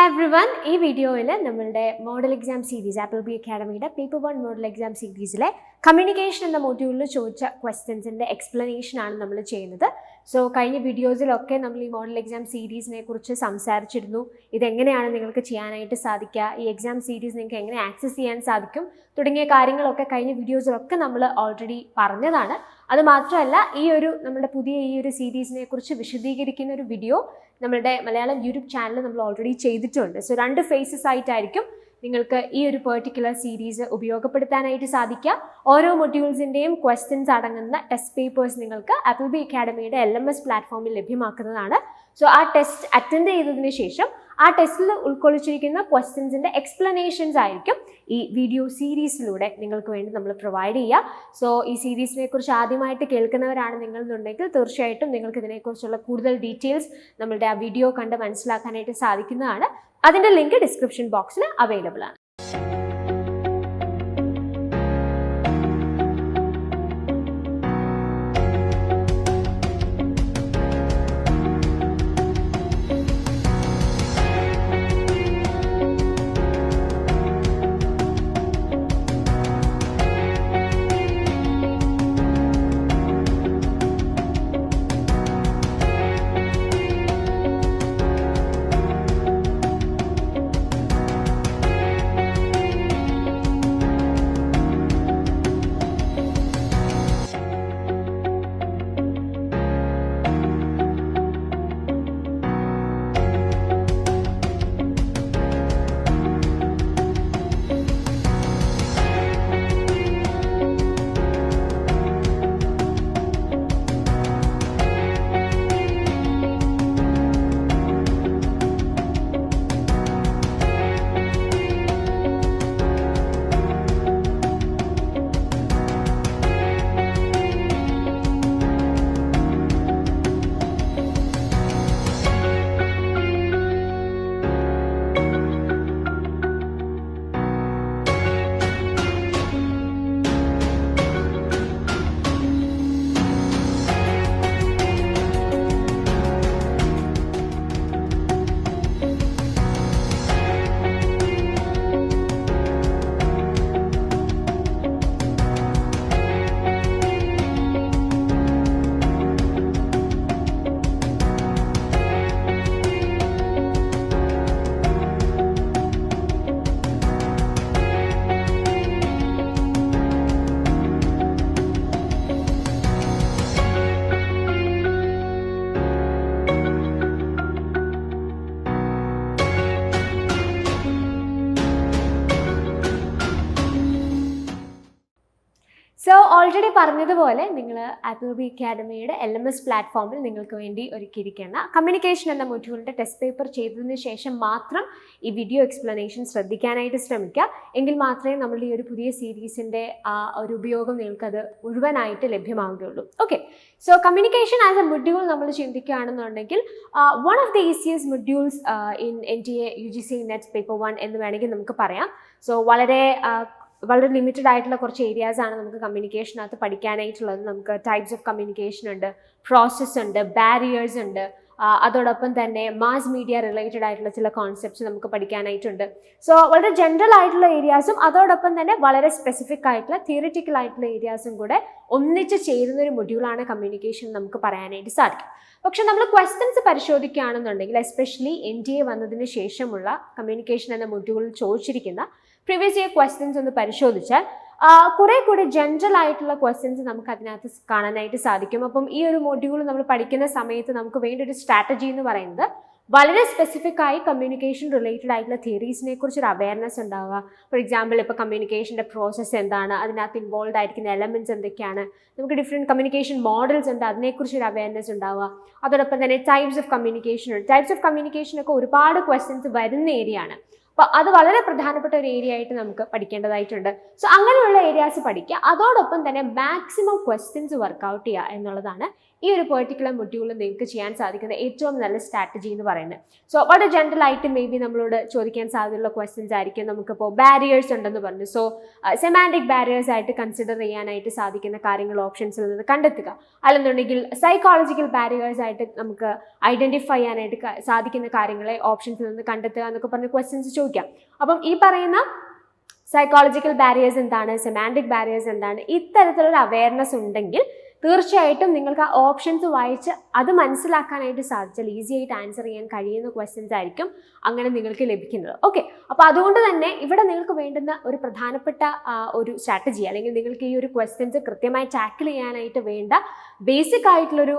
Hi everyone, ഈ വീഡിയോയിൽ നമ്മളുടെ മോഡൽ എക്സാം സീരീസ് ആപ്പിൾ അക്കാഡമിയുടെ പേപ്പർ 1 മോഡൽ എക്സാം സീരീസിലെ കമ്മ്യൂണിക്കേഷൻ എന്ന മോഡ്യൂളിൽ ചോദിച്ച ക്വസ്റ്റ്യൻസിൻ്റെ എക്സ്പ്ലനേഷൻ ആണ് നമ്മൾ ചെയ്യുന്നത്. സോ കഴിഞ്ഞ വീഡിയോസിലൊക്കെ നമ്മൾ ഈ മോഡൽ എക്സാം സീരീസിനെ കുറിച്ച് സംസാരിച്ചിരുന്നു. ഇതെങ്ങനെയാണ് നിങ്ങൾക്ക് ചെയ്യാനായിട്ട് സാധിക്കുക, ഈ എക്സാം സീരീസ് നിങ്ങൾക്ക് എങ്ങനെ ആക്സസ് ചെയ്യാൻ സാധിക്കും തുടങ്ങിയ കാര്യങ്ങളൊക്കെ കഴിഞ്ഞ വീഡിയോസിലൊക്കെ നമ്മൾ ഓൾറെഡി പറഞ്ഞതാണ്. അതുമാത്രമല്ല നമ്മുടെ പുതിയ ഈ ഒരു സീരീസിനെ കുറിച്ച് വിശദീകരിക്കുന്ന ഒരു വീഡിയോ നമ്മളുടെ മലയാളം യൂട്യൂബ് ചാനൽ നമ്മൾ ഓൾറെഡി ചെയ്തിട്ടുണ്ട്. സോ 2 ഫേസസ് ആയിട്ടായിരിക്കും നിങ്ങൾക്ക് ഈ ഒരു പെർട്ടിക്കുലർ സീരീസ് ഉപയോഗപ്പെടുത്താനായിട്ട് സാധിക്കുക. ഓരോ മൊഡ്യൂൾസിൻ്റെയും ക്വസ്റ്റ്യൻസ് അടങ്ങുന്ന ടെസ്റ്റ് പേപ്പേഴ്സ് നിങ്ങൾക്ക് ആപ്പിൾ അക്കാഡമിയുടെ LMS പ്ലാറ്റ്ഫോമിൽ ലഭ്യമാക്കുന്നതാണ്. സോ ആ ടെസ്റ്റ് അറ്റൻഡ് ചെയ്തതിന് ശേഷം ആ ടെസ്റ്റിൽ ഉൾക്കൊള്ളിച്ചിരിക്കുന്ന ക്വസ്റ്റ്യൻസിൻ്റെ എക്സ്പ്ലനേഷൻസ് ആയിരിക്കും ഈ വീഡിയോ സീരീസിലൂടെ നിങ്ങൾക്ക് വേണ്ടി നമ്മൾ പ്രൊവൈഡ് ചെയ്യുക. സോ ഈ സീരീസിനെ കുറിച്ച് ആദ്യമായിട്ട് കേൾക്കുന്നവരാണ് നിങ്ങളെന്നുണ്ടെങ്കിൽ തീർച്ചയായിട്ടും നിങ്ങൾക്ക് ഇതിനെക്കുറിച്ചുള്ള കൂടുതൽ ഡീറ്റെയിൽസ് നമ്മളുടെ ആ വീഡിയോ കണ്ട് മനസ്സിലാക്കാനായിട്ട് സാധിക്കുന്നതാണ്. അതിൻ്റെ ലിങ്ക് ഡിസ്ക്രിപ്ഷൻ ബോക്സിൽ അവൈലബിൾ ആണ്. സോ ഓൾറെഡി പറഞ്ഞതുപോലെ നിങ്ങൾ ആപ്പിൾ അക്കാഡമിയുടെ LMS പ്ലാറ്റ്ഫോമിൽ നിങ്ങൾക്ക് വേണ്ടി ഒരുക്കിയിരിക്കുന്ന കമ്മ്യൂണിക്കേഷൻ എന്ന മൊഡ്യൂളിൻ്റെ ടെസ്റ്റ് പേപ്പർ ചെയ്തതിന് ശേഷം മാത്രം ഈ വീഡിയോ എക്സ്പ്ലനേഷൻ ശ്രദ്ധിക്കാനായിട്ട് ശ്രമിക്കുക. എങ്കിൽ മാത്രമേ നമ്മളുടെ ഈ ഒരു പുതിയ സീരീസിൻ്റെ ഒരു ഉപയോഗം നിങ്ങൾക്കത് മുഴുവനായിട്ട് ലഭ്യമാവുകയുള്ളൂ. Okay, so communication as a module നമ്മൾ ചിന്തിക്കുകയാണെന്നുണ്ടെങ്കിൽ one of the easiest modules in NTA UGC NET paper 1 എന്ന് വേണമെങ്കിൽ നമുക്ക് പറയാം. സോ വളരെ ലിമിറ്റഡ് ആയിട്ടുള്ള കുറച്ച് ഏരിയാസ് ആണ് നമുക്ക് കമ്മ്യൂണിക്കേഷനകത്ത് പഠിക്കാനായിട്ടുള്ളത്. നമുക്ക് ടൈപ്സ് ഓഫ് കമ്മ്യൂണിക്കേഷൻ ഉണ്ട്, പ്രോസസ്സ് ഉണ്ട്, ബാരിയേഴ്സ് ഉണ്ട്, അതോടൊപ്പം തന്നെ മാസ് മീഡിയ റിലേറ്റഡ് ആയിട്ടുള്ള ചില കോൺസെപ്റ്റ്സ് നമുക്ക് പഠിക്കാനായിട്ടുണ്ട്. സോ വളരെ ജനറൽ ആയിട്ടുള്ള ഏരിയാസും അതോടൊപ്പം തന്നെ വളരെ സ്പെസിഫിക് ആയിട്ടുള്ള തിയറിറ്റിക്കൽ ആയിട്ടുള്ള ഏരിയാസും കൂടെ ഒന്നിച്ച് ചേരുന്ന ഒരു മൊഡ്യൂളാണ് കമ്മ്യൂണിക്കേഷൻ നമുക്ക് പറയാനായിട്ട് സാധിക്കും. പക്ഷെ നമ്മൾ ക്വസ്റ്റ്യൻസ് പരിശോധിക്കുകയാണെന്നുണ്ടെങ്കിൽ എസ്പെഷ്യലി NTA വന്നതിന് ശേഷമുള്ള കമ്മ്യൂണിക്കേഷൻ എന്ന മൊഡ്യൂളിൽ ചോദിച്ചിരിക്കുന്ന പ്രീവിയസ് ഇയർ ക്വസ്റ്റ്യൻസ് ഒന്ന് പരിശോധിച്ചാൽ കുറെ കൂടി ജനറൽ ആയിട്ടുള്ള ക്വസ്റ്റ്യൻസ് നമുക്ക് അതിനകത്ത് കാണാനായിട്ട് സാധിക്കും. അപ്പം ഈ ഒരു മൊഡ്യൂൾ നമ്മൾ പഠിക്കുന്ന സമയത്ത് നമുക്ക് വേണ്ട ഒരു സ്ട്രാറ്റജി എന്ന് പറയുന്നത് വളരെ സ്പെസിഫിക് ആയി കമ്മ്യൂണിക്കേഷൻ റിലേറ്റഡ് ആയിട്ടുള്ള തിയറീസിനെ കുറിച്ചൊരു അവയർനെസ് ഉണ്ടാവുക. ഫോർ എക്സാമ്പിൾ ഇപ്പോൾ കമ്മ്യൂണിക്കേഷൻ്റെ പ്രോസസ്സ് എന്താണ്, അതിനകത്ത് ഇൻവോൾവ് ആയിരിക്കുന്ന എലമെൻറ്റ്സ് എന്തൊക്കെയാണ്, നമുക്ക് ഡിഫറെൻറ്റ് കമ്മ്യൂണിക്കേഷൻ മോഡൽസ് ഉണ്ട്, അതിനെക്കുറിച്ചൊരു അവയർനെസ് ഉണ്ടാവുക. അതോടൊപ്പം തന്നെ ടൈപ്സ് ഓഫ് കമ്മ്യൂണിക്കേഷൻ ഉണ്ട്. ടൈപ്സ് ഓഫ് കമ്മ്യൂണിക്കേഷനൊക്കെ ഒരുപാട് ക്വസ്റ്റ്യൻസ് വരുന്ന ഏരിയയാണ്. അപ്പോൾ അത് വളരെ പ്രധാനപ്പെട്ട ഒരു ഏരിയ ആയിട്ട് നമുക്ക് പഠിക്കേണ്ടതായിട്ടുണ്ട്. സോ അങ്ങനെയുള്ള ഏരിയാസ് പഠിക്കുക. അതോടൊപ്പം തന്നെ മാക്സിമം ക്വസ്റ്റ്യൻസ് വർക്കൗട്ട് ചെയ്യുക എന്നുള്ളതാണ് ഈ ഒരു പെർട്ടിക്കുലർ മൊഡ്യൂളിൽ നിങ്ങൾക്ക് ചെയ്യാൻ സാധിക്കുന്ന ഏറ്റവും നല്ല സ്ട്രാറ്റജി എന്ന് പറയുന്നത്. സോ വളരെ ജനറൽ ആയിട്ട് മേ ബി നമ്മളോട് ചോദിക്കാൻ സാധ്യതയുള്ള ക്വസ്റ്റ്യൻസ് ആയിരിക്കും. നമുക്കിപ്പോൾ ബാരിയേഴ്സ് ഉണ്ടെന്ന് പറഞ്ഞു. സോ സെമാൻറ്റിക് ബാരിയേഴ്സ് ആയിട്ട് കൺസിഡർ ചെയ്യാനായിട്ട് സാധിക്കുന്ന കാര്യങ്ങൾ ഓപ്ഷൻസിൽ നിന്ന് കണ്ടെത്തുക. അല്ലെന്നുണ്ടെങ്കിൽ സൈക്കോളജിക്കൽ ബാരിയേഴ്സ് ആയിട്ട് നമുക്ക് ഐഡന്റിഫൈ ചെയ്യാനായിട്ട് സാധിക്കുന്ന കാര്യങ്ങളെ ഓപ്ഷൻസിൽ നിന്ന് കണ്ടെത്തുക എന്നൊക്കെ പറഞ്ഞ് ക്വസ്റ്റ്യൻസ് ചോദിക്കാം. അപ്പം ഈ പറയുന്ന സൈക്കോളജിക്കൽ ബാരിയേഴ്സ് എന്താണ്, സെമാൻറ്റിക് ബാരിയേഴ്സ് എന്താണ്, ഇത്തരത്തിലുള്ള അവയർനെസ് ഉണ്ടെങ്കിൽ തീർച്ചയായിട്ടും നിങ്ങൾക്ക് ആ ഓപ്ഷൻസ് വായിച്ച് അത് മനസ്സിലാക്കാനായിട്ട് സാധിച്ചാൽ ഈസി ആയിട്ട് ആൻസർ ചെയ്യാൻ കഴിയുന്ന ക്വസ്റ്റ്യൻസ് ആയിരിക്കും അങ്ങനെ നിങ്ങൾക്ക് ലഭിക്കുന്നത്. ഓക്കെ, അപ്പോൾ അതുകൊണ്ട് തന്നെ ഇവിടെ നിങ്ങൾക്ക് വേണ്ടുന്ന ഒരു പ്രധാനപ്പെട്ട ഒരു സ്ട്രാറ്റജി അല്ലെങ്കിൽ നിങ്ങൾക്ക് ഈ ഒരു ക്വസ്റ്റ്യൻസ് കൃത്യമായി ടാക്കിൾ ചെയ്യാനായിട്ട് വേണ്ട ബേസിക് ആയിട്ടുള്ളൊരു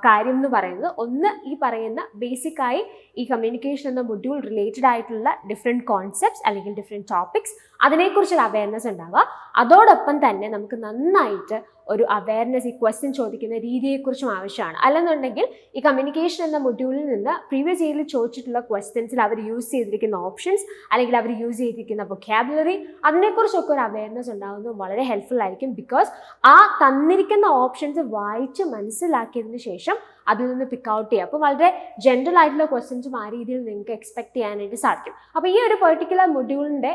കാര്യം എന്ന് പറയുന്നത്, ഒന്ന് ഈ പറയുന്ന ബേസിക്കായി ഈ കമ്മ്യൂണിക്കേഷൻ എന്ന മൊഡ്യൂൾ റിലേറ്റഡ് ആയിട്ടുള്ള ഡിഫറെൻറ്റ് കോൺസെപ്റ്റ്സ് അല്ലെങ്കിൽ ഡിഫറെൻറ്റ് ടോപ്പിക്സ് അതിനെക്കുറിച്ചൊരു അവയർനെസ് ഉണ്ടാവുക. അതോടൊപ്പം തന്നെ നമുക്ക് നന്നായിട്ട് ഒരു അവയർനെസ് ഈ ക്വസ്റ്റ്യൻ ചോദിക്കുന്ന രീതിയെക്കുറിച്ചും ആവശ്യമാണ്. അല്ലെന്നുണ്ടെങ്കിൽ ഈ കമ്മ്യൂണിക്കേഷൻ എന്ന മൊഡ്യൂളിൽ നിന്ന് പ്രീവിയസ് ഇയറിൽ ചോദിച്ചിട്ടുള്ള ക്വസ്റ്റ്യൻസിൽ അവർ യൂസ് ചെയ്തിരിക്കുന്ന ഓപ്ഷൻസ് അല്ലെങ്കിൽ അവർ യൂസ് ചെയ്തിരിക്കുന്ന വൊക്കാബുലറി അതിനെക്കുറിച്ചൊക്കെ ഒരു അവയർനെസ് ഉണ്ടാകുന്നത് വളരെ ഹെൽപ്ഫുൾ ആയിരിക്കും. ബിക്കോസ് ആ തന്നിരിക്കുന്ന ഓപ്ഷൻസ് വായിച്ച് മനസ്സിലാക്കിയതിന് ശേഷം അതിൽ നിന്ന് പിക്ക് ഔട്ട് ചെയ്യുക. അപ്പോൾ വളരെ ജനറൽ ആയിട്ടുള്ള ക്വസ്റ്റ്യൻസും ആ രീതിയിൽ നിങ്ങൾക്ക് എക്സ്പെക്ട് ചെയ്യാനായിട്ട് സാധിക്കും. അപ്പോൾ ഈ ഒരു പെർട്ടിക്കുലർ മൊഡ്യൂളിൻ്റെ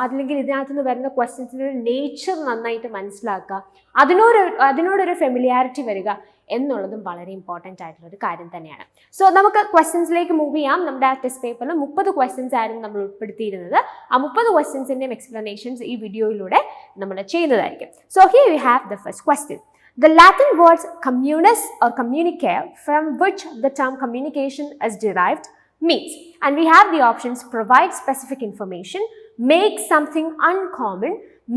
അല്ലെങ്കിൽ ഇതിനകത്ത് നിന്ന് വരുന്ന ക്വസ്റ്റ്യൻസിൻ്റെ നേച്ചർ നന്നായിട്ട് മനസ്സിലാക്കുക, അതിനോടൊരു ഫെമിലിയാരിറ്റി വരിക എന്നുള്ളതും വളരെ ഇമ്പോർട്ടൻ്റ് ആയിട്ടുള്ളൊരു കാര്യം തന്നെയാണ്. സോ നമുക്ക് ക്വസ്റ്റ്യൻസിലേക്ക് മൂവ് ചെയ്യാം. നമ്മുടെ ആ ടെസ്റ്റ് പേപ്പറിൽ 30 ക്വസ്റ്റ്യൻസ് ആയിരുന്നു നമ്മൾ ഉൾപ്പെടുത്തിയിരുന്നത്. ആ 30 ക്വസ്റ്റ്യൻസിൻ്റെയും എക്സ്പ്ലനേഷൻസ് ഈ വീഡിയോയിലൂടെ നമ്മൾ ചെയ്യുന്നതായിരിക്കും. So here we have the first question. The Latin words communis or communicare, from which the term communication is derived, means, and we have the options: provide specific information, make something uncommon,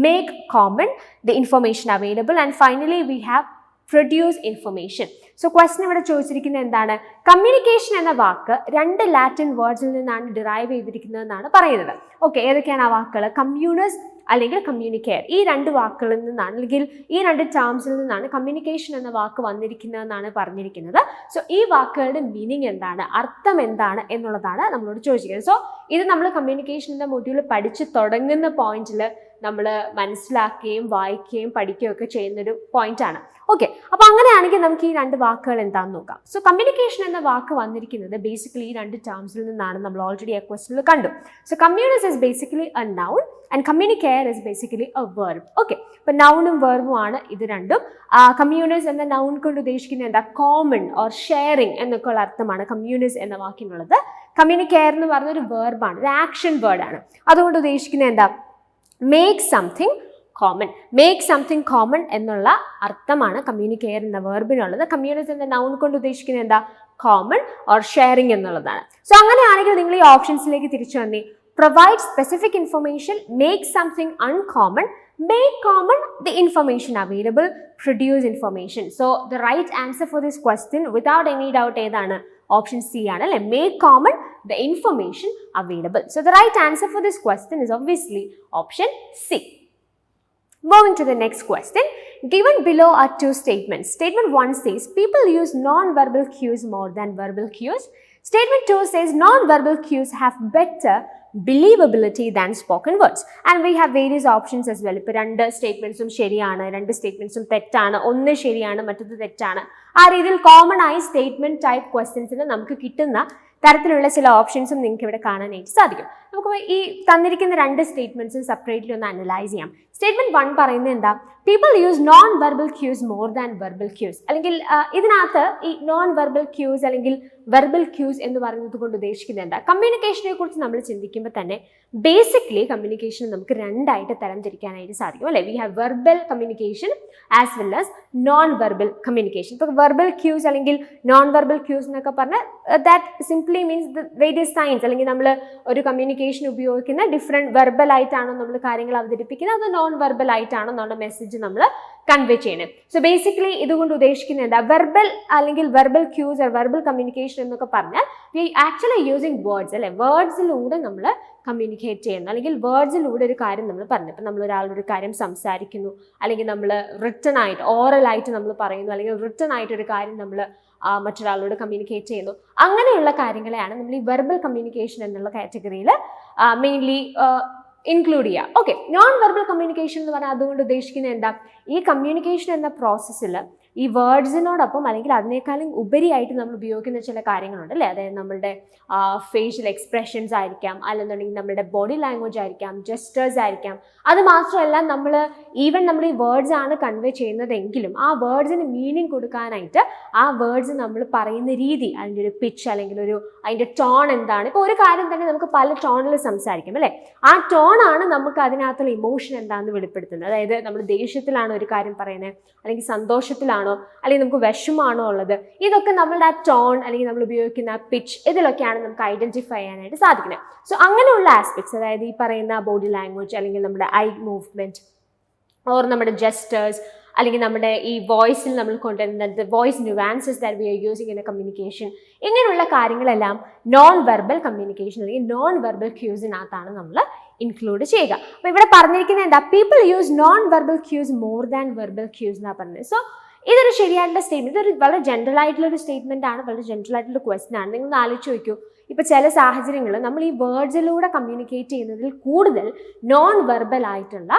make common the information available, and finally we have produce information. So question ഇവിടെ ചോദിച്ചിരിക്കുന്നത് എന്താണ്? Communication എന്ന വാക്ക് 2 Latin വേർഡ്സിൽ നിന്നാണ് derive ചെയ്തിരിക്കുന്നതെന്നാണ് പറയുന്നത്. Okay, ഏതൊക്കെയാണ് ആ വാക്കുകൾ? കമ്മ്യൂണസ് അല്ലെങ്കിൽ കമ്മ്യൂണിക്കെയർ. ഈ 2 വാക്കുകളിൽ നിന്നാണ് അല്ലെങ്കിൽ ഈ 2 ടേംസിൽ നിന്നാണ് കമ്മ്യൂണിക്കേഷൻ എന്ന വാക്ക് വന്നിരിക്കുന്നതെന്നാണ് പറഞ്ഞിരിക്കുന്നത്. സോ ഈ വാക്കുകളുടെ മീനിങ് എന്താണ്, അർത്ഥം എന്താണ് എന്നുള്ളതാണ് നമ്മളോട് ചോദിച്ചിരിക്കുന്നത്. സോ ഇത് നമ്മൾ കമ്മ്യൂണിക്കേഷൻ എന്ന മൊഡ്യൂൾ പഠിച്ച് തുടങ്ങുന്ന പോയിന്റിൽ നമ്മൾ മനസ്സിലാക്കുകയും വായിക്കുകയും പഠിക്കുകയും ഒക്കെ ചെയ്യുന്നൊരു പോയിന്റാണ്. ഓക്കെ, അപ്പോൾ അങ്ങനെയാണെങ്കിൽ നമുക്ക് ഈ 2 വാക്കുകൾ എന്താണെന്ന് നോക്കാം. സോ കമ്മ്യൂണിക്കേഷൻ എന്ന വാക്ക് വന്നിരിക്കുന്നത് ബേസിക്കലി ഈ 2 ടേംസിൽ നിന്നാണ്. നമ്മൾ ഓൾറെഡി ആ ക്വസ്റ്റനിൽ കണ്ടു. So communis is basically a noun and communicare is basically a verb. Okay, ഇപ്പോൾ നൗണും വെർബും ആണ് ഇത് രണ്ടും. കമ്മ്യൂണസ് എന്ന നൗൺ കൊണ്ട് ഉദ്ദേശിക്കുന്നത് എന്താ? കോമൺ ഓർ ഷെയറിങ് എന്നൊക്കെ ഉള്ള അർത്ഥമാണ് കമ്മ്യൂണസ് എന്ന വാക്കിനുള്ളത്. കമ്മ്യൂണിക്കെയർ എന്ന് പറഞ്ഞൊരു വെർബാണ്, ഒരു ആക്ഷൻ വേർഡാണ്. അതുകൊണ്ട് ഉദ്ദേശിക്കുന്നത് എന്താ? Make something common. Make something common എന്നുള്ള അർത്ഥമാണ് കമ്മ്യൂണിക്കെയർ എന്ന വെർബിനുള്ളത്. കമ്മ്യൂണസ് എന്ന നൗൺ കൊണ്ട് ഉദ്ദേശിക്കുന്നത് എന്താ? കോമൺ ഓർ ഷെയറിങ് എന്നുള്ളതാണ്. സോ അങ്ങനെയാണെങ്കിൽ നിങ്ങൾ ഈ ഓപ്ഷൻസിലേക്ക് തിരിച്ചു വന്നേ. Provide specific information, make something uncommon, make common the information available, produce information. So the right answer for this question without any doubt ഏതാണ്? Option C ആണ് അല്ലേ? Make common the information available. So the right answer for this question is obviously option C. Moving to the next question. Given below are 2 statements. Statement 1 says people use non-verbal cues more than verbal cues. Statement 2 says non-verbal cues have better believability than spoken words, and we have various options as well. ഇപ്പോൾ 2 സ്റ്റേറ്റ്മെന്റ്സും ശരിയാണ്, 2 സ്റ്റേറ്റ്മെന്റ്സും തെറ്റാണ്, ഒന്ന് ശരിയാണ് മറ്റത് തെറ്റാണ്. ആ രീതിയിൽ common ആയി സ്റ്റേറ്റ്മെന്റ് ടൈപ്പ് ക്വസ്റ്റ്യൻസിന് നമുക്ക് കിട്ടുന്ന തരത്തിലുള്ള ചില ഓപ്ഷൻസും നിങ്ങൾക്ക് ഇവിടെ കാണാനായിട്ട് സാധിക്കും. നമുക്ക് ഈ തന്നിരിക്കുന്ന 2 സ്റ്റേറ്റ്മെന്റ്സും സെപ്പറേറ്റ്ലി ഒന്ന് അനലൈസ് ചെയ്യാം. സ്റ്റേറ്റ്മെന്റ് 1 പറയുന്നത് എന്താ? People use non verbal cues more than verbal cues. അല്ലെങ്കിൽ ഇതിനകത്ത് ഈ നോൺ വെർബൽ ക്യൂസ് അല്ലെങ്കിൽ വെർബൽ ക്യൂസ് എന്ന് പറയുന്നത് കൊണ്ട് ഉദ്ദേശിക്കുന്നത് എന്താ? കമ്മ്യൂണിക്കേഷനെ കുറിച്ച് നമ്മൾ ചിന്തിക്കുമ്പോൾ തന്നെ ബേസിക്കലി കമ്മ്യൂണിക്കേഷൻ നമുക്ക് 2 ആയിട്ട് തരംതിരിക്കാനായിട്ട് സാധിക്കും അല്ലേ? We have verbal communication as well as non verbal communication. ഇപ്പോൾ വെർബൽ ക്യൂസ് അല്ലെങ്കിൽ നോൺ വെർബൽ ക്യൂസ് എന്നൊക്കെ പറഞ്ഞാൽ that simply means the various signs, അല്ലെങ്കിൽ നമ്മൾ ഒരു കമ്മ്യൂണിക്കേഷൻ ഉപയോഗിക്കുന്ന ഡിഫറെൻറ്റ് വെർബൽ ആയിട്ടാണോ നമ്മൾ കാര്യങ്ങൾ അവതരിപ്പിക്കുന്നത്, അത് നോൺ വെർബൽ ആയിട്ടാണോ എന്നുള്ള മെസ്സേജ് നമ്മൾ കൺവേ ചെയ്യുന്നത്. സോ ബേസിക്കലി ഇതുകൊണ്ട് ഉദ്ദേശിക്കുന്നത് എന്താ? വെർബൽ അല്ലെങ്കിൽ verbal quiz or verbal communication എന്നൊക്കെ പറഞ്ഞാൽ വി ആക്ച്വലി യൂസിങ് വേർഡ്സ് അല്ലെ? വേർഡ്സിലൂടെ നമ്മൾ കമ്മ്യൂണിക്കേറ്റ് ചെയ്യുന്നു, അല്ലെങ്കിൽ വേർഡ്സിലൂടെ ഒരു കാര്യം നമ്മൾ പറഞ്ഞു. ഇപ്പം നമ്മൾ ഒരാളൊരു കാര്യം സംസാരിക്കുന്നു, അല്ലെങ്കിൽ നമ്മൾ റിട്ടൺ ആയിട്ട് ഓറലായിട്ട് നമ്മൾ പറയുന്നു, അല്ലെങ്കിൽ റിട്ടൺ ആയിട്ടൊരു കാര്യം നമ്മൾ മറ്റൊരാളോട് കമ്മ്യൂണിക്കേറ്റ് ചെയ്യുന്നു. അങ്ങനെയുള്ള കാര്യങ്ങളെയാണ് നമ്മൾ ഈ വെർബൽ കമ്മ്യൂണിക്കേഷൻ എന്നുള്ള കാറ്റഗറിയിൽ മെയിൻലി ഇൻക്ലൂഡ് ചെയ്യുക. ഓക്കെ, നോൺ വെർബൽ കമ്മ്യൂണിക്കേഷൻ എന്ന് പറഞ്ഞാൽ അതുകൊണ്ട് ഉദ്ദേശിക്കുന്നത് എന്താ? ഈ കമ്മ്യൂണിക്കേഷൻ എന്ന പ്രോസസ്സിൽ ഈ വേർഡ്സിനോടൊപ്പം അല്ലെങ്കിൽ അതിനേക്കാളും ഉപരിയായിട്ട് നമ്മൾ ഉപയോഗിക്കുന്ന ചില കാര്യങ്ങളുണ്ട് അല്ലേ. അതായത് നമ്മളുടെ ഫേഷ്യൽ എക്സ്പ്രഷൻസ് ആയിരിക്കാം, അല്ലെന്നുണ്ടെങ്കിൽ നമ്മുടെ ബോഡി ലാംഗ്വേജ് ആയിരിക്കാം, ജെസ്റ്റേഴ്സ് ആയിരിക്കാം. അത് മാത്രമല്ല നമ്മൾ ഈ വേർഡ്സ് ആണ് കൺവേ ചെയ്യുന്നതെങ്കിലും ആ വേർഡ്സിന് മീനിങ് കൊടുക്കാനായിട്ട് ആ വേർഡ്സ് നമ്മൾ പറയുന്ന രീതി, അതിൻ്റെ ഒരു പിച്ച് അല്ലെങ്കിൽ അതിൻ്റെ ടോൺ എന്താണ്. ഇപ്പോൾ ഒരു കാര്യം തന്നെ നമുക്ക് പല ടോണിൽ സംസാരിക്കും അല്ലേ. ആ ടോണാണ് നമുക്ക് അതിനകത്തുള്ള ഇമോഷൻ എന്താണെന്ന് വെളിപ്പെടുത്തുന്നത്. അതായത് നമ്മൾ ദേഷ്യത്തിലാണോ ഒരു കാര്യം പറയുന്നത്, അല്ലെങ്കിൽ സന്തോഷത്തിലാണോ, അല്ലെങ്കിൽ നമുക്ക് വിഷമാണോ ഉള്ളത്, ഇതൊക്കെ നമ്മളുടെ ആ ടോൺ അല്ലെങ്കിൽ നമ്മൾ ഉപയോഗിക്കുന്ന ആ പിച്ച്, ഇതിലൊക്കെയാണ് നമുക്ക് ഐഡന്റിഫൈ ചെയ്യാനായിട്ട് സാധിക്കുന്നത്. സോ അങ്ങനെയുള്ള ആസ്പെക്ട്സ്, അതായത് ഈ പറയുന്ന ബോഡി ലാംഗ്വേജ് അല്ലെങ്കിൽ നമ്മുടെ ഐ മൂവ്മെന്റ് ഓർ നമ്മുടെ ജെസ്റ്റേഴ്സ്, അല്ലെങ്കിൽ നമ്മുടെ ഈ വോയിസിൽ നമ്മൾ കൊണ്ടുവരുന്നത് voice nuances that we are using in A communication, ഇങ്ങനെയുള്ള കാര്യങ്ങളെല്ലാം നോൺ വെർബൽ കമ്മ്യൂണിക്കേഷൻ അല്ലെങ്കിൽ നോൺ വെർബൽ ക്യൂസിനകത്താണ് നമ്മൾ ഇൻക്ലൂഡ് ചെയ്യുക. അപ്പോൾ ഇവിടെ പറഞ്ഞിരിക്കുന്നത് എന്താ, people use non verbal cues more than verbal quiz എന്നാണ് പറഞ്ഞത്. സോ ഇതൊരു ശരിയായിട്ടുള്ള സ്റ്റേറ്റ്മെന്റ്, ഇതൊരു വളരെ ജനറൽ ആയിട്ടുള്ള ഒരു സ്റ്റേറ്റ്മെന്റ് ആണ്, വളരെ ജനറൽ ആയിട്ടുള്ള ക്വസ്റ്റൻ ആണ്. നിങ്ങൾ ആലോചിച്ച് നോക്കൂ, ഇപ്പോൾ ചില സാഹചര്യങ്ങളിൽ നമ്മൾ ഈ വേർഡ്സിലൂടെ കമ്മ്യൂണിക്കേറ്റ് ചെയ്യുന്നതിൽ കൂടുതൽ നോൺ വെർബൽ ആയിട്ടുള്ള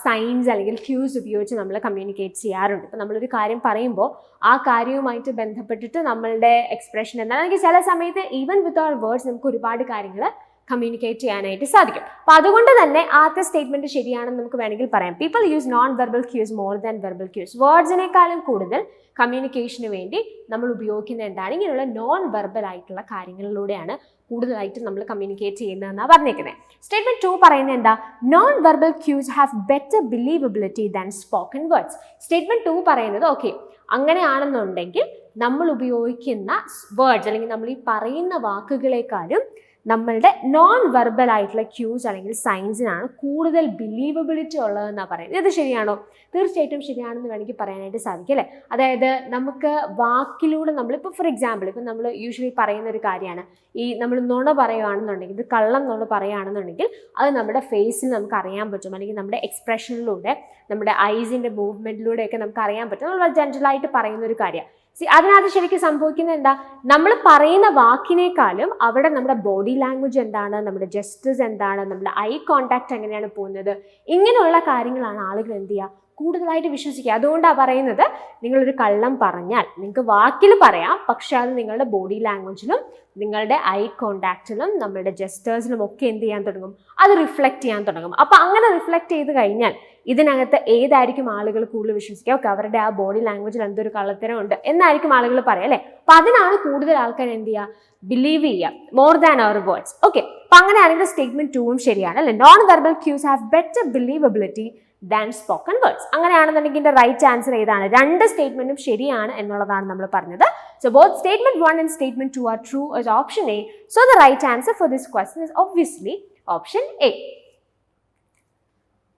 സൈൻസ് അല്ലെങ്കിൽ ക്യൂസ് ഉപയോഗിച്ച് നമ്മൾ കമ്മ്യൂണിക്കേറ്റ് ചെയ്യാറുണ്ട്. ഇപ്പോൾ നമ്മളൊരു കാര്യം പറയുമ്പോൾ ആ കാര്യവുമായിട്ട് ബന്ധപ്പെട്ടിട്ട് നമ്മളുടെ എക്സ്പ്രഷൻ എന്താണ്, അല്ലെങ്കിൽ ചില സമയത്ത് ഈവൻ വിത്ത് അവർ വേർഡ്സ് നമുക്ക് ഒരുപാട് കാര്യങ്ങൾ കമ്മ്യൂണിക്കേറ്റ് ചെയ്യാനായിട്ട് സാധിക്കും. അപ്പോൾ അതുകൊണ്ട് തന്നെ ആദ്യത്തെ സ്റ്റേറ്റ്മെന്റ് ശരിയാണെന്ന് നമുക്ക് വേണമെങ്കിൽ പറയാം. People use non verbal cues more than verbal cues. വേർഡ്സിനേക്കാളും കൂടുതൽ കമ്മ്യൂണിക്കേഷന് വേണ്ടി നമ്മൾ ഉപയോഗിക്കുന്ന എന്താണ്, ഇങ്ങനെയുള്ള നോൺ വെർബൽ ആയിട്ടുള്ള കാര്യങ്ങളിലൂടെയാണ് കൂടുതലായിട്ട് നമ്മൾ കമ്മ്യൂണിക്കേറ്റ് ചെയ്യുന്നതെന്നാണ് പറഞ്ഞേക്കുന്നത്. സ്റ്റേറ്റ്മെന്റ് 2 പറയുന്നത് എന്താ, non verbal cues have better believability than spoken words. Statement 2 പറയുന്നത് ഓക്കെ, അങ്ങനെയാണെന്നുണ്ടെങ്കിൽ നമ്മൾ ഉപയോഗിക്കുന്ന വേർഡ്സ് അല്ലെങ്കിൽ നമ്മൾ ഈ പറയുന്ന വാക്കുകളെക്കാളും നമ്മളുടെ നോൺ വെർബൽ ആയിട്ടുള്ള ക്യൂസ് അല്ലെങ്കിൽ സൈൻസിനാണ് കൂടുതൽ ബിലീവബിലിറ്റി ഉള്ളതെന്നാണ് പറയുന്നത്. ഇത് ശരിയാണോ? തീർച്ചയായിട്ടും ശരിയാണെന്ന് വേണമെങ്കിൽ പറയാനായിട്ട് സാധിക്കും അല്ലേ. അതായത് നമുക്ക് വാക്കിലൂടെ നമ്മളിപ്പോൾ ഫോർ എക്സാമ്പിൾ ഇപ്പം നമ്മൾ യൂഷ്വലി പറയുന്ന ഒരു കാര്യമാണ്, ഈ നമ്മൾ നുണ പറയുകയാണെന്നുണ്ടെങ്കിൽ, ഇത് കള്ളം നുണ പറയുകയാണെന്നുണ്ടെങ്കിൽ അത് നമ്മുടെ ഫേസിൽ നമുക്ക് അറിയാൻ പറ്റും, അല്ലെങ്കിൽ നമ്മുടെ എക്സ്പ്രഷനിലൂടെ നമ്മുടെ ഐസിൻ്റെ മൂവ്മെൻറ്റിലൂടെയൊക്കെ നമുക്ക് അറിയാൻ പറ്റും. നമ്മൾ ജനറലായിട്ട് പറയുന്ന ഒരു കാര്യമാണ്. അതിനകത്ത് ശരിക്കും സംഭവിക്കുന്നത് എന്താ, നമ്മൾ പറയുന്ന വാക്കിനേക്കാളും അവിടെ നമ്മുടെ ബോഡി ലാംഗ്വേജ് എന്താണ്, നമ്മുടെ ജെസ്റ്റേഴ്സ് എന്താണ്, നമ്മുടെ ഐ കോണ്ടാക്ട് എങ്ങനെയാണ് പോകുന്നത്, ഇങ്ങനെയുള്ള കാര്യങ്ങളാണ് ആളുകൾ എന്ത് ചെയ്യുക, കൂടുതലായിട്ട് വിശ്വസിക്കുക. അതുകൊണ്ടാണ് പറയുന്നത്, നിങ്ങളൊരു കള്ളം പറഞ്ഞാൽ നിങ്ങൾക്ക് വാക്കിൽ പറയാം, പക്ഷെ അത് നിങ്ങളുടെ ബോഡി ലാംഗ്വേജിലും നിങ്ങളുടെ ഐ കോണ്ടാക്റ്റിലും നമ്മളുടെ ജെസ്റ്റേഴ്സിലും ഒക്കെ എന്ത് ചെയ്യാൻ തുടങ്ങും, അത് റിഫ്ലക്റ്റ് ചെയ്യാൻ തുടങ്ങും. അപ്പോൾ അങ്ങനെ റിഫ്ലക്റ്റ് ചെയ്ത് കഴിഞ്ഞാൽ ഇതിനകത്ത് ഏതായിരിക്കും ആളുകൾ കൂടുതൽ വിശ്വസിക്കുക, ഓക്കെ അവരുടെ ആ ബോഡി ലാംഗ്വേജിൽ എന്തൊരു കള്ളത്തരം ഉണ്ട് എന്നായിരിക്കും ആളുകൾ പറയാം അല്ലേ. അപ്പം അതിനാണ് കൂടുതൽ ആൾക്കാർ എന്ത് ചെയ്യുക, ബിലീവ് ചെയ്യുക മോർ ദാൻ അവർ വേർഡ്സ്. ഓക്കെ, അപ്പം അങ്ങനെയാണെങ്കിൽ സ്റ്റേറ്റ്മെന്റ് 2 ശരിയാണ് അല്ലേ. Non verbal cues have better believability than spoken words. അങ്ങനെയാണെന്നുണ്ടെങ്കിൽ ഇതിന്റെ റൈറ്റ് ആൻസർ ഏതാണ്? രണ്ട് സ്റ്റേറ്റ്മെന്റും ശരിയാണ് എന്നുള്ളതാണ് നമ്മൾ പറഞ്ഞത്. So both statement 1 and statement 2 are true as option A. So the right answer for this question is obviously option A.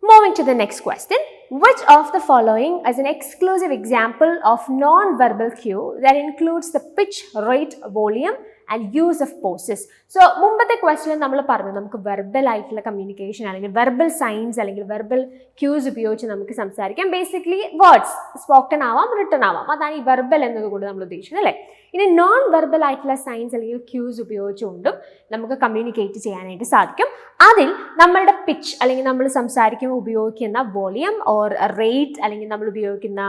Moving to the next question. Which of the following is an exclusive example of non-verbal cue that includes the pitch, rate, volume and use of poses? So മുമ്പത്തെ question നമ്മൾ പറഞ്ഞു, നമുക്ക് verbal ആയിട്ടുള്ള communication അല്ലെങ്കിൽ verbal signs അല്ലെങ്കിൽ verbal quiz ഉപയോഗിച്ച് നമുക്ക് സംസാരിക്കാം. ബേസിക്കലി വേർഡ്സ് സ്പോക്കൺ ആവാം, റിട്ടൺ ആവാം, അതാണ് ഈ വെർബൽ എന്നതുകൊണ്ട് നമ്മൾ ഉദ്ദേശിക്കുന്നത് അല്ലേ. ഇനി നോൺ വെർബൽ ആയിട്ടുള്ള സൈൻസ് അല്ലെങ്കിൽ ക്യൂസ് ഉപയോഗിച്ചുകൊണ്ടും നമുക്ക് കമ്മ്യൂണിക്കേറ്റ് ചെയ്യാനായിട്ട് സാധിക്കും. അതിൽ നമ്മളുടെ പിച്ച് അല്ലെങ്കിൽ നമ്മൾ സംസാരിക്കുമ്പോൾ ഉപയോഗിക്കുന്ന വോളിയം ഓർ റേറ്റ് അല്ലെങ്കിൽ നമ്മൾ ഉപയോഗിക്കുന്ന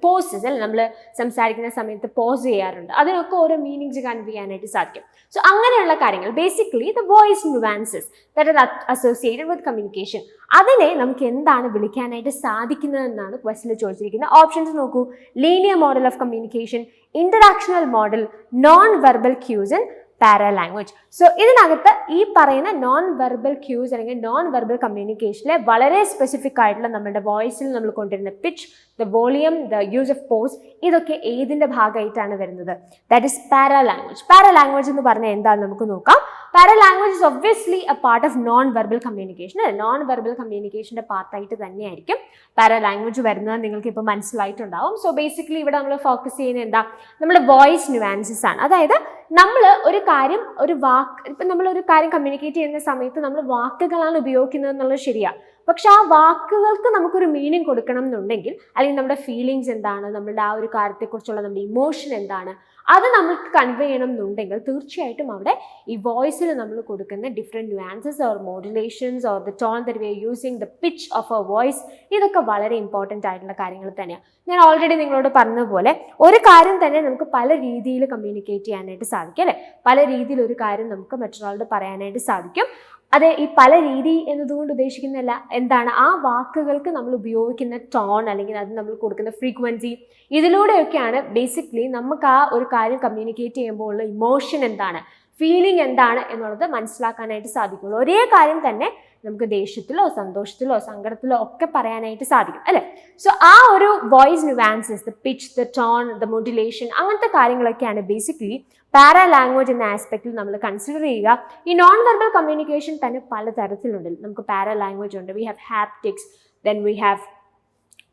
പോസസ് അല്ലെ, നമ്മൾ സംസാരിക്കുന്ന സമയത്ത് പോസ് ചെയ്യാറുണ്ട്, അതിനൊക്കെ ഓരോ മീനിങ്സ് കൺവേ ചെയ്യാനായിട്ട് സാധിക്കും. സോ അങ്ങനെയുള്ള കാര്യങ്ങൾ basically the voice nuances that are associated with communication, അതിനെ നമുക്ക് എന്താണ് വിളിക്കാനായിട്ട് സാധിക്കുന്നതെന്നാണ് ക്വസ്റ്റ്യനിൽ ചോദിച്ചിരിക്കുന്നത്. ഓപ്ഷൻസ് നോക്കൂ. Linear model of communication, interactional model, non verbal cues and paralanguage. So ഇതിനകത്ത് ഈ പറയുന്ന നോൺ വെർബൽ ക്യൂസ് അല്ലെങ്കിൽ നോൺ വെർബൽ കമ്മ്യൂണിക്കേഷനിലെ വളരെ സ്പെസിഫിക് ആയിട്ടുള്ള നമ്മുടെ വോയിസിൽ നമ്മൾ കൊണ്ടുവരുന്ന pitch, the volume, the use of pause, ഇതൊക്കെ ഏതിൻ്റെ ഭാഗമായിട്ടാണ് വരുന്നത്? That is paralanguage. Paralanguage എന്ന് പറഞ്ഞാൽ എന്താണെന്ന് നമുക്ക് നോക്കാം. Para language is obviously a part of non verbal communication. Non verbal കമ്മ്യൂണിക്കേഷൻ്റെ പാർട്ടായിട്ട് തന്നെയായിരിക്കും പാരാ ലാംഗ്വേജ് വരുന്നത്, നിങ്ങൾക്ക് ഇപ്പോൾ മനസ്സിലായിട്ടുണ്ടാവും. സോ ബേസിക്കലി ഇവിടെ നമ്മൾ ഫോക്കസ് ചെയ്യുന്നത് എന്താ, നമ്മുടെ വോയിസ് ന്യൂവാൻസസ് ആണ്. അതായത് നമ്മൾ ഒരു കാര്യം, ഒരു വാക്ക്, ഇപ്പം നമ്മൾ ഒരു കാര്യം കമ്മ്യൂണിക്കേറ്റ് ചെയ്യുന്ന സമയത്ത് നമ്മൾ വാക്കുകളാണ് ഉപയോഗിക്കുന്നത് എന്നുള്ളത് ശരിയാണ്. പക്ഷെ ആ വാക്കുകൾക്ക് നമുക്കൊരു മീനിങ് കൊടുക്കണം എന്നുണ്ടെങ്കിൽ, അല്ലെങ്കിൽ നമ്മുടെ ഫീലിങ്സ് എന്താണ്, നമ്മളുടെ ആ ഒരു കാര്യത്തെക്കുറിച്ചുള്ള നമ്മുടെ ഇമോഷൻ എന്താണ്, അത് നമുക്ക് കൺവേ ചെയ്യണം എന്നുണ്ടെങ്കിൽ തീർച്ചയായിട്ടും അവിടെ ഈ വോയിസിൽ നമ്മൾ കൊടുക്കുന്ന different nuances or modulations or the tone that we are using, the pitch of A voice, ഇതൊക്കെ വളരെ ഇമ്പോർട്ടൻ്റ് ആയിട്ടുള്ള കാര്യങ്ങൾ തന്നെയാണ്. ഞാൻ ഓൾറെഡി നിങ്ങളോട് പറഞ്ഞതുപോലെ ഒരു കാര്യം തന്നെ നമുക്ക് പല രീതിയിൽ കമ്മ്യൂണിക്കേറ്റ് ചെയ്യാനായിട്ട് സാധിക്കും അല്ലേ. പല രീതിയിൽ ഒരു കാര്യം നമുക്ക് മറ്റൊരാളോട് പറയാനായിട്ട് സാധിക്കും. അത് ഈ പല രീതി എന്നതുകൊണ്ട് ഉദ്ദേശിക്കുന്നില്ല എന്താണ്, ആ വാക്കുകൾക്ക് നമ്മൾ ഉപയോഗിക്കുന്ന ടോൺ അല്ലെങ്കിൽ അത് നമ്മൾ കൊടുക്കുന്ന ഫ്രീക്വൻസി, ഇതിലൂടെയൊക്കെയാണ് ബേസിക്കലി നമുക്ക് ആ ഒരു കാര്യം കമ്മ്യൂണിക്കേറ്റ് ചെയ്യുമ്പോൾ ഉള്ള ഇമോഷൻ എന്താണ്, ഫീലിംഗ് എന്താണ് എന്നുള്ളത് മനസ്സിലാക്കാനായിട്ട് സാധിക്കുള്ളൂ. ഒരേ കാര്യം തന്നെ നമുക്ക് ദേഷ്യത്തിലോ സന്തോഷത്തിലോ സങ്കടത്തിലോ ഒക്കെ പറയാനായിട്ട് സാധിക്കും അല്ലേ. സോ ആ ഒരു voice nuances, the pitch, the tone, the modulation, അങ്ങനത്തെ കാര്യങ്ങളൊക്കെയാണ് ബേസിക്കലി പാരാ ലാംഗ്വേജ് എന്ന ആസ്പെക്റ്റിൽ നമ്മൾ കൺസിഡർ ചെയ്യുക. ഈ നോൺ വെർബൽ കമ്മ്യൂണിക്കേഷൻ തന്നെ പല തരത്തിലുണ്ട്. നമുക്ക് പാരാ ലാംഗ്വേജ് ഉണ്ട്, we have haptics, then we have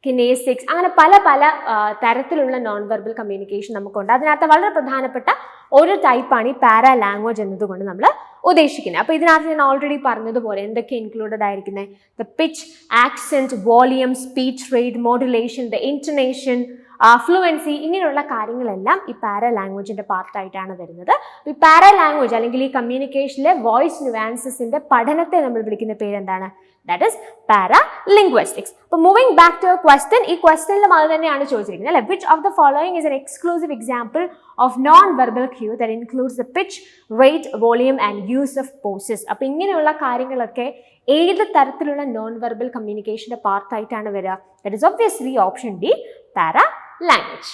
kinesics, അങ്ങനെ പല പല തരത്തിലുള്ള നോൺ വെർബൽ കമ്മ്യൂണിക്കേഷൻ നമുക്കുണ്ട്. അതിനകത്ത് വളരെ പ്രധാനപ്പെട്ട ഒരു ടൈപ്പാണ് ഈ പാരാ ലാംഗ്വേജ് എന്നതുകൊണ്ട് നമ്മൾ ഉദ്ദേശിക്കുന്നത്. അപ്പോൾ ഇതിനകത്ത് ഞാൻ ഓൾറെഡി പറഞ്ഞതുപോലെ എന്തൊക്കെ ഇൻക്ലൂഡഡ് ആയിരിക്കുന്നത്, the pitch, accent, volume, speech rate, modulation, the intonation, fluency, ഇങ്ങനെയുള്ള കാര്യങ്ങളെല്ലാം ഈ പാരാ ലാംഗ്വേജിൻ്റെ പാർട്ടായിട്ടാണ് വരുന്നത്. ഈ പാരാ ലാംഗ്വേജ് അല്ലെങ്കിൽ ഈ കമ്മ്യൂണിക്കേഷനിലെ വോയിസ് ന്യൂആൻസസിൻ്റെ പഠനത്തെ നമ്മൾ വിളിക്കുന്ന പേരെന്താണ്, ദാറ്റ് ഈസ് പാരാ ലിംഗ്വിസ്റ്റിക്സ്. അപ്പോൾ മൂവിങ് ബാക്ക് ടു ക്വസ്റ്റ്യൻ, ഈ ക്വസ്റ്റ്യനിലും അത് തന്നെയാണ് ചോദിച്ചിരിക്കുന്നത് അല്ലേ. Which of the following is an exclusive example of non verbal cue that includes the pitch, rate, volume and use of pauses. അപ്പോൾ ഇങ്ങനെയുള്ള കാര്യങ്ങളൊക്കെ ഏത് തരത്തിലുള്ള നോൺ വെർബൽ കമ്മ്യൂണിക്കേഷൻ്റെ പാർട്ടായിട്ടാണ് വരിക, that is obviously option D, para language.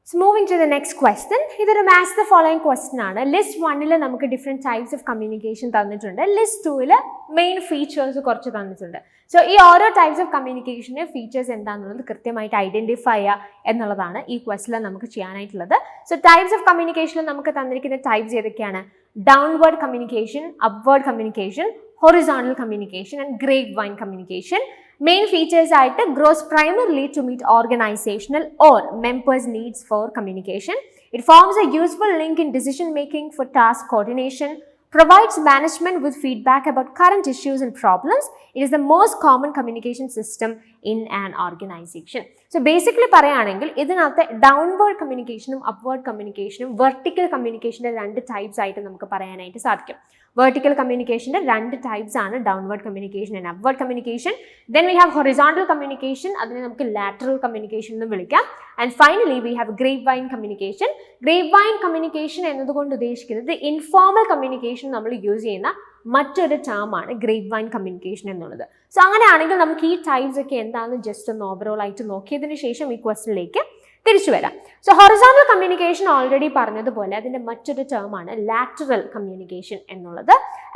So moving to the next question, ഇതൊരു match the following question ആണ്. List 1 നമുക്ക് different types of communication തന്നിട്ടുണ്ട്, ലിസ്റ്റ് 2 മെയിൻ ഫീച്ചേഴ്സ് കുറച്ച് തന്നിട്ടുണ്ട്. സോ ഈ ഓരോ ടൈപ്സ് ഓഫ് കമ്മ്യൂണിക്കേഷൻ്റെ ഫീച്ചേഴ്സ് എന്താണെന്നുള്ളത് കൃത്യമായിട്ട് ഐഡൻറ്റിഫൈ ചെയ്യുക എന്നുള്ളതാണ് ഈ ക്വസ്റ്റിൽ നമുക്ക് ചെയ്യാനായിട്ടുള്ളത്. സോ ടൈപ്സ് ഓഫ് കമ്മ്യൂണിക്കേഷനിൽ നമുക്ക് തന്നിരിക്കുന്ന ടൈപ്സ് ഏതൊക്കെയാണ്, downward communication, upward communication, horizontal communication and grape wine communication. Main features ആയിട്ട് grows primarily to meet organizational or members' needs for communication. It forms a useful link in decision making for task coordination, provides management with feedback about current issues and problems. It is the most common communication system in an organization. So basically പറയുകയാണെങ്കിൽ ഇതിനകത്ത് downward കമ്മ്യൂണിക്കേഷനും upward കമ്മ്യൂണിക്കേഷനും vertical കമ്മ്യൂണിക്കേഷൻ്റെ 2 types ആയിട്ട് നമുക്ക് പറയാനായിട്ട് സാധിക്കും. Vertical കമ്മ്യൂണിക്കേഷൻ്റെ 2 types ആണ് downward communication and upward communication. Then we have horizontal communication, അതിനെ നമുക്ക് lateral communication എന്നും വിളിക്കാം. And finally we have grape wine communication. Grape wine communication എന്നതുകൊണ്ട് ഉദ്ദേശിക്കുന്നത് ഇൻഫോർമൽ കമ്മ്യൂണിക്കേഷൻ നമ്മൾ യൂസ് ചെയ്യുന്ന മറ്റൊരു ടേമാണ് ഗ്രേപ്പ് വൈൻ കമ്മ്യൂണിക്കേഷൻ എന്നുള്ളത്. സോ അങ്ങനെയാണെങ്കിൽ നമുക്ക് ഈ ടൈപ്സ് ഒക്കെ എന്താണെന്ന് ജസ്റ്റ് ഒന്ന് ഓവറോൾ ആയിട്ട് നോക്കിയതിന് ശേഷം ഈ ക്വസ്റ്റിനിലേക്ക് തിരിച്ചു വരാം. സോ ഹൊറിസോണ്ടൽ കമ്മ്യൂണിക്കേഷൻ ഓൾറെഡി പറഞ്ഞതുപോലെ അതിൻ്റെ മറ്റൊരു ടേമാണ് ലാറ്ററൽ കമ്മ്യൂണിക്കേഷൻ എന്നുള്ളത്.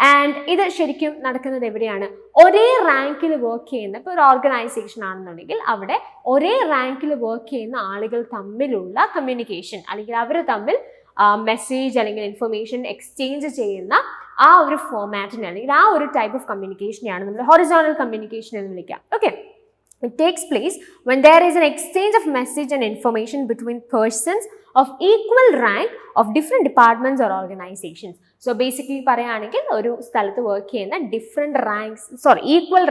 ആൻഡ് ഇത് ശരിക്കും നടക്കുന്നത് എവിടെയാണ്, ഒരേ റാങ്കിൽ വർക്ക് ചെയ്യുന്ന, ഇപ്പോൾ ഒരു ഓർഗനൈസേഷൻ ആണെന്നുണ്ടെങ്കിൽ അവിടെ ഒരേ റാങ്കിൽ വർക്ക് ചെയ്യുന്ന ആളുകൾ തമ്മിലുള്ള കമ്മ്യൂണിക്കേഷൻ അല്ലെങ്കിൽ അവർ തമ്മിൽ മെസ്സേജ് അല്ലെങ്കിൽ ഇൻഫർമേഷൻ എക്സ്ചേഞ്ച് ചെയ്യുന്ന ആ ഒരു ഫോമാറ്റിനെ അല്ലെങ്കിൽ ആ ഒരു ടൈപ്പ് ഓഫ് കമ്മ്യൂണിക്കേഷനെയാണ് നമ്മൾ ഹൊറിസോണ്ടൽ കമ്മ്യൂണിക്കേഷൻ എന്ന് വിളിക്കാം. Okay, it takes place when there is an exchange of message and information between persons of equal rank of different departments or organizations. So basically പറയുകയാണെങ്കിൽ ഒരു സ്ഥലത്ത് വർക്ക് ചെയ്യുന്ന ഈക്വൽ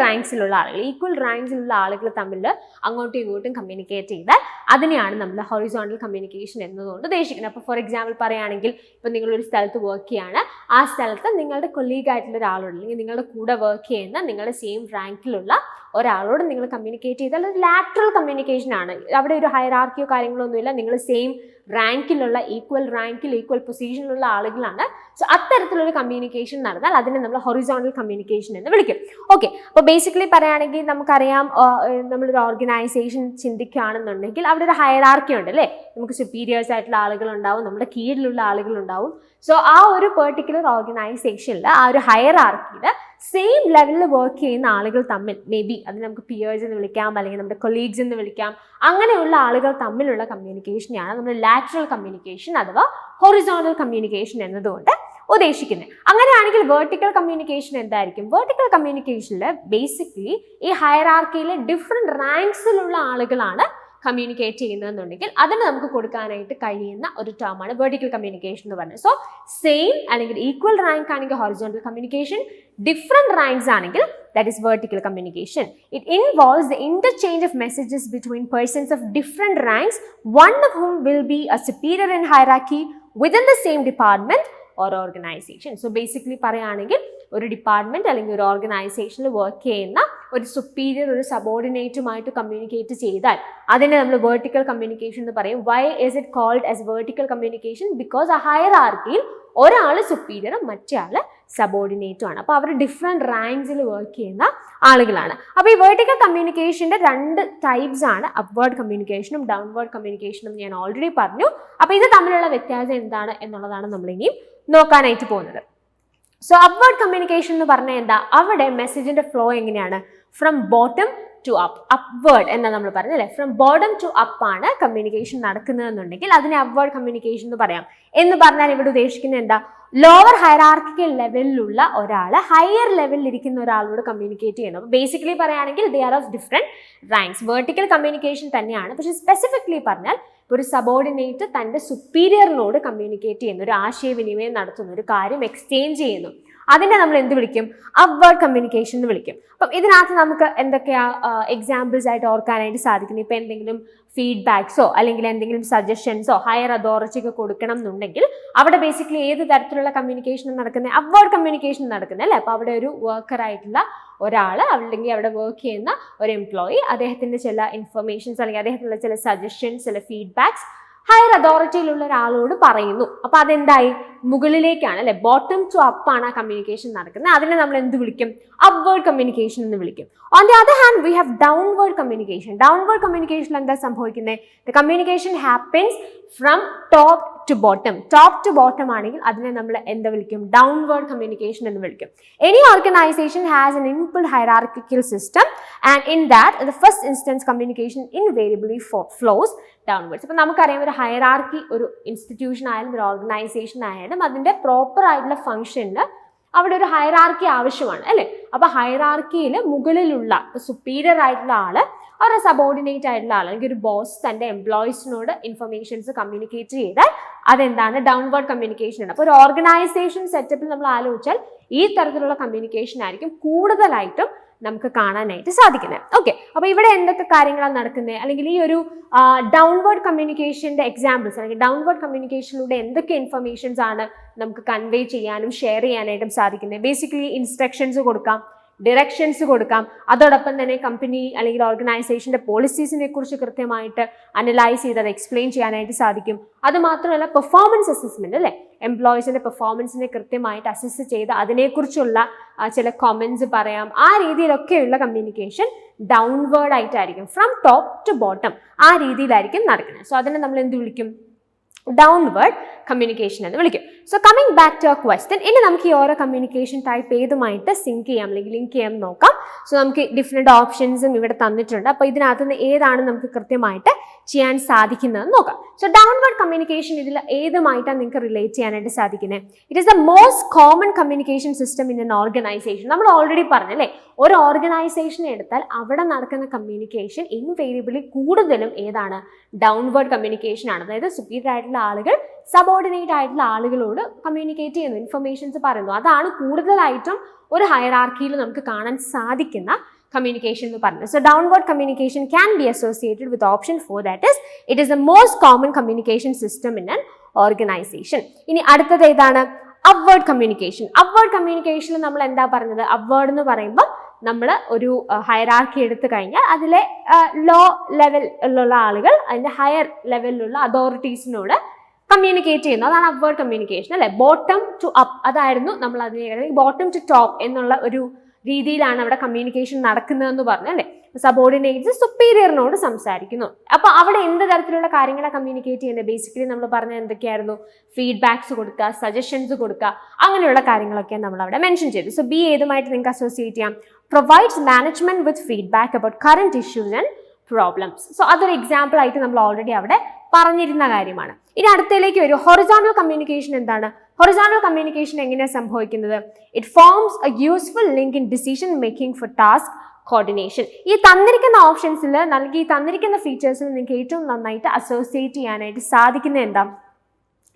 റാങ്ക്സിലുള്ള ആളുകൾ തമ്മിൽ അങ്ങോട്ടും ഇങ്ങോട്ടും കമ്മ്യൂണിക്കേറ്റ് ചെയ്താൽ അതിനെയാണ് നമ്മൾ ഹൊറിസോണ്ടൽ കമ്മ്യൂണിക്കേഷൻ എന്നതുകൊണ്ട് ഉദ്ദേശിക്കുന്നത്. അപ്പോൾ ഫോർ എക്സാമ്പിൾ പറയുകയാണെങ്കിൽ ഇപ്പോൾ നിങ്ങളൊരു സ്ഥലത്ത് വർക്ക് ചെയ്യാണ്, ആ സ്ഥലത്ത് നിങ്ങളുടെ കൊളീഗ് ആയിട്ടുള്ള ഒരാളോട് അല്ലെങ്കിൽ നിങ്ങളുടെ കൂടെ വർക്ക് ചെയ്യുന്ന നിങ്ങളുടെ സെയിം റാങ്കിലുള്ള ഒരാളോട് നിങ്ങൾ കമ്മ്യൂണിക്കേറ്റ് ചെയ്താൽ അത് ലാറ്ററൽ കമ്മ്യൂണിക്കേഷൻ ആണ്. അവിടെ ഒരു ഹൈറാർക്കിയോ കാര്യങ്ങളൊന്നുമില്ല, നിങ്ങൾ സെയിം റാങ്കിലുള്ള ഈക്വൽ പൊസിഷനിലുള്ള ആളുകളാണ്. സോ അത്തരത്തിലൊരു കമ്മ്യൂണിക്കേഷൻ നടന്നാൽ അതിനെ നമ്മൾ ഹൊറിസോണ്ടൽ കമ്മ്യൂണിക്കേഷൻ എന്ന് വിളിക്കും. ഓക്കെ, അപ്പോൾ ബേസിക്കലി പറയുകയാണെങ്കിൽ നമുക്കറിയാം, നമ്മളൊരു ഓർഗനൈസേഷൻ ചിന്തിക്കുകയാണെന്നുണ്ടെങ്കിൽ അവിടെ ഒരു ഹൈറാർക്കി ഉണ്ട് അല്ലേ. നമുക്ക് സുപ്പീരിയേഴ്സ് ആയിട്ടുള്ള ആളുകളുണ്ടാവും, നമ്മുടെ കീഴിലുള്ള ആളുകളുണ്ടാവും. സോ ആ ഒരു പെർട്ടിക്കുലർ ഓർഗനൈസേഷനിൽ ആ ഒരു ഹൈറാർക്കിയിൽ സെയിം ലെവലിൽ വർക്ക് ചെയ്യുന്ന ആളുകൾ തമ്മിൽ മേ ബി അത് നമുക്ക് പിയേഴ്സ് എന്ന് വിളിക്കാം അല്ലെങ്കിൽ നമ്മുടെ കൊളീഗ്സ് എന്ന് വിളിക്കാം, അങ്ങനെയുള്ള ആളുകൾ തമ്മിലുള്ള കമ്മ്യൂണിക്കേഷനെയാണ് നമ്മൾ ലാറ്ററൽ കമ്മ്യൂണിക്കേഷൻ അഥവാ ഹൊറിസോണ്ടൽ കമ്മ്യൂണിക്കേഷൻ എന്നതുകൊണ്ട് ഉദ്ദേശിക്കുന്നത്. അങ്ങനെയാണെങ്കിൽ വെർട്ടിക്കൽ കമ്മ്യൂണിക്കേഷൻ എന്തായിരിക്കും? വെർട്ടിക്കൽ കമ്മ്യൂണിക്കേഷനിൽ ബേസിക്കലി ഈ ഹൈറാർക്കിയിലെ ഡിഫറെൻറ്റ് റാങ്ക്സിലുള്ള ആളുകളാണ് കമ്മ്യൂണിക്കേറ്റ് ചെയ്യുന്നതെന്നുണ്ടെങ്കിൽ അതിന് നമുക്ക് കൊടുക്കാനായിട്ട് കഴിയുന്ന ഒരു ടേമാണ് വെർട്ടിക്കൽ കമ്മ്യൂണിക്കേഷൻ എന്ന് പറയുന്നത്. സോ സെയിം അല്ലെങ്കിൽ ഈക്വൽ റാങ്ക് ആണെങ്കിൽ ഹൊറിസോണ്ടൽ കമ്മ്യൂണിക്കേഷൻ, ഡിഫറെന്റ് റാങ്ക്സ് ആണെങ്കിൽ that is vertical communication. It involves the interchange of messages between persons of different ranks, one of whom will be a superior in hierarchy within the same department or organization. So basically പറയുകയാണെങ്കിൽ ഒരു department അല്ലെങ്കിൽ ഒരു ഓർഗനൈസേഷനിൽ work ചെയ്യുന്ന ഒരു superior ഒരു സബോർഡിനേറ്റുമായിട്ട് communicate ചെയ്താൽ അതിനെ നമ്മൾ വെർട്ടിക്കൽ കമ്മ്യൂണിക്കേഷൻ എന്ന് പറയും. Why is it called as vertical communication? Because ആ ഹയറാർക്കിയിൽ ഒരാൾ സുപ്പീരിയറും മറ്റേ ആൾ സബോർഡിനേറ്റും ആണ്. അപ്പോൾ അവർ ഡിഫറെൻറ്റ് റാങ്ക്സിൽ വർക്ക് ചെയ്യുന്ന ആളുകളാണ്. അപ്പോൾ ഈ വെർട്ടിക്കൽ കമ്മ്യൂണിക്കേഷൻ്റെ 2 ടൈപ്സ് ആണ്, അപ്വേർഡ് കമ്മ്യൂണിക്കേഷനും ഡൗൺവേർഡ് കമ്മ്യൂണിക്കേഷനും ഞാൻ ഓൾറെഡി പറഞ്ഞു. അപ്പോൾ ഇത് തമ്മിലുള്ള വ്യത്യാസം എന്താണ് എന്നുള്ളതാണ് നമ്മൾ ഇനിയും നോക്കാനായിട്ട് പോകുന്നത്. സോ അപ്വേർഡ് കമ്മ്യൂണിക്കേഷൻ എന്ന് പറഞ്ഞാൽ എന്താ? അവിടെ മെസ്സേജിന്റെ ഫ്ലോ എങ്ങനെയാണ്? From bottom to up, upward എന്നാ നമ്മൾ പറഞ്ഞത് അല്ലേ? ഫ്രം ബോട്ടം ടു അപ്പ് ആണ് കമ്മ്യൂണിക്കേഷൻ നടക്കുന്നതെന്നുണ്ടെങ്കിൽ അതിനെ അപ്വേർഡ് കമ്മ്യൂണിക്കേഷൻ എന്ന് പറയാം. എന്ന് പറഞ്ഞാൽ ഇവിടെ ഉദ്ദേശിക്കുന്നത് എന്താ? ലോവർ ഹയറാർക്കിക്കൽ ലെവലിലുള്ള ഒരാൾ ഹയർ ലെവലിൽ ഇരിക്കുന്ന ഒരാളോട് കമ്മ്യൂണിക്കേറ്റ് ചെയ്യുന്നു. അപ്പോൾ ബേസിക്കലി പറയുകയാണെങ്കിൽ they are of different ranks. Vertical communication തന്നെയാണ്, പക്ഷേ സ്പെസിഫിക്കലി പറഞ്ഞാൽ ഒരു സബോർഡിനേറ്റ് തൻ്റെ സുപ്പീരിയറിനോട് കമ്മ്യൂണിക്കേറ്റ് ചെയ്യുന്നു, ഒരു ആശയവിനിമയം നടത്തുന്നു, ഒരു കാര്യം എക്സ്ചേഞ്ച് ചെയ്യുന്നു. അതിനെ നമ്മൾ എന്ത് വിളിക്കും? അപ്വേർഡ് കമ്മ്യൂണിക്കേഷൻ എന്ന് വിളിക്കും. അപ്പം ഇതിനകത്ത് നമുക്ക് എന്തൊക്കെയാ എക്സാമ്പിൾസ് ആയിട്ട് ഓർക്കാനായിട്ട് സാധിക്കുന്നത്? ഇപ്പം എന്തെങ്കിലും ഫീഡ്ബാക്സോ അല്ലെങ്കിൽ എന്തെങ്കിലും സജഷൻസോ ഹയർ അതോറിറ്റിക്ക് കൊടുക്കണം എന്നുണ്ടെങ്കിൽ അവിടെ ബേസിക്കലി ഏത് തരത്തിലുള്ള കമ്മ്യൂണിക്കേഷൻ നടക്കുന്നത്? അപ്വേർഡ് കമ്മ്യൂണിക്കേഷൻ നടക്കുന്നത് അല്ലേ? അപ്പോൾ അവിടെ ഒരു വർക്കറായിട്ടുള്ള ഒരാൾ അല്ലെങ്കിൽ അവിടെ വർക്ക് ചെയ്യുന്ന ഒരു എംപ്ലോയി അദ്ദേഹത്തിൻ്റെ ചില ഇൻഫർമേഷൻസ് അല്ലെങ്കിൽ അദ്ദേഹത്തിനുള്ള ചില സജഷൻസ്, ചില ഫീഡ്ബാക്സ് ഹയർ അതോറിറ്റിയിലുള്ള ഒരാളോട് പറയുന്നു. അപ്പോൾ അതെന്തായി? മുകളിലേക്കാണ് അല്ലെ? ബോട്ടം ടു അപ്പ് ആണ് ആ കമ്മ്യൂണിക്കേഷൻ നടക്കുന്നത്. അതിനെ നമ്മൾ എന്ത് വിളിക്കും? അപ്വേർഡ് കമ്മ്യൂണിക്കേഷൻ എന്ന് വിളിക്കും. On the other hand we have downward communication. Downward കമ്മ്യൂണിക്കേഷനിൽ എന്താ സംഭവിക്കുന്നത്? The communication happens from top to bottom. Top to bottom ആണെങ്കിൽ അതിനെ നമ്മൾ എന്താ വിളിക്കും? ഡൗൺവേർഡ് കമ്മ്യൂണിക്കേഷൻ എന്ന് വിളിക്കും. Any organisation has an input hierarchical system and in that the first instance communication invariably flows downwards. അപ്പം നമുക്കറിയാം ഒരു ഹൈറാർക്കി ഒരു ഇൻസ്റ്റിറ്റ്യൂഷൻ ആയാലും ഒരു ഓർഗനൈസേഷൻ ആയാലും അതിൻ്റെ പ്രോപ്പർ ആയിട്ടുള്ള ഫംഗ്ഷനിൽ അവിടെ ഒരു ഹൈറാർക്കി ആവശ്യമാണ് അല്ലേ? അപ്പോൾ ഹൈറാർക്കിയിൽ മുകളിലുള്ള സുപ്പീരിയർ ആയിട്ടുള്ള ആള് ഒരു സബോർഡിനേറ്റ് ആയിട്ടുള്ള ആൾ അല്ലെങ്കിൽ ഒരു ബോസ് തൻ്റെ എംപ്ലോയീസിനോട് ഇൻഫർമേഷൻസ് കമ്മ്യൂണിക്കേറ്റ് ചെയ്താൽ അതെന്താണ്? ഡൗൺവേർഡ് കമ്മ്യൂണിക്കേഷൻ ആണ്. അപ്പോൾ ഒരു ഓർഗനൈസേഷൻ സെറ്റപ്പിൽ നമ്മൾ ആലോചിച്ചാൽ ഈ തരത്തിലുള്ള കമ്മ്യൂണിക്കേഷൻ ആയിരിക്കും കൂടുതലായിട്ടും നമുക്ക് കാണാനായിട്ട് സാധിക്കുന്നത്. ഓക്കെ, അപ്പോൾ ഇവിടെ എന്തൊക്കെ കാര്യങ്ങളാണ് നടക്കുന്നത്? അല്ലെങ്കിൽ ഈ ഒരു ഡൗൺവേർഡ് കമ്മ്യൂണിക്കേഷൻ്റെ എക്സാമ്പിൾസ് അല്ലെങ്കിൽ ഡൗൺവേർഡ് കമ്മ്യൂണിക്കേഷനിലൂടെ എന്തൊക്കെ ഇൻഫർമേഷൻസ് ആണ് നമുക്ക് കൺവേ ചെയ്യാനും ഷെയർ ചെയ്യാനായിട്ടും സാധിക്കുന്നത്? ബേസിക്കലി ഇൻസ്ട്രക്ഷൻസ് കൊടുക്കാം, ഡിറക്ഷൻസ് കൊടുക്കാം, അതോടൊപ്പം തന്നെ കമ്പനി അല്ലെങ്കിൽ ഓർഗനൈസേഷൻ്റെ പോളിസീസിനെ കുറിച്ച് കൃത്യമായിട്ട് അനലൈസ് ചെയ്ത് അത് എക്സ്പ്ലെയിൻ ചെയ്യാനായിട്ട് സാധിക്കും. അതുമാത്രമല്ല പെർഫോമൻസ് അസസ്മെന്റ് അല്ലേ? എംപ്ലോയീസിൻ്റെ പെർഫോമൻസിനെ കൃത്യമായിട്ട് അസസ് ചെയ്ത് അതിനെക്കുറിച്ചുള്ള ചില കമൻസ് പറയാം. ആ രീതിയിലൊക്കെയുള്ള കമ്മ്യൂണിക്കേഷൻ ഡൗൺവേർഡ് ആയിട്ടായിരിക്കും, ഫ്രം ടോപ്പ് ടു ബോട്ടം ആ രീതിയിലായിരിക്കും നടക്കുന്നത്. സോ അതിനെ നമ്മൾ എന്ത് വിളിക്കും? ഡൗൺവേർഡ് കമ്മ്യൂണിക്കേഷൻ എന്ന് വിളിക്കും. So coming back to our question, ഇനി നമുക്ക് ഈ ഓരോ കമ്മ്യൂണിക്കേഷൻ ടൈപ്പ് ഏതുമായിട്ട് സിങ്ക് ചെയ്യാം അല്ലെങ്കിൽ ലിങ്ക് ചെയ്യാൻ നോക്കാം. സോ നമുക്ക് ഡിഫറെൻറ്റ് ഓപ്ഷൻസും ഇവിടെ തന്നിട്ടുണ്ട്. അപ്പോൾ ഇതിനകത്തുനിന്ന് ഏതാണ് നമുക്ക് കൃത്യമായിട്ട് ചെയ്യാൻ സാധിക്കുന്നതെന്ന് നോക്കാം. സോ ഡൗൺവേർഡ് കമ്മ്യൂണിക്കേഷൻ ഇതിൽ ഏതുമായിട്ടാണ് നിങ്ങൾക്ക് റിലേറ്റ് ചെയ്യാനായിട്ട് സാധിക്കുന്നത്? It is the most common communication system in N organisation. നമ്മൾ ഓൾറെഡി പറഞ്ഞല്ലേ, ഒരു ഓർഗനൈസേഷനെ എടുത്താൽ അവിടെ നടക്കുന്ന കമ്മ്യൂണിക്കേഷൻ ഇൻവേരിയബിളി കൂടുതലും ഏതാണ്? ഡൗൺവേർഡ് കമ്മ്യൂണിക്കേഷൻ ആണ്. അതായത് സുപ്പീരിയർ ആയിട്ടുള്ള ആളുകൾ സബോർഡിനേറ്റ് ആയിട്ടുള്ള ആളുകളോട് കമ്മ്യൂണിക്കേറ്റ് ചെയ്യുന്നു, ഇൻഫർമേഷൻസ് പറയുന്നു. അതാണ് കൂടുതലായിട്ടും ഒരു ഹയറാർക്കിയിൽ നമുക്ക് കാണാൻ സാധിക്കുന്ന communication എന്ന് പറഞ്ഞത്. So downward communication can be associated with option 4, that is it is the most common communication system in an organization. ഇനി അടുത്തത് ഏതാണ്? upward communication. upward communication നമ്മൾ എന്താ പറഞ്ഞത്? upward എന്ന് പറയുമ്പോൾ നമ്മൾ ഒരു ഹയറാർക്കി എടുത്തു കഴിഞ്ഞാൽ അതിലെ ലോ ലെവലിലുള്ള ആളുകൾ അതിൻ്റെ ഹയർ ലെവലിലുള്ള അതോറിറ്റീസിനോട് കമ്മ്യൂണിക്കേറ്റ് ചെയ്യുന്നു. അതാണ് അപ്വേർഡ് കമ്മ്യൂണിക്കേഷൻ അല്ലെ? ബോട്ടം ടു അപ്പ് അതായിരുന്നു നമ്മൾ അതിനെ ബോട്ടം ടു ടോപ്പ് എന്നുള്ള ഒരു രീതിയിലാണ് അവിടെ കമ്മ്യൂണിക്കേഷൻ നടക്കുന്നതെന്ന് പറഞ്ഞു അല്ലേ? സബോർഡിനേറ്റ്സ് സുപ്പീരിയറിനോട് സംസാരിക്കുന്നു. അപ്പോൾ അവിടെ എന്ത് തരത്തിലുള്ള കാര്യങ്ങളാണ് കമ്മ്യൂണിക്കേറ്റ് ചെയ്യുന്നത്? ബേസിക്കലി നമ്മൾ പറഞ്ഞത് എന്തൊക്കെയായിരുന്നു? ഫീഡ്ബാക്സ് കൊടുക്കുക, സജഷൻസ് കൊടുക്കുക, അങ്ങനെയുള്ള കാര്യങ്ങളൊക്കെ നമ്മൾ അവിടെ മെൻഷൻ ചെയ്തു. സോ ബി ഏതുമായിട്ട് നിങ്ങൾക്ക് അസോസിയേറ്റ് ചെയ്യാം? Provides management with feedback about current issues and problems. So അതൊരു എക്സാമ്പിൾ ആയിട്ട് നമ്മൾ ഓൾറെഡി അവിടെ പറഞ്ഞിരുന്ന കാര്യമാണ്. ഇനി അടുത്തതിലേക്ക് വരും. ഹൊറിസോണ്ടൽ കമ്മ്യൂണിക്കേഷൻ എന്താണ്? ഹൊറിസോണ്ടൽ കമ്മ്യൂണിക്കേഷൻ എങ്ങനെയാണ് സംഭവിക്കുന്നത്? It forms a useful link in decision making for task coordination. ഈ തന്നിരിക്കുന്ന ഓപ്ഷൻസിൽ നൽകി ഈ തന്നിരിക്കുന്ന ഫീച്ചേഴ്സിൽ നിങ്ങൾക്ക് ഏറ്റവും നന്നായിട്ട് അസോസിയേറ്റ് ചെയ്യാനായിട്ട് സാധിക്കുന്ന എന്താ?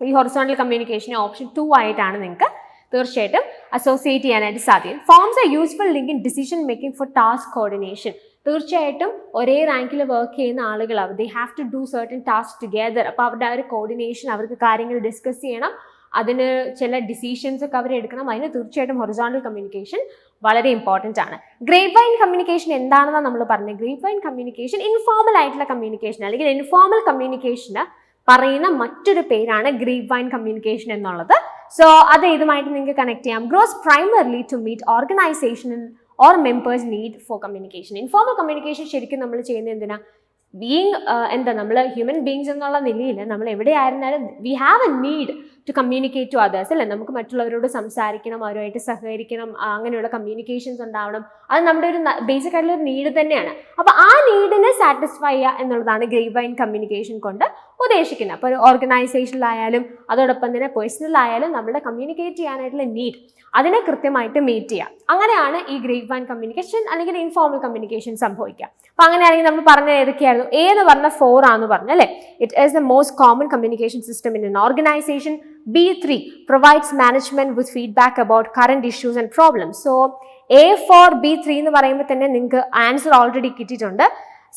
ഈ ഹൊറിസോണ്ടൽ കമ്മ്യൂണിക്കേഷനെ ഓപ്ഷൻ 2 ആയിട്ടാണ് നിങ്ങൾക്ക് തീർച്ചയായിട്ടും അസോസിയേറ്റ് ചെയ്യാനായിട്ട് സാധിക്കും. Forms a useful link in decision making for task coordination. തീർച്ചയായിട്ടും ഒരേ റാങ്കിൽ വർക്ക് ചെയ്യുന്ന ആളുകൾ they have to do certain task together. അപ്പോൾ അവരുടെ ആ ഒരു കോർഡിനേഷൻ, അവർക്ക് കാര്യങ്ങൾ ഡിസ്കസ് ചെയ്യണം, അതിന് ചില ഡിസിഷൻസ് ഒക്കെ അവർ എടുക്കണം. അതിന് തീർച്ചയായിട്ടും ഹൊറിസോണ്ടൽ കമ്മ്യൂണിക്കേഷൻ വളരെ ഇമ്പോർട്ടൻ്റ് ആണ്. ഗ്രേപ്പ് വൈൻ കമ്മ്യൂണിക്കേഷൻ എന്താണെന്നാണ് നമ്മൾ പറഞ്ഞത്? ഗ്രേപ്പ് വൈൻ കമ്മ്യൂണിക്കേഷൻ ഇൻഫോർമൽ ആയിട്ടുള്ള കമ്മ്യൂണിക്കേഷൻ അല്ലെങ്കിൽ ഇൻഫോർമൽ കമ്മ്യൂണിക്കേഷന് പറയുന്ന മറ്റൊരു പേരാണ് ഗ്രേപ്പ് വൈൻ കമ്മ്യൂണിക്കേഷൻ എന്നുള്ളത്. സോ അത് ഇതുമായിട്ട് നിങ്ങൾക്ക് കണക്ട് ചെയ്യാം. Grows primarily to meet organisation or members need for communication. Informal communication ശരിക്കും നമ്മൾ ചെയ്യുന്നത് എന്തിനാ? നമ്മൾ ഹ്യൂമൻ ബീങ്സ് എന്നുള്ള നിലയിൽ നമ്മൾ എവിടെയായിരുന്നാലും we have a need to communicate to others അല്ലേ? നമുക്ക് മറ്റുള്ളവരോട് സംസാരിക്കണം, അവരുമായിട്ട് സഹകരിക്കണം, അങ്ങനെയുള്ള കമ്മ്യൂണിക്കേഷൻസ് ഉണ്ടാവണം. അത് നമ്മുടെ ഒരു ബേസിക് ആയിട്ടുള്ള ഒരു നീഡ് തന്നെയാണ്. അപ്പോൾ ആ നീഡിനെ സാറ്റിസ്ഫൈ ചെയ്യുക എന്നുള്ളതാണ് ഗ്രേപ്പ് വൈൻ കമ്മ്യൂണിക്കേഷൻ കൊണ്ട് ഉദ്ദേശിക്കുന്നത്. അപ്പോൾ ഒരു ഓർഗനൈസേഷനിലായാലും അതോടൊപ്പം തന്നെ പേഴ്സണലായാലും നമ്മുടെ കമ്മ്യൂണിക്കേറ്റ് ചെയ്യാനായിട്ടുള്ള നീഡ് അതിനെ കൃത്യമായിട്ട് മീറ്റ് ചെയ്യുക. അങ്ങനെയാണ് ഈ ഗ്രേപ്പ് വൈൻ കമ്മ്യൂണിക്കേഷൻ അല്ലെങ്കിൽ ഇൻഫോർമൽ കമ്മ്യൂണിക്കേഷൻ സംഭവിക്കുക. അപ്പോൾ അങ്ങനെയാണെങ്കിൽ നമ്മൾ പറഞ്ഞ ഏതൊക്കെയായിരുന്നു? A എന്ന് പറഞ്ഞ 4 ആണെന്ന് പറഞ്ഞു അല്ലേ? It is the most common communication system in N organisation. B3 provides management with feedback about current issues and problems. So A4 B3 എന്ന് പറയുമ്പോൾ തന്നെ നിങ്ങൾക്ക് ആൻസർ ഓൾറെഡി കിട്ടിയിട്ടുണ്ട്.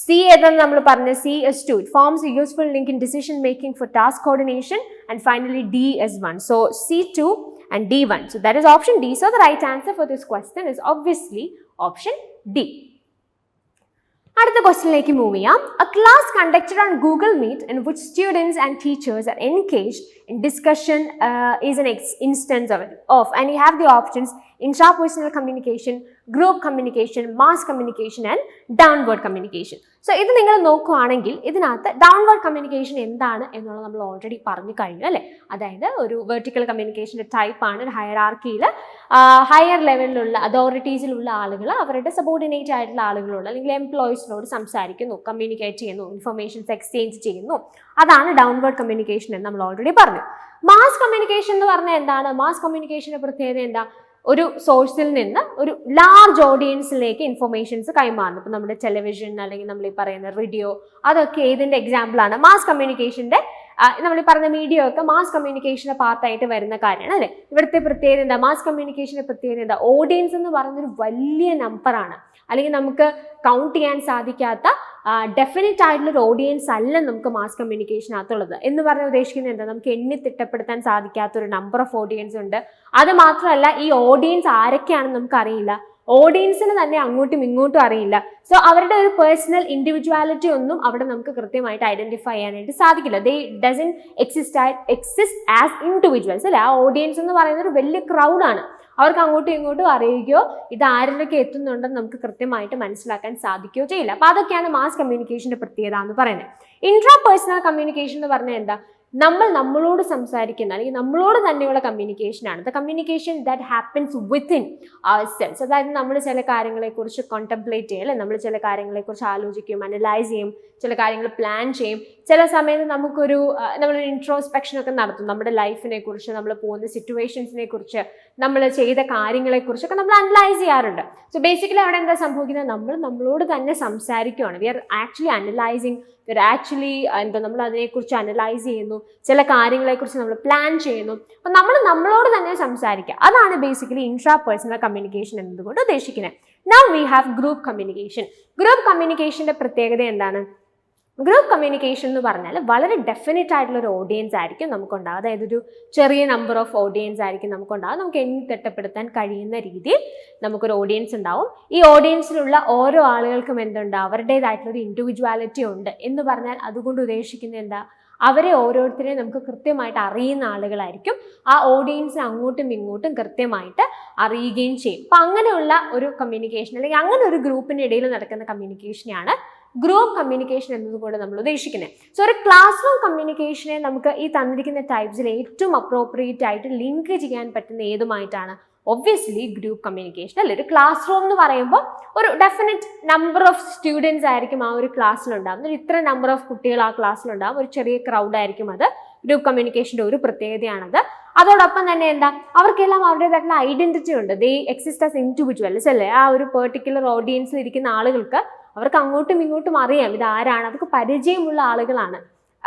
C ഏതെന്ന് നമ്മൾ പറഞ്ഞ C is 2. It forms a useful link in decision making for task coordination. And finally D is 1. So C2 and D1. So that is option D. So the right answer for this question is obviously option D. അടുത്ത ക്വസ്റ്റ്യനിലേക്ക് move ചെയ്യാം. A class conducted on Google Meet in which students and teachers are engaged in discussion is an instance of it. And you have the options intrapersonal communication, group communication, mass communication and downward communication. So ഇത് നിങ്ങൾ നോക്കുകയാണെങ്കിൽ ഇതിനകത്ത് downward communication എന്താണ് എന്നുള്ളത് നമ്മൾ already പറഞ്ഞു കഴിഞ്ഞു അല്ലേ? അതായത് ഒരു വെർട്ടിക്കൽ കമ്മ്യൂണിക്കേഷൻ്റെ ടൈപ്പാണ്. ഒരു ഹയറാർക്കിയിൽ ഹയർ ലെവലിലുള്ള അതോറിറ്റീസിലുള്ള ആളുകൾ അവരുടെ സബോർഡിനേറ്റ് ആയിട്ടുള്ള ആളുകളോട് അല്ലെങ്കിൽ എംപ്ലോയീസിനോട് സംസാരിക്കുന്നു, കമ്മ്യൂണിക്കേറ്റ് ചെയ്യുന്നു, ഇൻഫർമേഷൻസ് എക്സ്ചേഞ്ച് ചെയ്യുന്നു. അതാണ് ഡൗൺവേർഡ് കമ്മ്യൂണിക്കേഷൻ എന്ന് നമ്മൾ ഓൾറെഡി പറഞ്ഞു. മാസ് കമ്മ്യൂണിക്കേഷൻ എന്ന് പറഞ്ഞാൽ എന്താണ്? മാസ് കമ്മ്യൂണിക്കേഷൻ്റെ പ്രത്യേകത എന്താ? ഒരു സോഴ്സിൽ നിന്ന് ഒരു ലാർജ് ഓഡിയൻസിലേക്ക് ഇൻഫർമേഷൻസ് കൈമാറുന്നു. ഇപ്പം നമ്മുടെ ടെലിവിഷൻ അല്ലെങ്കിൽ നമ്മൾ ഈ പറയുന്ന റേഡിയോ, അതൊക്കെ ഏതിൻ്റെ എക്സാമ്പിളാണ്? മാസ് കമ്മ്യൂണിക്കേഷൻ്റെ നമ്മൾ ഈ പറയുന്ന മീഡിയ ഒക്കെ മാസ് കമ്മ്യൂണിക്കേഷൻ്റെ പാർട്ടായിട്ട് വരുന്ന കാര്യമാണ് അല്ലേ? ഇവിടുത്തെ പ്രത്യേകത എന്താ? മാസ് കമ്മ്യൂണിക്കേഷൻ്റെ പ്രത്യേകത എന്താ? ഓഡിയൻസ് എന്ന് പറയുന്നൊരു വലിയ നമ്പറാണ്, അല്ലെങ്കിൽ നമുക്ക് കൗണ്ട് ചെയ്യാൻ സാധിക്കാത്ത ഡെഫിനറ്റ് ആയിട്ടുള്ളൊരു ഓഡിയൻസ് അല്ല നമുക്ക് മാസ് കമ്മ്യൂണിക്കേഷനകത്തുള്ളത്. എന്ന് പറഞ്ഞാൽ ഉദ്ദേശിക്കുന്നത് എന്താ? നമുക്ക് എണ്ണി തിട്ടപ്പെടുത്താൻ സാധിക്കാത്തൊരു നമ്പർ ഓഫ് ഓഡിയൻസ് ഉണ്ട്. അത് മാത്രമല്ല ഈ ഓഡിയൻസ് ആരൊക്കെയാണെന്ന് നമുക്കറിയില്ല, ഓഡിയൻസിന് തന്നെ അങ്ങോട്ടും ഇങ്ങോട്ടും അറിയില്ല. സോ അവരുടെ ഒരു പേഴ്സണൽ ഇൻഡിവിജ്വാലിറ്റി ഒന്നും അവിടെ നമുക്ക് കൃത്യമായിട്ട് ഐഡന്റിഫൈ ചെയ്യാനായിട്ട് സാധിക്കില്ല. ദേ ഡസൻ എക്സിസ്റ്റ് ആസ് ഇൻഡിവിജ്വൽസ് അല്ലെ? ആ ഓഡിയൻസ് എന്ന് പറയുന്നത് ഒരു വലിയ ക്രൗഡാണ്. അവർക്ക് അങ്ങോട്ടും ഇങ്ങോട്ടും അറിയുകയോ ഇത് ആരിലൊക്കെ എത്തുന്നുണ്ടെന്ന് നമുക്ക് കൃത്യമായിട്ട് മനസ്സിലാക്കാൻ സാധിക്കുകയോ ചെയ്യില്ല. അപ്പോൾ അതൊക്കെയാണ് മാസ് കമ്മ്യൂണിക്കേഷൻ്റെ പ്രത്യേകത എന്ന് പറയുന്നത്. ഇൻട്രാ പേഴ്സണൽ കമ്മ്യൂണിക്കേഷൻ എന്ന് പറഞ്ഞാൽ എന്താ? നമ്മളോട് സംസാരിക്കുന്ന അല്ലെങ്കിൽ നമ്മളോട് തന്നെയുള്ള കമ്മ്യൂണിക്കേഷനാണ്. The communication that happens within cells. അതായത് നമ്മൾ ചില കാര്യങ്ങളെക്കുറിച്ച് കോണ്ടംപ്ലേറ്റ് ചെയ്യും അല്ലെ? നമ്മൾ ചില കാര്യങ്ങളെക്കുറിച്ച് ആലോചിക്കും, അനലൈസ് ചെയ്യും, ചില കാര്യങ്ങൾ പ്ലാൻ ചെയ്യും. ചില സമയത്ത് നമ്മളൊരു ഇൻട്രോസ്പെക്ഷൻ ഒക്കെ നടത്തും. നമ്മുടെ ലൈഫിനെ കുറിച്ച്, നമ്മൾ പോകുന്ന സിറ്റുവേഷൻസിനെ കുറിച്ച്, നമ്മൾ ചെയ്ത കാര്യങ്ങളെക്കുറിച്ചൊക്കെ നമ്മൾ അനലൈസ് ചെയ്യാറുണ്ട്. സോ ബേസിക്കലി അവിടെ എന്താ സംഭവിക്കുന്നത്? നമ്മളോട് തന്നെ സംസാരിക്കുകയാണ്. We are actually analysing, we are actually നമ്മൾ അതിനെക്കുറിച്ച് അനലൈസ് ചെയ്യുന്നു, ചില കാര്യങ്ങളെക്കുറിച്ച് നമ്മൾ പ്ലാൻ ചെയ്യുന്നു. അപ്പം നമ്മളോട് തന്നെ സംസാരിക്കുക. അതാണ് ബേസിക്കലി ഇൻട്രാ പേഴ്സണൽ കമ്മ്യൂണിക്കേഷൻ എന്നതുകൊണ്ട് ഉദ്ദേശിക്കുന്നത്. Now we have group communication. Group കമ്മ്യൂണിക്കേഷൻ്റെ പ്രത്യേകത എന്താണ്? ഗ്രൂപ്പ് കമ്മ്യൂണിക്കേഷൻ എന്ന് പറഞ്ഞാൽ വളരെ ഡെഫിനറ്റ് ആയിട്ടുള്ള ഒരു ഓഡിയൻസ് ആയിരിക്കും നമുക്കുണ്ടാകും. അതായത് ഒരു ചെറിയ നമ്പർ ഓഫ് ഓഡിയൻസ് ആയിരിക്കും നമുക്കുണ്ടാകും. നമുക്ക് എണ്ണി തിട്ടപ്പെടുത്താൻ കഴിയുന്ന രീതിയിൽ നമുക്കൊരു ഓഡിയൻസ് ഉണ്ടാവും. ഈ ഓഡിയൻസിലുള്ള ഓരോ ആളുകൾക്കും എന്തുണ്ട്? അവരുടേതായിട്ടുള്ളൊരു ഇൻഡിവിജ്വാലിറ്റി ഉണ്ട് എന്ന് പറഞ്ഞാൽ അതുകൊണ്ട് ഉദ്ദേശിക്കുന്നത് എന്താ? അവരെ ഓരോരുത്തരെയും നമുക്ക് കൃത്യമായിട്ട് അറിയുന്ന ആളുകളായിരിക്കും. ആ ഓഡിയൻസിനെ അങ്ങോട്ടും ഇങ്ങോട്ടും കൃത്യമായിട്ട് അറിയുകയും ചെയ്യും. അപ്പം അങ്ങനെയുള്ള ഒരു കമ്മ്യൂണിക്കേഷൻ അല്ലെങ്കിൽ അങ്ങനെ ഒരു ഗ്രൂപ്പിൻ്റെ ഇടയിൽ നടക്കുന്ന കമ്മ്യൂണിക്കേഷനെയാണ് ഗ്രൂപ്പ് കമ്മ്യൂണിക്കേഷൻ എന്നതുകൊണ്ട് നമ്മൾ ഉദ്ദേശിക്കുന്നത്. സോ ഒരു ക്ലാസ് റൂം കമ്മ്യൂണിക്കേഷനെ നമുക്ക് ഈ തന്നിരിക്കുന്ന ടൈപ്സിൽ ഏറ്റവും അപ്രോപ്രിയേറ്റ് ആയിട്ട് ലിങ്ക് ചെയ്യാൻ പറ്റുന്ന ഏതുമായിട്ടാണ്? ഒബ്വിയസ്ലി ഗ്രൂപ്പ് കമ്മ്യൂണിക്കേഷൻ അല്ലേ? ഒരു ക്ലാസ് റൂം എന്ന് പറയുമ്പോൾ ഒരു ഡെഫിനറ്റ് നമ്പർ ഓഫ് സ്റ്റുഡൻസ് ആയിരിക്കും ആ ഒരു ക്ലാസ്സിലുണ്ടാകും. ഇത്ര നമ്പർ ഓഫ് കുട്ടികൾ ആ ക്ലാസ്സിലുണ്ടാകും. ഒരു ചെറിയ ക്രൗഡ് ആയിരിക്കും. അത് ഗ്രൂപ്പ് കമ്മ്യൂണിക്കേഷൻ്റെ ഒരു പ്രത്യേകതയാണത്. അതോടൊപ്പം തന്നെ എന്താ, അവർക്കെല്ലാം അവരുടേതായിട്ടുള്ള ഐഡന്റിറ്റി ഉണ്ട്. ദേ എക്സിസ്റ്റ് ആസ് ഇൻഡിവിജ്വൽസ് അല്ലേ. ആ ഒരു പെർട്ടിക്കുലർ ഓഡിയൻസിൽ ഇരിക്കുന്ന ആളുകൾക്ക് അവർക്ക് അങ്ങോട്ടും ഇങ്ങോട്ടും അറിയാം ഇത് ആരാണ്, അവർക്ക് പരിചയമുള്ള ആളുകളാണ്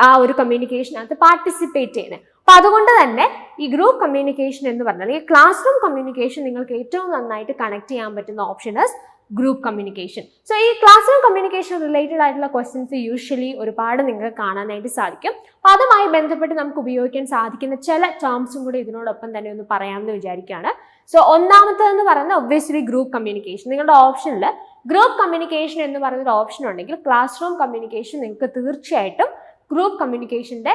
ആ ഒരു കമ്മ്യൂണിക്കേഷനകത്ത് പാർട്ടിസിപ്പേറ്റ് ചെയ്യുന്നത്. അപ്പൊ അതുകൊണ്ട് തന്നെ ഈ ഗ്രൂപ്പ് കമ്മ്യൂണിക്കേഷൻ എന്ന് പറഞ്ഞാൽ ഈ ക്ലാസ് റൂം കമ്മ്യൂണിക്കേഷൻ നിങ്ങൾക്ക് ഏറ്റവും നന്നായിട്ട് കണക്ട് ചെയ്യാൻ പറ്റുന്ന option is group communication. So ഈ ക്ലാസ് റൂം കമ്മ്യൂണിക്കേഷൻ റിലേറ്റഡ് ആയിട്ടുള്ള ക്വസ്റ്റ്യൻസ് യൂഷ്വലി ഒരുപാട് നിങ്ങൾക്ക് കാണാനായിട്ട് സാധിക്കും. അപ്പൊ അതുമായി ബന്ധപ്പെട്ട് നമുക്ക് ഉപയോഗിക്കാൻ സാധിക്കുന്ന ചില ടേംസും കൂടി ഇതിനോടൊപ്പം തന്നെ ഒന്ന് പറയാമെന്ന് വിചാരിക്കുകയാണ്. സോ ഒന്നാമത്തേന്ന് പറയുന്നത് ഒബ്വിയസ്ലി ഗ്രൂപ്പ് കമ്മ്യൂണിക്കേഷൻ. നിങ്ങളുടെ ഓപ്ഷനിൽ ഗ്രൂപ്പ് കമ്മ്യൂണിക്കേഷൻ എന്ന് പറയുന്നൊരു ഓപ്ഷൻ ഉണ്ടെങ്കിൽ ക്ലാസ് റൂം കമ്മ്യൂണിക്കേഷൻ നിങ്ങൾക്ക് തീർച്ചയായിട്ടും ഗ്രൂപ്പ് കമ്മ്യൂണിക്കേഷൻ്റെ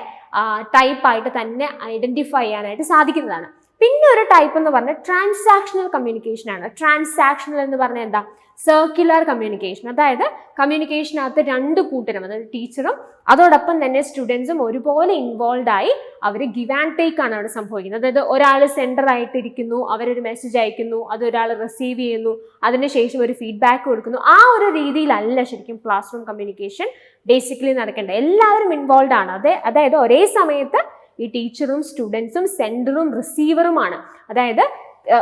ടൈപ്പായിട്ട് തന്നെ ഐഡന്റിഫൈ ചെയ്യാനായിട്ട് സാധിക്കുന്നതാണ്. പിന്നെ ഒരു ടൈപ്പ് എന്ന് പറഞ്ഞാൽ ട്രാൻസാക്ഷണൽ കമ്മ്യൂണിക്കേഷൻ ആണ്. ട്രാൻസാക്ഷണൽ എന്ന് പറഞ്ഞാൽ എന്താ, സർക്കുലർ കമ്മ്യൂണിക്കേഷൻ. അതായത് കമ്മ്യൂണിക്കേഷനകത്ത് രണ്ട് കൂട്ടരും, അതായത് ടീച്ചറും അതോടൊപ്പം തന്നെ സ്റ്റുഡൻസും ഒരുപോലെ ഇൻവോൾവ് ആയി അവർ ഗിവ് ആൻഡ് ടേക്ക് ആണ് അവിടെ സംഭവിക്കുന്നത്. അതായത് ഒരാൾ സെൻറ്റർ ആയിട്ടിരിക്കുന്നു, അവരൊരു മെസ്സേജ് അയക്കുന്നു, അത് ഒരാൾ റിസീവ് ചെയ്യുന്നു, അതിനുശേഷം ഒരു ഫീഡ്ബാക്ക് കൊടുക്കുന്നു. ആ ഒരു രീതിയിലല്ല ശരിക്കും ക്ലാസ് റൂം കമ്മ്യൂണിക്കേഷൻ ബേസിക്കലി നടക്കേണ്ടത്. എല്ലാവരും ഇൻവോൾവ് ആണ്. അതായത് ഒരേ സമയത്ത് ഈ ടീച്ചറും സ്റ്റുഡൻസും സെൻഡറും റിസീവറുമാണ്. അതായത്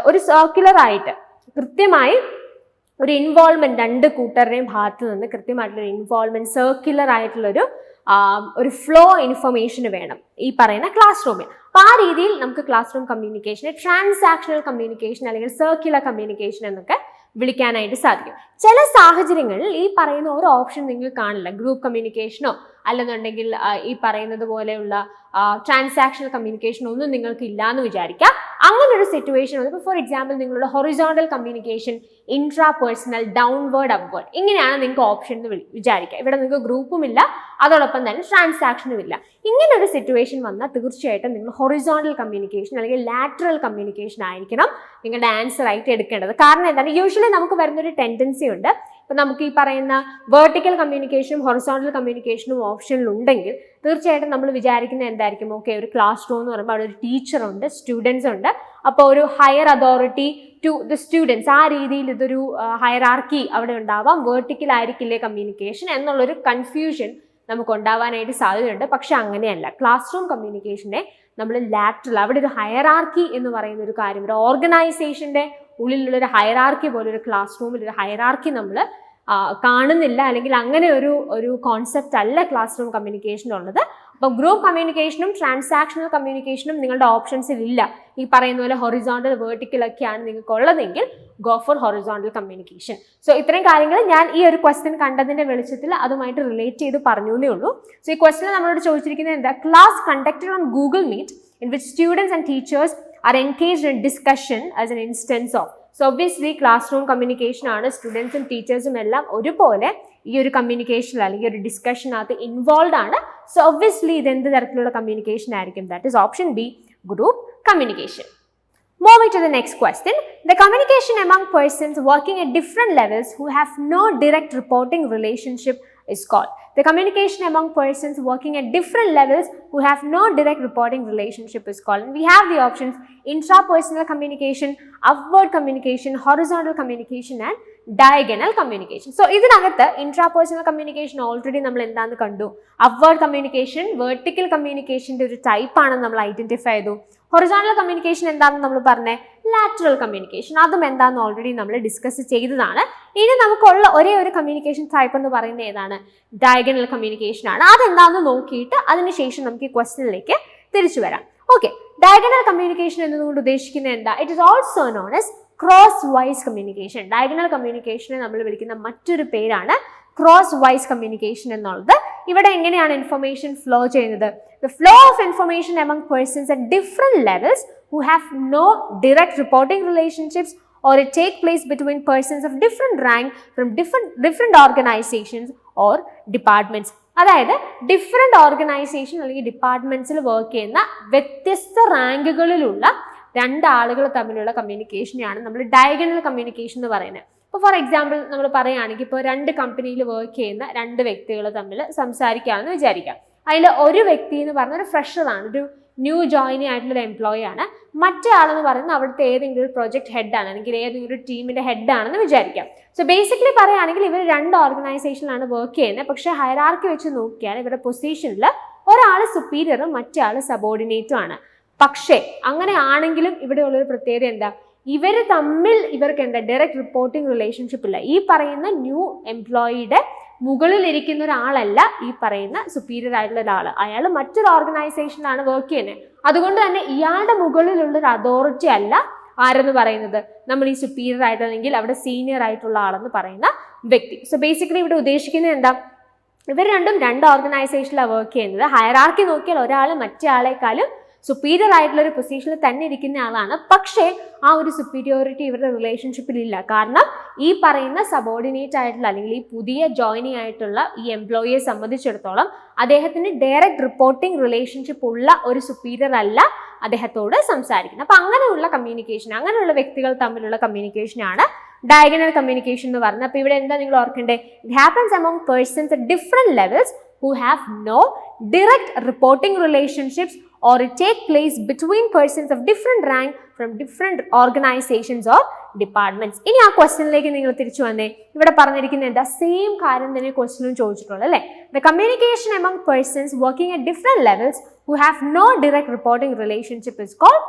ഒരു സർക്കുലർ ആയിട്ട് കൃത്യമായി ഒരു ഇൻവോൾവ്മെന്റ് രണ്ട് കൂട്ടരുടെയും ഭാഗത്ത് നിന്ന് കൃത്യമായിട്ടുള്ള ഇൻവോൾവ്മെന്റ് സർക്കുലർ ആയിട്ടുള്ളൊരു ഒരു ഫ്ലോ ഇൻഫർമേഷന് വേണം ഈ പറയുന്ന ക്ലാസ് റൂമിൽ. അപ്പോൾ ആ രീതിയിൽ നമുക്ക് ക്ലാസ് റൂം കമ്മ്യൂണിക്കേഷനെ ട്രാൻസാക്ഷണൽ കമ്മ്യൂണിക്കേഷൻ അല്ലെങ്കിൽ സർക്കുലർ കമ്മ്യൂണിക്കേഷൻ എന്നൊക്കെ വിളിക്കാനായിട്ട് സാധിക്കും. ചില സാഹചര്യങ്ങളിൽ ഈ പറയുന്ന ഒരു ഓപ്ഷൻ നിങ്ങൾ കാണില്ല. ഗ്രൂപ്പ് കമ്മ്യൂണിക്കേഷനോ അല്ലെന്നുണ്ടെങ്കിൽ ഈ പറയുന്നത് പോലെയുള്ള ട്രാൻസാക്ഷണൽ കമ്മ്യൂണിക്കേഷൻ ഒന്നും നിങ്ങൾക്ക് ഇല്ല എന്ന് വിചാരിക്കാം. അങ്ങനെ ഒരു സിറ്റുവേഷൻ വന്നപ്പോൾ ഫോർ എക്സാമ്പിൾ നിങ്ങളുടെ horizontal communication, intra personal, downward, upward, ഇങ്ങനെയാണ് നിങ്ങൾക്ക് ഓപ്ഷൻ എന്ന് വിചാരിക്കുക. ഇവിടെ നിങ്ങൾക്ക് ഗ്രൂപ്പും ഇല്ല, അതോടൊപ്പം തന്നെ ട്രാൻസാക്ഷനും ഇല്ല. ഇങ്ങനെ ഒരു സിറ്റുവേഷൻ വന്നാൽ തീർച്ചയായിട്ടും നിങ്ങൾ ഹൊറിസോണ്ടൽ കമ്മ്യൂണിക്കേഷൻ അല്ലെങ്കിൽ ലാറ്ററൽ കമ്മ്യൂണിക്കേഷൻ ആയിരിക്കണം നിങ്ങളുടെ ആൻസർ ആയിട്ട് എടുക്കേണ്ടത്. കാരണം എന്താണ്, യൂഷ്വലി നമുക്ക് വരുന്നൊരു ടെൻഡൻസി ഉണ്ട്. ഇപ്പം നമുക്ക് ഈ പറയുന്ന വെർട്ടിക്കൽ കമ്മ്യൂണിക്കേഷനും ഹൊറിസോണ്ടൽ കമ്മ്യൂണിക്കേഷനും ഓപ്ഷനിൽ ഉണ്ടെങ്കിൽ തീർച്ചയായിട്ടും നമ്മൾ വിചാരിക്കുന്നത് എന്തായിരിക്കും, ഓക്കെ ഒരു ക്ലാസ് റൂം എന്ന് പറയുമ്പോൾ അവിടെ ഒരു ടീച്ചറുണ്ട്, സ്റ്റുഡൻസ് ഉണ്ട്, അപ്പോൾ ഒരു higher authority to the students, ആ രീതിയിൽ ഇതൊരു ഹയറാർക്കി അവിടെ ഉണ്ടാവാം, വെർട്ടിക്കൽ ആയിരിക്കില്ലേ കമ്മ്യൂണിക്കേഷൻ എന്നുള്ളൊരു കൺഫ്യൂഷൻ നമുക്ക് ഉണ്ടാവാനായിട്ട് സാധ്യതയുണ്ട്. പക്ഷെ അങ്ങനെയല്ല. ക്ലാസ് റൂം കമ്മ്യൂണിക്കേഷനെ നമ്മൾ ലാറ്ററൽ, അവിടെ ഒരു ഹയറാർക്കി എന്ന് പറയുന്ന ഒരു കാര്യം, ഒരു ഓർഗനൈസേഷൻ്റെ ഉള്ളിലുള്ളൊരു ഹയറാർക്കി പോലെ ഒരു ക്ലാസ് റൂമിൽ ഒരു ഹയറാർക്കി നമ്മൾ കാണുന്നില്ല, അല്ലെങ്കിൽ അങ്ങനെ ഒരു കോൺസെപ്റ്റ് അല്ല ക്ലാസ് റൂം കമ്മ്യൂണിക്കേഷൻ ഉള്ളത്. അപ്പോൾ ഗ്രൂപ്പ് കമ്മ്യൂണിക്കേഷനും ട്രാൻസാക്ഷണൽ കമ്മ്യൂണിക്കേഷനും നിങ്ങളുടെ ഓപ്ഷൻസിൽ ഇല്ല. ഈ പറയുന്ന പോലെ ഹൊറിസോണ്ടൽ, വെർട്ടിക്കൽ ഒക്കെയാണ് നിങ്ങൾക്ക് ഉള്ളതെങ്കിൽ go for horizontal communication. So ഇത്രയും കാര്യങ്ങൾ ഞാൻ ഈ ഒരു ക്വസ്റ്റ്യൻ കണ്ടതിന്റെ വെളിച്ചത്തിൽ അതുമായിട്ട് റിലേറ്റ് ചെയ്ത് പറഞ്ഞു എന്നേ ഉള്ളൂ. സോ ഈ ക്വസ്റ്റ്യൻ നമ്മളോട് ചോദിച്ചിരിക്കുന്നത് എന്താ, class conducted on Google Meet in which students and teachers are engaged in discussion as an instance of. So obviously classroom communication ആണ്. സ്റ്റുഡൻസും ടീച്ചേഴ്സും എല്ലാം ഒരുപോലെ ഈ ഒരു കമ്മ്യൂണിക്കേഷനിൽ അല്ലെങ്കിൽ ഒരു ഡിസ്കഷനകത്ത് ഇൻവോൾവ് ആണ്. സോ ഒബ്വിയസ്ലി ഇത് എന്ത് തരത്തിലുള്ള കമ്മ്യൂണിക്കേഷൻ ആയിരിക്കും? That is option B, group communication. Moving to the next question, the communication among persons working at different levels who have no direct reporting relationship is called. The communication among persons working at different levels who have no direct reporting relationship is called. And we have the options intrapersonal communication, upward communication, horizontal communication and diagonal communication. So ഇതിനകത്ത് intrapersonal communication already നമ്മൾ എന്താണെന്ന് കണ്ടു. upward communication, vertical communicationന്റെ ഒരു type ആണെന്ന് നമ്മൾ identify ചെയ്തു. Horizontal communication എന്താണെന്ന് നമ്മൾ പറഞ്ഞേ, ലാറ്ററൽ കമ്മ്യൂണിക്കേഷൻ, അതും എന്താണെന്ന് ഓൾറെഡി നമ്മൾ ഡിസ്കസ് ചെയ്തതാണ്. ഇനി നമുക്കുള്ള ഒരേ ഒരു കമ്മ്യൂണിക്കേഷൻ ടൈപ്പ് എന്ന് പറയുന്നത് ഏതാണ്? ഡയഗണൽ കമ്മ്യൂണിക്കേഷൻ ആണ്. അതെന്താണെന്ന് നോക്കിയിട്ട് അതിനുശേഷം നമുക്ക് ഈ ക്വസ്റ്റ്യനിലേക്ക് തിരിച്ചു വരാം. ഓക്കെ, ഡയഗണൽ കമ്മ്യൂണിക്കേഷൻ എന്നതുകൊണ്ട് ഉദ്ദേശിക്കുന്നത് എന്താ? It is also known as cross wise communication. Diagonal കമ്മ്യൂണിക്കേഷനെ നമ്മൾ വിളിക്കുന്ന മറ്റൊരു പേരാണ് ക്രോസ് വൈസ് കമ്മ്യൂണിക്കേഷൻ എന്നുള്ളത്. ഇവിടെ എങ്ങനെയാണ് ഇൻഫർമേഷൻ ഫ്ലോ ചെയ്യുന്നത്? The flow of information among persons at different levels who have no direct reporting relationships, or it take place between persons of different rank from different organizations or departments. അതായത് different organisation അല്ലെങ്കിൽ ഡിപ്പാർട്ട്മെന്റ്സിൽ work ചെയ്യുന്ന വ്യത്യസ്ത റാങ്കുകളിലുള്ള രണ്ടാളുകൾ തമ്മിലുള്ള കമ്മ്യൂണിക്കേഷനെയാണ് നമ്മൾ diagonal communication എന്ന് പറയുന്നത്. ഇപ്പോൾ ഫോർ എക്സാമ്പിൾ നമ്മൾ പറയുകയാണെങ്കിൽ ഇപ്പോൾ രണ്ട് കമ്പനിയിൽ വർക്ക് ചെയ്യുന്ന രണ്ട് വ്യക്തികൾ തമ്മിൽ സംസാരിക്കാമെന്ന് വിചാരിക്കാം. അതിൽ ഒരു വ്യക്തി എന്ന് പറഞ്ഞാൽ ഒരു ഫ്രഷറാണ്, ഒരു ന്യൂ ജോയിനി ആയിട്ടുള്ളൊരു എംപ്ലോയി ആണ്. മറ്റേ ആളെന്ന് പറയുന്നത് അവിടുത്തെ ഏതെങ്കിലും ഒരു പ്രൊജക്ട് ഹെഡാണ്, അല്ലെങ്കിൽ ഏതെങ്കിലും ഒരു ടീമിൻ്റെ ഹെഡാണെന്ന് വിചാരിക്കാം. സോ ബേസിക്കലി പറയുകയാണെങ്കിൽ ഇവർ രണ്ട് ഓർഗനൈസേഷനിലാണ് വർക്ക് ചെയ്യുന്നത്. പക്ഷേ ഹയറാർക്കി വെച്ച് നോക്കിയാൽ ഇവരുടെ പൊസിഷനിൽ ഒരാൾ സുപ്പീരിയറും മറ്റേ ആൾ സബോർഡിനേറ്റും ആണ്. പക്ഷേ അങ്ങനെ ആണെങ്കിലും ഇവിടെയുള്ളൊരു പ്രത്യേകത എന്താ, ഇവർ തമ്മിൽ ഇവർക്ക് എന്താ ഡയറക്റ്റ് റിപ്പോർട്ടിംഗ് റിലേഷൻഷിപ്പ് ഇല്ല. ഈ പറയുന്ന ന്യൂ എംപ്ലോയിയുടെ മുകളിൽ ഇരിക്കുന്ന ഒരാളല്ല ഈ പറയുന്ന സുപ്പീരിയർ ആയിട്ടുള്ള ഒരാൾ, അയാൾ മറ്റൊരു ഓർഗനൈസേഷനിലാണ് വർക്ക് ചെയ്യുന്നത്. അതുകൊണ്ട് തന്നെ ഇയാളുടെ മുകളിലുള്ള ഒരു അതോറിറ്റി അല്ല ആരെന്ന് പറയുന്നത്, നമ്മൾ ഈ സുപ്പീരിയർ ആയിട്ടല്ലെങ്കിൽ അവിടെ സീനിയർ ആയിട്ടുള്ള ആളെന്ന് പറയുന്ന വ്യക്തി. സോ ബേസിക്കലി ഇവിടെ ഉദ്ദേശിക്കുന്നത് എന്താ, ഇവർ രണ്ടും രണ്ട് ഓർഗനൈസേഷനിലാണ് വർക്ക് ചെയ്യുന്നത്. ഹയറാർക്കി നോക്കിയാൽ ഒരാൾ മറ്റേ ആളെക്കാളും സുപ്പീരിയർ ആയിട്ടുള്ള ഒരു പൊസിഷനിൽ തന്നെ ഇരിക്കുന്ന ആളാണ്. പക്ഷേ ആ ഒരു സുപ്പീരിയോറിറ്റി ഇവരുടെ റിലേഷൻഷിപ്പിൽ ഇല്ല. കാരണം ഈ പറയുന്ന സബോർഡിനേറ്റ് ആയിട്ടുള്ള അല്ലെങ്കിൽ ഈ പുതിയ ജോയിനിങ് ആയിട്ടുള്ള ഈ എംപ്ലോയിയെ സംബന്ധിച്ചിടത്തോളം അദ്ദേഹത്തിന് ഡയറക്റ്റ് റിപ്പോർട്ടിംഗ് റിലേഷൻഷിപ്പ് ഉള്ള ഒരു സുപ്പീരിയർ അല്ല അദ്ദേഹത്തോട് സംസാരിക്കുന്നത്. അപ്പൊ അങ്ങനെയുള്ള കമ്മ്യൂണിക്കേഷൻ, അങ്ങനെയുള്ള വ്യക്തികൾ തമ്മിലുള്ള കമ്മ്യൂണിക്കേഷനാണ് ഡയഗണൽ കമ്മ്യൂണിക്കേഷൻ എന്ന് പറഞ്ഞത്. അപ്പൊ ഇവിടെ എന്താ നിങ്ങൾ ഓർക്കണ്ടേ, it happens among persons at different levels who have no direct reporting relationships, or it take place between persons of different rank from different organizations or departments. ഇനി ആ ക്വസ്റ്റ്യനിലേക്ക് നിങ്ങൾ തിരിച്ചു വന്നേ. ഇവിടെ പറഞ്ഞിരിക്കുന്നത് എന്താ, സെയിം കാര്യം തന്നെ ക്വസ്റ്റ്യനും ചോദിച്ചിട്ടുള്ളൂ അല്ലേ. The communication among persons working at different levels who have no direct reporting relationship is called,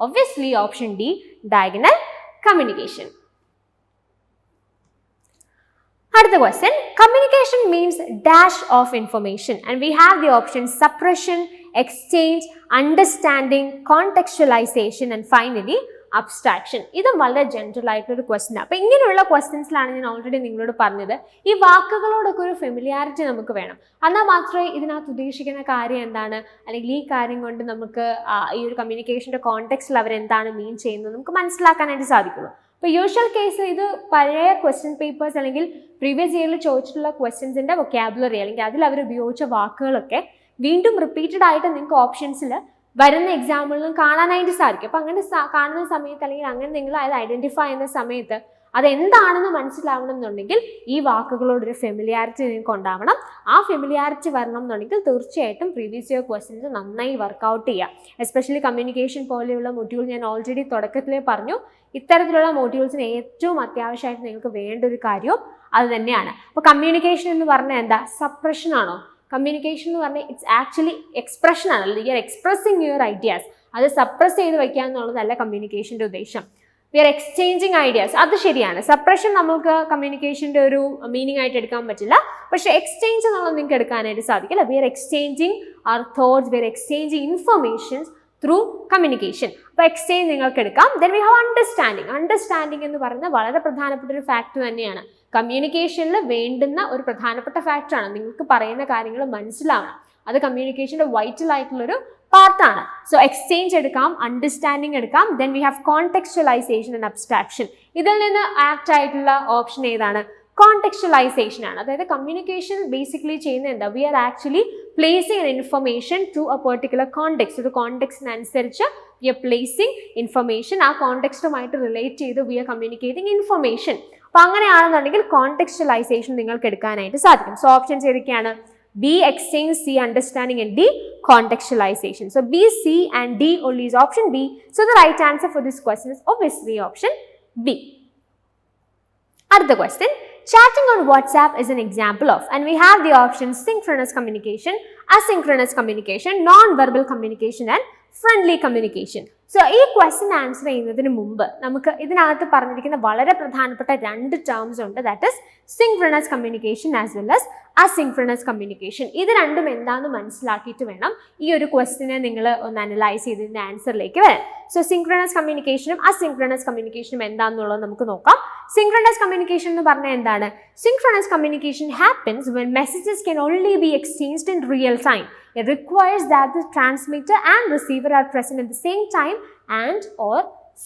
obviously option D, diagonal communication. അടുത്ത question, communication means dash of information and we have the options suppression, exchange, understanding, contextualization and finally abstraction. ഇതും വളരെ general ആയിട്ടൊരു question. അപ്പോൾ ഇങ്ങനെയുള്ള ക്വസ്റ്റ്യൻസിലാണ് ഞാൻ already നിങ്ങളോട് പറഞ്ഞത് ഈ വാക്കുകളോടൊക്കെ ഒരു ഫെമിലിയാരിറ്റി നമുക്ക് വേണം. എന്നാൽ മാത്രമേ ഇതിനകത്ത് ഉദ്ദേശിക്കുന്ന കാര്യം എന്താണ്, അല്ലെങ്കിൽ ഈ കാര്യം കൊണ്ട് നമുക്ക് ഈ ഒരു കമ്മ്യൂണിക്കേഷൻ്റെ കോണ്ടെക്സ്റ്റിൽ അവരെന്താണ് മീൻ ചെയ്യുന്നത് നമുക്ക് മനസ്സിലാക്കാനായിട്ട് സാധിക്കുള്ളൂ. ഇപ്പോൾ യൂഷ്വൽ കേസിൽ ഇത് പഴയ ക്വസ്റ്റ്യൻ പേപ്പേഴ്സ് അല്ലെങ്കിൽ പ്രീവിയസ് ഇയറിൽ ചോദിച്ചിട്ടുള്ള ക്വസ്റ്റ്യൻസിൻ്റെ വൊക്കാബുലറി അല്ലെങ്കിൽ അതിൽ അവർ ഉപയോഗിച്ച വാക്കുകളൊക്കെ വീണ്ടും റിപ്പീറ്റഡ് ആയിട്ട് നിങ്ങൾക്ക് ഓപ്ഷൻസിൽ വരുന്ന എക്സാമ്പിളിലും കാണാനായിട്ട് സാധിക്കും. അപ്പോൾ അങ്ങനെ കാണുന്ന സമയത്ത് അല്ലെങ്കിൽ അങ്ങനെ നിങ്ങൾ അത് ഐഡൻറ്റിഫൈ ചെയ്യുന്ന സമയത്ത് അതെന്താണെന്ന് മനസ്സിലാവണം എന്നുണ്ടെങ്കിൽ ഈ വാക്കുകളോടൊരു ഫെമിലിയാരിറ്റി നിങ്ങൾക്ക് ഉണ്ടാവണം. ആ ഫെമിലിയാരിറ്റി വരണം എന്നുണ്ടെങ്കിൽ തീർച്ചയായിട്ടും പ്രീവിയസ് ഇയർ ക്വസ്റ്റ്യൻസ് നന്നായി വർക്കൗട്ട് ചെയ്യുക. എസ്പെഷ്യലി കമ്മ്യൂണിക്കേഷൻ പോലെയുള്ള മൊഡ്യൂൾ ഞാൻ ഓൾറെഡി തുടക്കത്തിലേ പറഞ്ഞു, ഇത്തരത്തിലുള്ള മൊഡ്യൂൾസിന് ഏറ്റവും അത്യാവശ്യമായിട്ട് നിങ്ങൾക്ക് വേണ്ട ഒരു കാര്യവും അത് തന്നെയാണ്. അപ്പോൾ കമ്മ്യൂണിക്കേഷൻ എന്ന് പറഞ്ഞാൽ എന്താ, സപ്രഷൻ ആണോ? കമ്മ്യൂണിക്കേഷൻ എന്ന് പറഞ്ഞാൽ ഇറ്റ്സ് ആക്ച്വലി എക്സ്പ്രഷൻ ആണല്ലോ, you are expressing your ideas. അത് സപ്രസ് ചെയ്ത് വയ്ക്കുക എന്നുള്ളതല്ല കമ്മ്യൂണിക്കേഷൻ്റെ ഉദ്ദേശം. വി ആർ എക്സ്ചേഞ്ചിങ് ഐഡിയാസ്, അത് ശരിയാണ്. സപ്രഷൻ നമുക്ക് കമ്മ്യൂണിക്കേഷൻ്റെ ഒരു മീനിങ് ആയിട്ട് എടുക്കാൻ പറ്റില്ല, പക്ഷേ എക്സ്ചേഞ്ച് എന്നുള്ളത് നിങ്ങൾക്ക് എടുക്കാനായിട്ട് സാധിക്കില്ല. We are exchanging our thoughts, we are exchanging informations through communication. അപ്പോൾ എക്സ്ചേഞ്ച് നിങ്ങൾക്ക് എടുക്കാം. Then we have understanding. Understanding എന്ന് പറയുന്നത് വളരെ പ്രധാനപ്പെട്ട ഒരു ഫാക്ടർ തന്നെയാണ്. കമ്മ്യൂണിക്കേഷനിൽ വേണ്ടുന്ന ഒരു പ്രധാനപ്പെട്ട ഫാക്ടറാണ്. നിങ്ങൾക്ക് പറയുന്ന കാര്യങ്ങൾ മനസ്സിലാവണം, അത് കമ്മ്യൂണിക്കേഷൻ്റെ വൈറ്റൽ ആയിട്ടുള്ളൊരു പാർട്ടാണ്. സോ എക്സ്ചേഞ്ച് എടുക്കാം, അണ്ടർസ്റ്റാൻഡിങ് എടുക്കാം. Then we have contextualisation and abstraction. ഇതിൽ നിന്ന് ആപ്റ്റ് ആയിട്ടുള്ള ഓപ്ഷൻ ഏതാണ്? കോണ്ടെക്സ്ച്വലൈസേഷൻ ആണ്. അതായത് കമ്മ്യൂണിക്കേഷൻ ബേസിക്കലി ചെയ്യുന്ന എന്താ, we are actually placing an information to a particular context. ഒരു കോണ്ടെക്സ്റ്റിനനുസരിച്ച് വി ആർ പ്ലേസിങ് ഇൻഫർമേഷൻ, ആ കോണ്ടെക്സ്റ്റുമായിട്ട് റിലേറ്റ് ചെയ്ത് വി ആർ കമ്മ്യൂണിക്കേറ്റിംഗ് ഇൻഫർമേഷൻ. അപ്പോൾ അങ്ങനെയാണെന്നുണ്ടെങ്കിൽ കോണ്ടെക്സ്ച്വലൈസേഷൻ നിങ്ങൾക്ക് എടുക്കാനായിട്ട് സാധിക്കും. സോ ഓപ്ഷൻസ് ഏതൊക്കെയാണ്? B, exchange, C, understanding and D, contextualization. So B, C and D only is option B. So the right answer for this question is obviously option B. Other question, chatting on WhatsApp is an example of, and we have the options synchronous communication, asynchronous communication, non-verbal communication and friendly communication. So ഈ question answer ചെയ്യുന്നതിന് മുമ്പ് നമുക്ക് ഇതിനകത്ത് പറഞ്ഞിരിക്കുന്ന വളരെ പ്രധാനപ്പെട്ട രണ്ട് terms ഉണ്ട്. That is synchronous communication as well as asynchronous communication. ഇത് രണ്ടും എന്താണെന്ന് മനസ്സിലാക്കിയിട്ട് വേണം ഈ ഒരു ക്വസ്റ്റ്യനെ നിങ്ങൾ ഒന്ന് അനലൈസ് ചെയ്ത് ഇതിൻ്റെ ആൻസറിലേക്ക് വരാൻ. സോ സിങ്ക്രണസ് കമ്മ്യൂണിക്കേഷനും അസിങ്ക്രണസ് കമ്മ്യൂണിക്കേഷനും എന്താണെന്നുള്ളത് നമുക്ക് നോക്കാം. സിങ്ക്രണസ് കമ്മ്യൂണിക്കേഷൻ എന്ന് പറഞ്ഞാൽ എന്താണ്? Synchronous communication happens when messages can only be exchanged in real time. It requires that the transmitter and receiver are present at the same time and or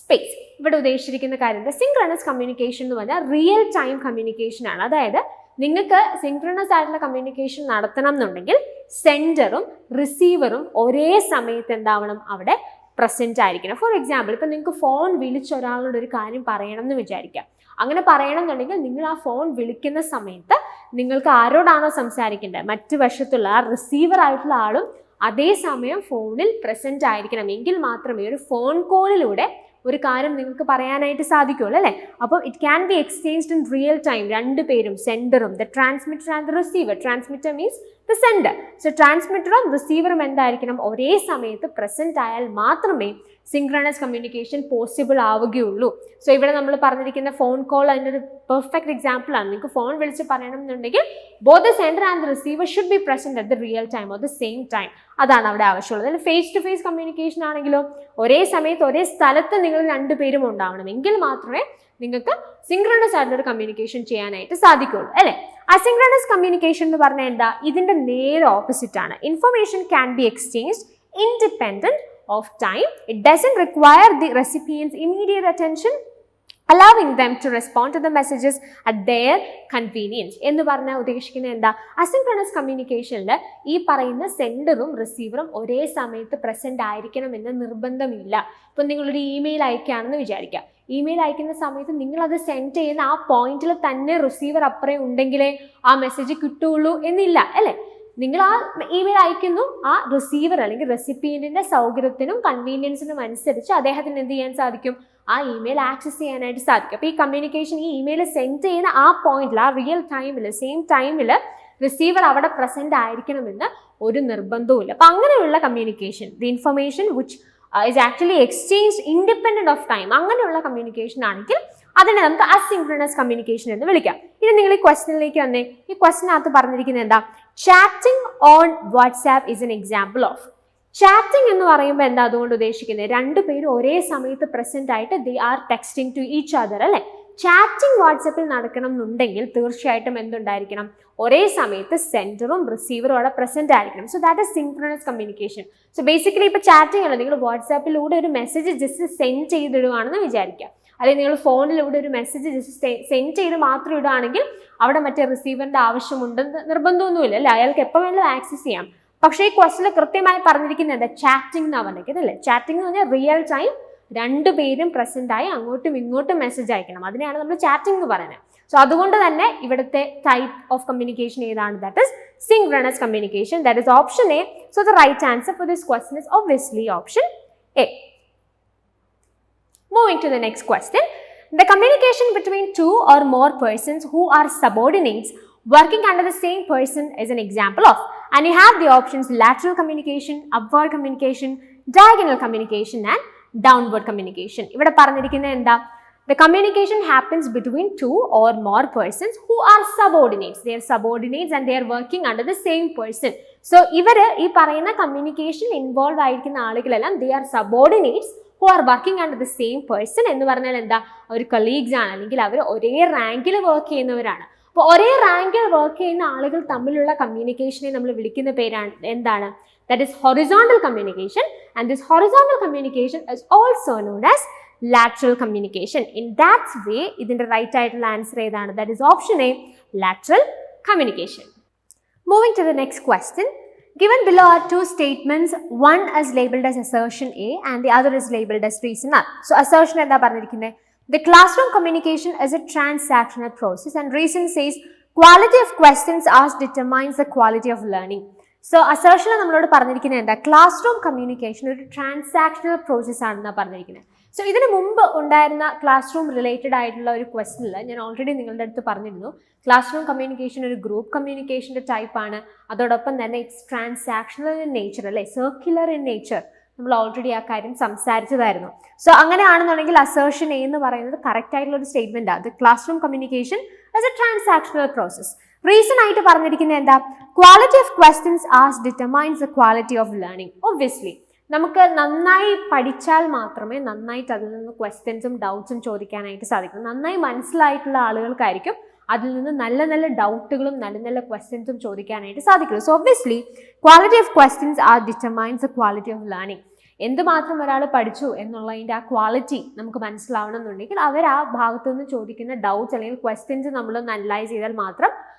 space. ഇവിടെ ഉദ്ദേശിച്ചിരിക്കുന്ന കാര്യം synchronous communication എന്ന് പറഞ്ഞാൽ real time communication ആണ്. അതായത് നിങ്ങൾക്ക് synchronous ആയിട്ടുള്ള communication നടത്തണം എന്നുണ്ടെങ്കിൽ സെൻഡറും റിസീവറും ഒരേ സമയത്ത് എന്താവണം, അവിടെ പ്രസൻറ്റ് ആയിരിക്കണം. ഫോർ എക്സാമ്പിൾ, ഇപ്പം നിങ്ങൾക്ക് ഫോൺ വിളിച്ച് ഒരാളോട് ഒരു കാര്യം പറയണം എന്ന് വിചാരിക്കാം. അങ്ങനെ പറയണം എന്നുണ്ടെങ്കിൽ നിങ്ങൾ ആ ഫോൺ വിളിക്കുന്ന സമയത്ത് നിങ്ങൾക്ക് ആരോടാണോ സംസാരിക്കേണ്ടത്, മറ്റു വശത്തുള്ള ആ റിസീവർ ആയിട്ടുള്ള ആളും അതേസമയം ഫോണിൽ പ്രസൻറ്റ് ആയിരിക്കണം. എങ്കിൽ മാത്രമേ ഒരു ഫോൺ കോളിലൂടെ ഒരു കാര്യം നിങ്ങൾക്ക് പറയാനായിട്ട് സാധിക്കുള്ളൂ അല്ലേ. അപ്പോൾ it can be exchanged in real time. രണ്ട് പേരും, സെൻഡറും, the transmitter and the receiver. Transmitter means the sender. So ട്രാൻസ്മിറ്ററും റിസീവറും എന്തായിരിക്കണം, ഒരേ സമയത്ത് പ്രസന്റ് ആയാൽ മാത്രമേ സിങ്ക്രണസ് കമ്മ്യൂണിക്കേഷൻ പോസിബിൾ ആവുകയുള്ളൂ. സോ ഇവിടെ നമ്മൾ പറഞ്ഞിരിക്കുന്ന ഫോൺ കോൾ അതിൻ്റെ ഒരു പെർഫെക്റ്റ് എക്സാമ്പിൾ ആണ്. നിങ്ങൾക്ക് ഫോൺ വിളിച്ച് പറയണം എന്നുണ്ടെങ്കിൽ both the sender and the receiver should be present at the real time or the same time. അതാണ് അവിടെ ആവശ്യമുള്ളത്. അതിൽ ഫേസ് ടു ഫേസ് കമ്മ്യൂണിക്കേഷൻ ആണെങ്കിലോ ഒരേ സമയത്ത് ഒരേ സ്ഥലത്ത് നിങ്ങൾ രണ്ടുപേരും ഉണ്ടാവണം, എങ്കിൽ മാത്രമേ നിങ്ങൾക്ക് സിങ്ക്രണസ് ആയിട്ടൊരു കമ്മ്യൂണിക്കേഷൻ ചെയ്യാനായിട്ട് സാധിക്കുള്ളൂ, അല്ലേ? അസിങ്ക്രണസ് കമ്മ്യൂണിക്കേഷൻ എന്ന് പറഞ്ഞാൽ എന്താ? ഇതിന്റെ നേരെ ഓപ്പോസിറ്റ് ആണ്. Information can be exchanged independent of time. It doesn't require the recipient's immediate attention, allowing them to respond to the messages at their convenience. എന്ന് പറഞ്ഞാൽ ഉദ്ദേശിക്കുന്നത് എന്താ? അസിൻക്രണസ് കമ്മ്യൂണിക്കേഷനിൽ ഈ പറയുന്ന സെൻഡറും റിസീവറും ഒരേ സമയത്ത് പ്രസന്റ് ആയിരിക്കണം എന്ന് നിർബന്ധമില്ല. ഇപ്പം നിങ്ങളൊരു ഇമെയിൽ അയക്കുകയാണെന്ന് വിചാരിക്കുക. ഇമെയിൽ അയക്കുന്ന സമയത്ത് നിങ്ങളത് സെൻഡ് ചെയ്യുന്ന ആ പോയിന്റിൽ തന്നെ റിസീവർ അപ്പുറം ഉണ്ടെങ്കിലേ ആ മെസ്സേജ് കിട്ടുള്ളൂ എന്നില്ല, അല്ലേ? നിങ്ങൾ ആ ഇമെയിൽ അയക്കുന്നു, ആ റിസീവർ അല്ലെങ്കിൽ റെസിപ്പിയന്റിന്റെ സൗകര്യത്തിനും കൺവീനിയൻസിനും അനുസരിച്ച് അദ്ദേഹത്തിന് എന്ത് ചെയ്യാൻ സാധിക്കും? ആ ഇമെയിൽ ആക്സസ് ചെയ്യാനായിട്ട് സാധിക്കും. അപ്പോൾ ഈ കമ്മ്യൂണിക്കേഷൻ, ഈ ഇമെയിൽ സെൻഡ് ചെയ്യുന്ന ആ പോയിന്റിൽ, ആ റിയൽ ടൈമിൽ, സെയിം ടൈമിൽ റിസീവർ അവിടെ പ്രസന്റ് ആയിരിക്കണമെന്ന് ഒരു നിർബന്ധവും ഇല്ല. അപ്പം അങ്ങനെയുള്ള communication, the information which is actually exchange independent of time, അങ്ങനെയുള്ള കമ്മ്യൂണിക്കേഷൻ ആണെങ്കിൽ അതിനെ നമുക്ക് അസിൻക്രണസ് കമ്മ്യൂണിക്കേഷൻ എന്ന് വിളിക്കാം. ഇനി നിങ്ങൾ ഈ ക്വസ്റ്റ്യനിലേക്ക് വന്നേ. ഈ ക്വസ്റ്റ്യനകത്ത് പറഞ്ഞിരിക്കുന്നത് എന്താ? Chatting on WhatsApp is an example of. Chatting എന്ന് പറയുമ്പോൾ എന്താ അതുകൊണ്ട് ഉദ്ദേശിക്കുന്നത്? രണ്ടുപേരും ഒരേ സമയത്ത് പ്രസന്റ് ആയിട്ട് they are texting to each other, അല്ലേ? ചാറ്റിംഗ് വാട്സാപ്പിൽ നടക്കണം എന്നുണ്ടെങ്കിൽ തീർച്ചയായിട്ടും എന്തുണ്ടായിരിക്കണം? ഒരേ സമയത്ത് സെൻഡറും റിസീവറും അവിടെ പ്രസന്റ് ആയിരിക്കണം. So that is synchronous communication. So basically ഇപ്പോൾ ചാറ്റിംഗ് അല്ല, നിങ്ങൾ വാട്സാപ്പിലൂടെ ഒരു മെസ്സേജ് ജസ്റ്റ് സെൻഡ് ചെയ്തിടുകയാണെന്ന് വിചാരിക്കുക, അല്ലെങ്കിൽ നിങ്ങൾ ഫോണിലൂടെ ഒരു മെസ്സേജ് ജസ്റ്റ് സെൻഡ് ചെയ്ത് മാത്രം ഇടുകയാണെങ്കിൽ അവിടെ മറ്റേ റിസീവറിന്റെ ആവശ്യമുണ്ടെന്ന് നിർബന്ധമൊന്നുമില്ല, അല്ലേ? അയാൾക്ക് എപ്പോൾ വേണമെങ്കിലും ആക്സസ് ചെയ്യാം. പക്ഷേ ഈ ക്വസ്റ്റിൽ കൃത്യമായി പറഞ്ഞിരിക്കുന്നത് എന്താ? ചാറ്റിംഗ് എന്നാണ് പറഞ്ഞിരിക്കുന്നത്, അല്ലേ? ചാറ്റിംഗ് എന്ന് പറഞ്ഞാൽ റിയൽ ടൈം രണ്ടുപേരും പ്രസന്റ് ആയി അങ്ങോട്ടും ഇങ്ങോട്ടും മെസ്സേജ് അയക്കണം, അതിനെയാണ് നമ്മൾ ചാറ്റിംഗ് എന്ന് പറയുന്നത്. സോ അതുകൊണ്ട് തന്നെ ഇവിടുത്തെ ടൈപ്പ് ഓഫ് കമ്മ്യൂണിക്കേഷൻ ഏതാണ്? That is synchronous communication. That is option A. So the right answer for this question is obviously option A. Moving to the next question. The communication between two or more persons who are subordinates working under the same person is an example of. And you have the options lateral communication, upward communication, diagonal communication and downward communication. ഇവിടെ പറഞ്ഞിരിക്കുന്നത് എന്താ? The communication happens between two or more persons who are subordinates. They are subordinates and they are working under the same person. So ഇവര് ഈ പറയുന്ന communication involve ആയിരിക്കുന്ന ആളുകളെല്ലാം they are subordinates who are working under the same person. എന്ന് പറഞ്ഞാൽ എന്താ? അവർ colleagues ആണ്, അല്ലെങ്കിൽ അവർ ഒരേ റാങ്കിൽ വർക്ക് ചെയ്യുന്നവരാണ്. അപ്പോൾ ഒരേ റാങ്കിൽ വർക്ക് ചെയ്യുന്ന ആളുകൾ തമ്മിലുള്ള കമ്മ്യൂണിക്കേഷനെ നമ്മൾ വിളിക്കുന്ന പേരാണ് എന്താണ്? That is horizontal communication. And this horizontal communication is also known as lateral communication. In that way, ഇതിന്റെ റൈറ്റ് ആയിട്ടുള്ള ആൻസർ ഏതാണ്? That is option A, lateral communication. Moving to the next question. Given below are two statements. One is labeled as assertion A and the other is labeled as reason R. So assertion എന്താ പറഞ്ഞിരിക്കുന്നത്? The classroom communication is a transactional process and reason says quality of questions asked determines the quality of learning. So അസേർഷനിൽ നമ്മളോട് പറഞ്ഞിരിക്കുന്നത് എന്താ? Classroom communication ഒരു transactional process ആണെന്നാണ് പറഞ്ഞിരിക്കുന്നത്. So ഇതിന് മുമ്പ് ഉണ്ടായിരുന്ന ക്ലാസ് റൂം റിലേറ്റഡ് ആയിട്ടുള്ള ഒരു ക്വസ്റ്റനിൽ ഞാൻ ഓൾറെഡി നിങ്ങളുടെ അടുത്ത് പറഞ്ഞിരുന്നു, ക്ലാസ് റൂം കമ്മ്യൂണിക്കേഷൻ ഒരു ഗ്രൂപ്പ് കമ്മ്യൂണിക്കേഷൻ്റെ ടൈപ്പാണ്. അതോടൊപ്പം തന്നെ ഇറ്റ്സ് ട്രാൻസാക്ഷണൽ ഇൻ നേച്ചർ, അല്ലേ? Circular in nature. നമ്മൾ ഓൾറെഡി ആ കാര്യം സംസാരിച്ചതായിരുന്നു. സോ അങ്ങനെയാണെന്നുണ്ടെങ്കിൽ അസേർഷൻ എ എന്ന് പറയുന്നത് കറക്റ്റ് ആയിട്ടുള്ള ഒരു സ്റ്റേറ്റ്മെന്റ് ആണ്. Class room communication as A transactional process. Reason ആയിട്ട് പറഞ്ഞിരിക്കുന്നത് എന്താ? Quality of questions as determines the quality of learning. Obviously നമുക്ക് നന്നായി പഠിച്ചാൽ മാത്രമേ നന്നായിട്ട് അതിൽ നിന്ന് ക്വസ്റ്റ്യൻസും ഡൗട്ട്സും ചോദിക്കാനായിട്ട് സാധിക്കും. നന്നായി മനസ്സിലായിട്ടുള്ള ആളുകൾക്കായിരിക്കും അതിൽ നിന്ന് നല്ല നല്ല ഡൗട്ടുകളും നല്ല നല്ല ക്വസ്റ്റ്യൻസും ചോദിക്കാനായിട്ട് സാധിക്കുള്ളൂ. So obviously quality of questions are determines the quality of learning. എന്തുമാത്രം ഒരാൾ പഠിച്ചു എന്നുള്ളതിൻ്റെ ആ ക്വാളിറ്റി നമുക്ക് മനസ്സിലാവണം എന്നുണ്ടെങ്കിൽ അവർ ആ ഭാഗത്തു നിന്ന് ചോദിക്കുന്ന ഡൗട്ട്സ് അല്ലെങ്കിൽ ക്വസ്റ്റ്യൻസ് നമ്മളൊന്ന് അനലൈസ് ചെയ്താൽ മാത്രം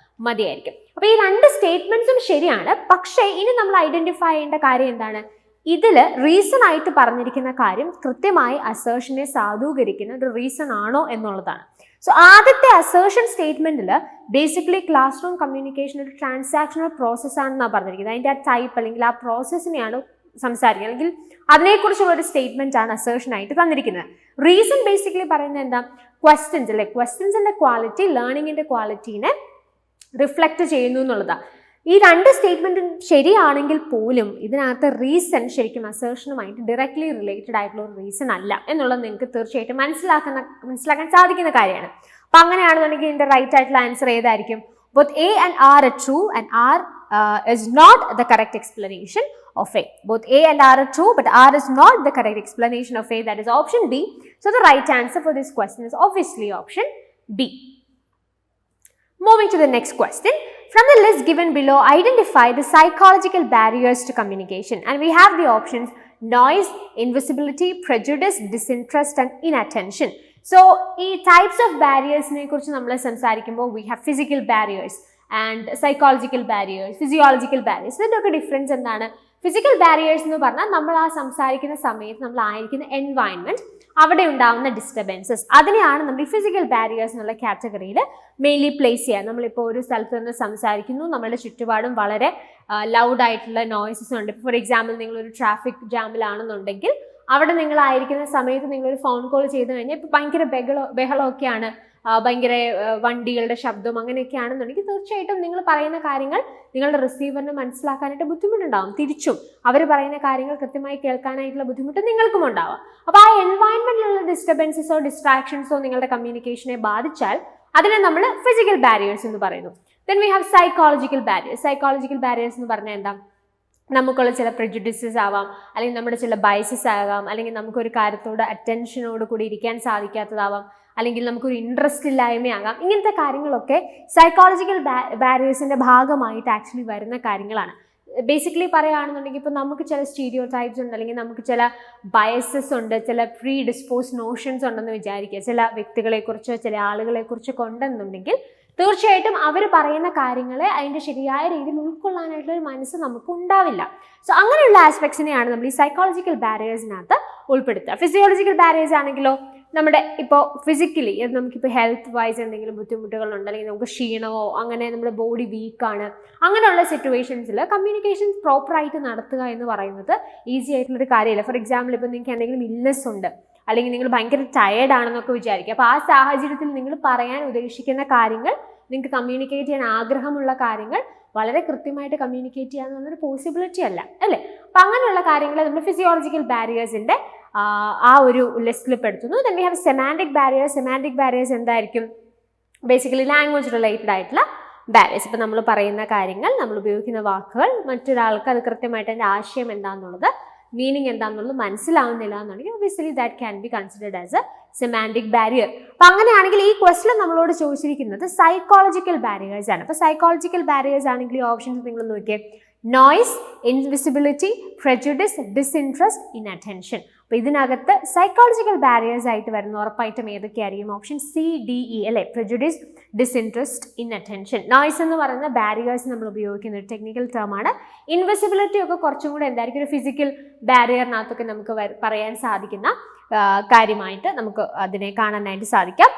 മതിയായിരിക്കും. അപ്പോൾ ഈ രണ്ട് സ്റ്റേറ്റ്മെന്റ്സും ശരിയാണ്. പക്ഷേ ഇനി നമ്മൾ ഐഡന്റിഫൈ ചെയ്യേണ്ട കാര്യം എന്താണ്? ഇതിൽ റീസൺ ആയിട്ട് പറഞ്ഞിരിക്കുന്ന കാര്യം കൃത്യമായി അസേർഷനെ സാധൂകരിക്കുന്ന ഒരു റീസൺ ആണോ എന്നുള്ളതാണ്. സോ ആദ്യത്തെ അസേർഷൻ സ്റ്റേറ്റ്മെന്റിൽ ബേസിക്കലി ക്ലാസ് റൂം കമ്മ്യൂണിക്കേഷൻ ഒരു ട്രാൻസാക്ഷണൽ പ്രോസസ് ആണെന്നാണ് പറഞ്ഞിരിക്കുന്നത്. അതിൻ്റെ ആ ടൈപ്പ് അല്ലെങ്കിൽ ആ പ്രോസസ്സിനെയാണ് സംസാരിക്കുക, അല്ലെങ്കിൽ അതിനെക്കുറിച്ചുള്ള ഒരു സ്റ്റേറ്റ്മെന്റ് ആണ് അസേർഷൻ ആയിട്ട് തന്നിരിക്കുന്നത്. റീസൺ ബേസിക്കലി പറയുന്നത് എന്താ? ക്വസ്റ്റ്യൻസ്, അല്ലെ? ക്വസ്റ്റ്യൻസിന്റെ ക്വാളിറ്റി ലേണിംഗിന്റെ ക്വാളിറ്റീനെ റിഫ്ലക്റ്റ് ചെയ്യുന്നു എന്നുള്ളതാണ്. ഈ രണ്ട് സ്റ്റേറ്റ്മെൻറ്റും ശരിയാണെങ്കിൽ പോലും ഇതിനകത്ത് റീസൺ ശരിക്കും അസേർഷനുമായിട്ട് ഡയറക്ട്ലി റിലേറ്റഡ് ആയിട്ടുള്ള ഒരു റീസൺ അല്ല എന്നുള്ളത് നിങ്ങൾക്ക് തീർച്ചയായിട്ടും മനസ്സിലാക്കാൻ സാധിക്കുന്ന കാര്യമാണ്. അപ്പം അങ്ങനെയാണെന്നുണ്ടെങ്കിൽ ഇതിൻ്റെ റൈറ്റ് ആയിട്ടുള്ള ആൻസർ ഏതായിരിക്കും? Both A and R are true and R is not the correct explanation of A. Both A and R are true, but R is not the correct explanation of A. That is option B. So the right answer for this question is obviously option B. Moving to the next question. From the list given below, identify the psychological barriers to communication. And we have the options noise, invisibility, prejudice, disinterest and inattention. So, ഈ types of ബാരിയേഴ്സിനെ കുറിച്ച് നമ്മൾ സംസാരിക്കുമ്പോൾ we have physical barriers and psychological barriers, physiological barriers. ഇതിൻ്റെയൊക്കെ difference എന്താണ്? Physical barriers എന്ന് പറഞ്ഞാൽ നമ്മൾ ആ സംസാരിക്കുന്ന സമയത്ത് നമ്മൾ ആയിരിക്കുന്ന എൻവയൺമെൻറ്റ്, അവിടെ ഉണ്ടാകുന്ന ഡിസ്റ്റർബൻസസ്, അതിനെയാണ് നമ്മൾ ഈ ഫിസിക്കൽ ബാരിയേഴ്സ് എന്നുള്ള കാറ്റഗറിയിൽ മെയിൻലി പ്ലേസ് ചെയ്യുക. നമ്മളിപ്പോൾ ഒരു സ്ഥലത്ത് നിന്ന് സംസാരിക്കുന്നു, നമ്മളുടെ ചുറ്റുപാടും വളരെ ലൗഡായിട്ടുള്ള നോയ്സസ് ഉണ്ട്. ഫോർ എക്സാമ്പിൾ നിങ്ങളൊരു ട്രാഫിക് ജാമിലാണെന്നുണ്ടെങ്കിൽ അവിടെ നിങ്ങളായിരിക്കുന്ന സമയത്ത് നിങ്ങളൊരു ഫോൺ കോൾ ചെയ്ത് കഴിഞ്ഞാൽ ഇപ്പോൾ ഭയങ്കര ബഹളമൊക്കെയാണ്, ഭയങ്കര വണ്ടികളുടെ ശബ്ദം അങ്ങനെയൊക്കെയാണെന്നുണ്ടെങ്കിൽ തീർച്ചയായിട്ടും നിങ്ങൾ പറയുന്ന കാര്യങ്ങൾ നിങ്ങളുടെ റിസീവറിന് മനസ്സിലാക്കാനായിട്ട് ബുദ്ധിമുട്ടുണ്ടാകും. തിരിച്ചും അവർ പറയുന്ന കാര്യങ്ങൾ കൃത്യമായി കേൾക്കാനായിട്ടുള്ള ബുദ്ധിമുട്ട് നിങ്ങൾക്കും ഉണ്ടാവാം. അപ്പോൾ ആ എൻവയൺമെൻറ്റിലുള്ള ഡിസ്റ്റർബൻസസോ ഡിസ്ട്രാക്ഷൻസോ നിങ്ങളുടെ കമ്മ്യൂണിക്കേഷനെ ബാധിച്ചാൽ അതിനെ നമ്മൾ ഫിസിക്കൽ ബാരിയേഴ്സ് എന്ന് പറയുന്നു. Then we have psychological barriers. Psychological barriers എന്ന് പറഞ്ഞാൽ എന്താ? നമുക്കുള്ള ചില പ്രെജുഡിസസ് ആവാം, അല്ലെങ്കിൽ നമ്മുടെ ചില ബയസസ് ആകാം, അല്ലെങ്കിൽ നമുക്കൊരു കാര്യത്തോട് അറ്റൻഷനോട് കൂടി ഇരിക്കാൻ സാധിക്കാത്തതാവാം, അല്ലെങ്കിൽ നമുക്കൊരു ഇൻട്രസ്റ്റ് ഇല്ലായ്മയാകാം. ഇങ്ങനത്തെ കാര്യങ്ങളൊക്കെ സൈക്കോളജിക്കൽ ബാരിയേഴ്സിൻ്റെ ഭാഗമായിട്ട് ആക്ച്വലി വരുന്ന കാര്യങ്ങളാണ്. ബേസിക്കലി പറയുകയാണെന്നുണ്ടെങ്കിൽ ഇപ്പോൾ നമുക്ക് ചില സ്റ്റീരിയോ ടൈപ്സ് ഉണ്ട്, അല്ലെങ്കിൽ നമുക്ക് ചില ബയസസ് ഉണ്ട്, ചില പ്രീ ഡിസ്പോസ് നോഷൻസ് ഉണ്ടെന്ന് വിചാരിക്കുക. ചില വ്യക്തികളെക്കുറിച്ചോ ചില ആളുകളെക്കുറിച്ചൊക്കെ ഉണ്ടെന്നുണ്ടെങ്കിൽ തീർച്ചയായിട്ടും അവർ പറയുന്ന കാര്യങ്ങളെ അതിൻ്റെ ശരിയായ രീതിയിൽ ഉൾക്കൊള്ളാനായിട്ടുള്ള ഒരു മനസ്സ് നമുക്ക് ഉണ്ടാവില്ല. സോ അങ്ങനെയുള്ള ആസ്പെക്ട്സിനെയാണ് നമ്മൾ ഈ സൈക്കോളജിക്കൽ ബാരിയേഴ്സിനകത്ത് ഉൾപ്പെടുത്തുക. ഫിസിയോളജിക്കൽ ബാരിയേഴ്സ് ആണെങ്കിലോ നമ്മുടെ ഇപ്പോൾ ഫിസിക്കലി നമുക്കിപ്പോൾ ഹെൽത്ത് വൈസ് എന്തെങ്കിലും ബുദ്ധിമുട്ടുകളുണ്ട്, അല്ലെങ്കിൽ നമുക്ക് ക്ഷീണമോ അങ്ങനെ നമ്മുടെ ബോഡി വീക്കാണ്, അങ്ങനെയുള്ള സിറ്റുവേഷൻസിൽ കമ്മ്യൂണിക്കേഷൻ പ്രോപ്പറായിട്ട് നടത്തുക എന്ന് പറയുന്നത് ഈസി ആയിട്ടുള്ളൊരു കാര്യമല്ല. ഫോർ എക്സാമ്പിൾ ഇപ്പോൾ നിങ്ങൾക്ക് എന്തെങ്കിലും ഇൽനെസ് ഉണ്ട്, അല്ലെങ്കിൽ നിങ്ങൾ ഭയങ്കര ടയേർഡ് ആണെന്നൊക്കെ വിചാരിക്കുക. അപ്പോൾ ആ സാഹചര്യത്തിൽ നിങ്ങൾ പറയാൻ ഉദ്ദേശിക്കുന്ന കാര്യങ്ങൾ, നിങ്ങൾക്ക് കമ്മ്യൂണിക്കേറ്റ് ചെയ്യാൻ ആഗ്രഹമുള്ള കാര്യങ്ങൾ വളരെ കൃത്യമായിട്ട് കമ്മ്യൂണിക്കേറ്റ് ചെയ്യുക എന്നുള്ളൊരു പോസിബിലിറ്റി അല്ല, അല്ലേ? അപ്പം അങ്ങനെയുള്ള കാര്യങ്ങൾ നമ്മൾ ഫിസിയോളജിക്കൽ ബാരിയേഴ്സിൻ്റെ ആ ഒരു ലിസ്റ്റിൽ പെടുത്തുന്നു. Then we have semantic barriers. Semantic barriers എന്തായിരിക്കും? ബേസിക്കലി ലാംഗ്വേജ് റിലേറ്റഡ് ആയിട്ടുള്ള ബാരിയേഴ്സ്. ഇപ്പം നമ്മൾ പറയുന്ന കാര്യങ്ങൾ, നമ്മൾ ഉപയോഗിക്കുന്ന വാക്കുകൾ മറ്റൊരാൾക്ക് അത് കൃത്യമായിട്ട് അതിൻ്റെ ആശയം എന്താണെന്നുള്ളത്, മീനിങ് എന്താണെന്നുള്ളത് മനസ്സിലാവുന്നില്ല എന്നുണ്ടെങ്കിൽ obviously that can be considered as A semantic barrier. അപ്പം അങ്ങനെയാണെങ്കിൽ ഈ ക്വസ്റ്റ്യൻ നമ്മളോട് ചോദിച്ചിരിക്കുന്നത് സൈക്കോളജിക്കൽ ബാരിയേഴ്സ് ആണ്. അപ്പോൾ സൈക്കോളജിക്കൽ ബാരിയേഴ്സ് ആണെങ്കിൽ ഈ ഓപ്ഷൻസ് നിങ്ങൾ നോക്കിയേ: noise, invisibility, prejudice, disinterest, inattention. അപ്പോൾ ഇതിനകത്ത് സൈക്കോളജിക്കൽ ബാരിയേഴ്സ് ആയിട്ട് വരുന്ന ഉറപ്പായിട്ടും ഏതൊക്കെയായിരിക്കും? ഓപ്ഷൻ സി, ഡി, ഇ അല്ലേ? Prejudice, disinterest, inattention. നോയ്സ് എന്ന് പറയുന്ന ബാരിയേഴ്സ് നമ്മൾ ഉപയോഗിക്കുന്ന ഒരു ടെക്നിക്കൽ ടേം ആണ്. ഇൻവിസിബിലിറ്റി ഒക്കെ കുറച്ചും കൂടെ എന്തായിരിക്കും? ഒരു ഫിസിക്കൽ ബാരിയറിനകത്തൊക്കെ നമുക്ക് പറയാൻ സാധിക്കുന്ന കാര്യമായിട്ട് നമുക്ക് അതിനെ കാണാനായിട്ട് സാധിക്കാം.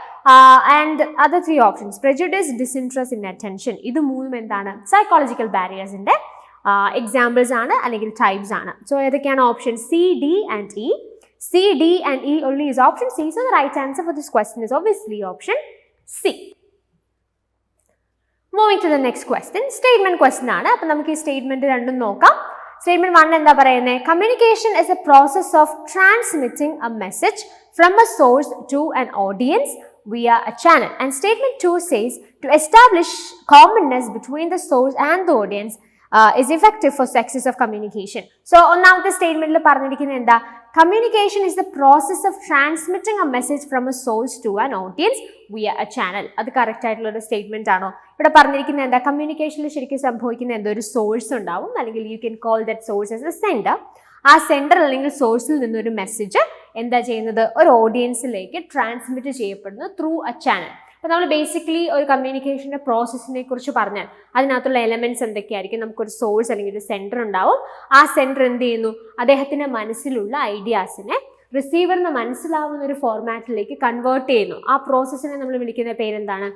And other three options prejudice, disinterest, inattention, ഇത് മൂന്നും എന്താണ്? സൈക്കോളജിക്കൽ ബാരിയേഴ്സിൻ്റെ എക്സാമ്പിൾസ് ആണ്, അല്ലെങ്കിൽ ടൈപ്സ് ആണ്. സോ ഏതൊക്കെയാണ്? Option C, D and E. C, D and E only is option C. So the right answer for this question is obviously option C. Moving to the next question, statement question ആണ്. അപ്പോൾ നമുക്ക് ഈ statement രണ്ടും നോക്കാം. Statement 1 എന്താ പറയുന്നത്? Communication is a process of transmitting a message from a source to an audience via a channel. And statement 2 says to establish commonness between the source and the audience is effective for success of communication. So ഒന്നാമത്തെ സ്റ്റേറ്റ്മെന്റിൽ പറഞ്ഞിരിക്കുന്നത് എന്താ? Communication is the process of transmitting a message from a source to an audience via a channel. അത് correct ആയിട്ടുള്ള ഒരു statement ആണോ? ഇവിടെ പറഞ്ഞിരിക്കുന്നത് എന്താ? കമ്മ്യൂണിക്കേഷനിൽ ശരിക്കും സംഭവിക്കുന്ന എന്തോ ഒരു സോഴ്സ് ഉണ്ടാവും, അല്ലെങ്കിൽ you can call that source as A sender. ആ സെൻഡർ അല്ലെങ്കിൽ സോഴ്സിൽ നിന്നൊരു മെസ്സേജ് എന്താ ചെയ്യുന്നത്? ഒരു ഓഡിയൻസിലേക്ക് ട്രാൻസ്മിറ്റ് ചെയ്യപ്പെടുന്നു ത്രൂ എ ചാനൽ. അപ്പോൾ നമ്മൾ ബേസിക്കലി ഒരു കമ്മ്യൂണിക്കേഷൻ്റെ പ്രോസസ്സിനെ കുറിച്ച് പറഞ്ഞാൽ അതിനകത്തുള്ള എലമെൻറ്റ്സ് എന്തൊക്കെയായിരിക്കും? നമുക്കൊരു സോഴ്സ് അല്ലെങ്കിൽ ഒരു സെൻറ്റർ ഉണ്ടാവും. ആ സെൻറ്റർ എന്ത് ചെയ്യുന്നു? അദ്ദേഹത്തിൻ്റെ മനസ്സിലുള്ള ഐഡിയാസിനെ റിസീവറിന് മനസ്സിലാവുന്ന ഒരു ഫോർമാറ്റിലേക്ക് കൺവേർട്ട് ചെയ്യുന്നു. ആ പ്രോസസ്സിനെ നമ്മൾ വിളിക്കുന്ന പേരെന്താണ്?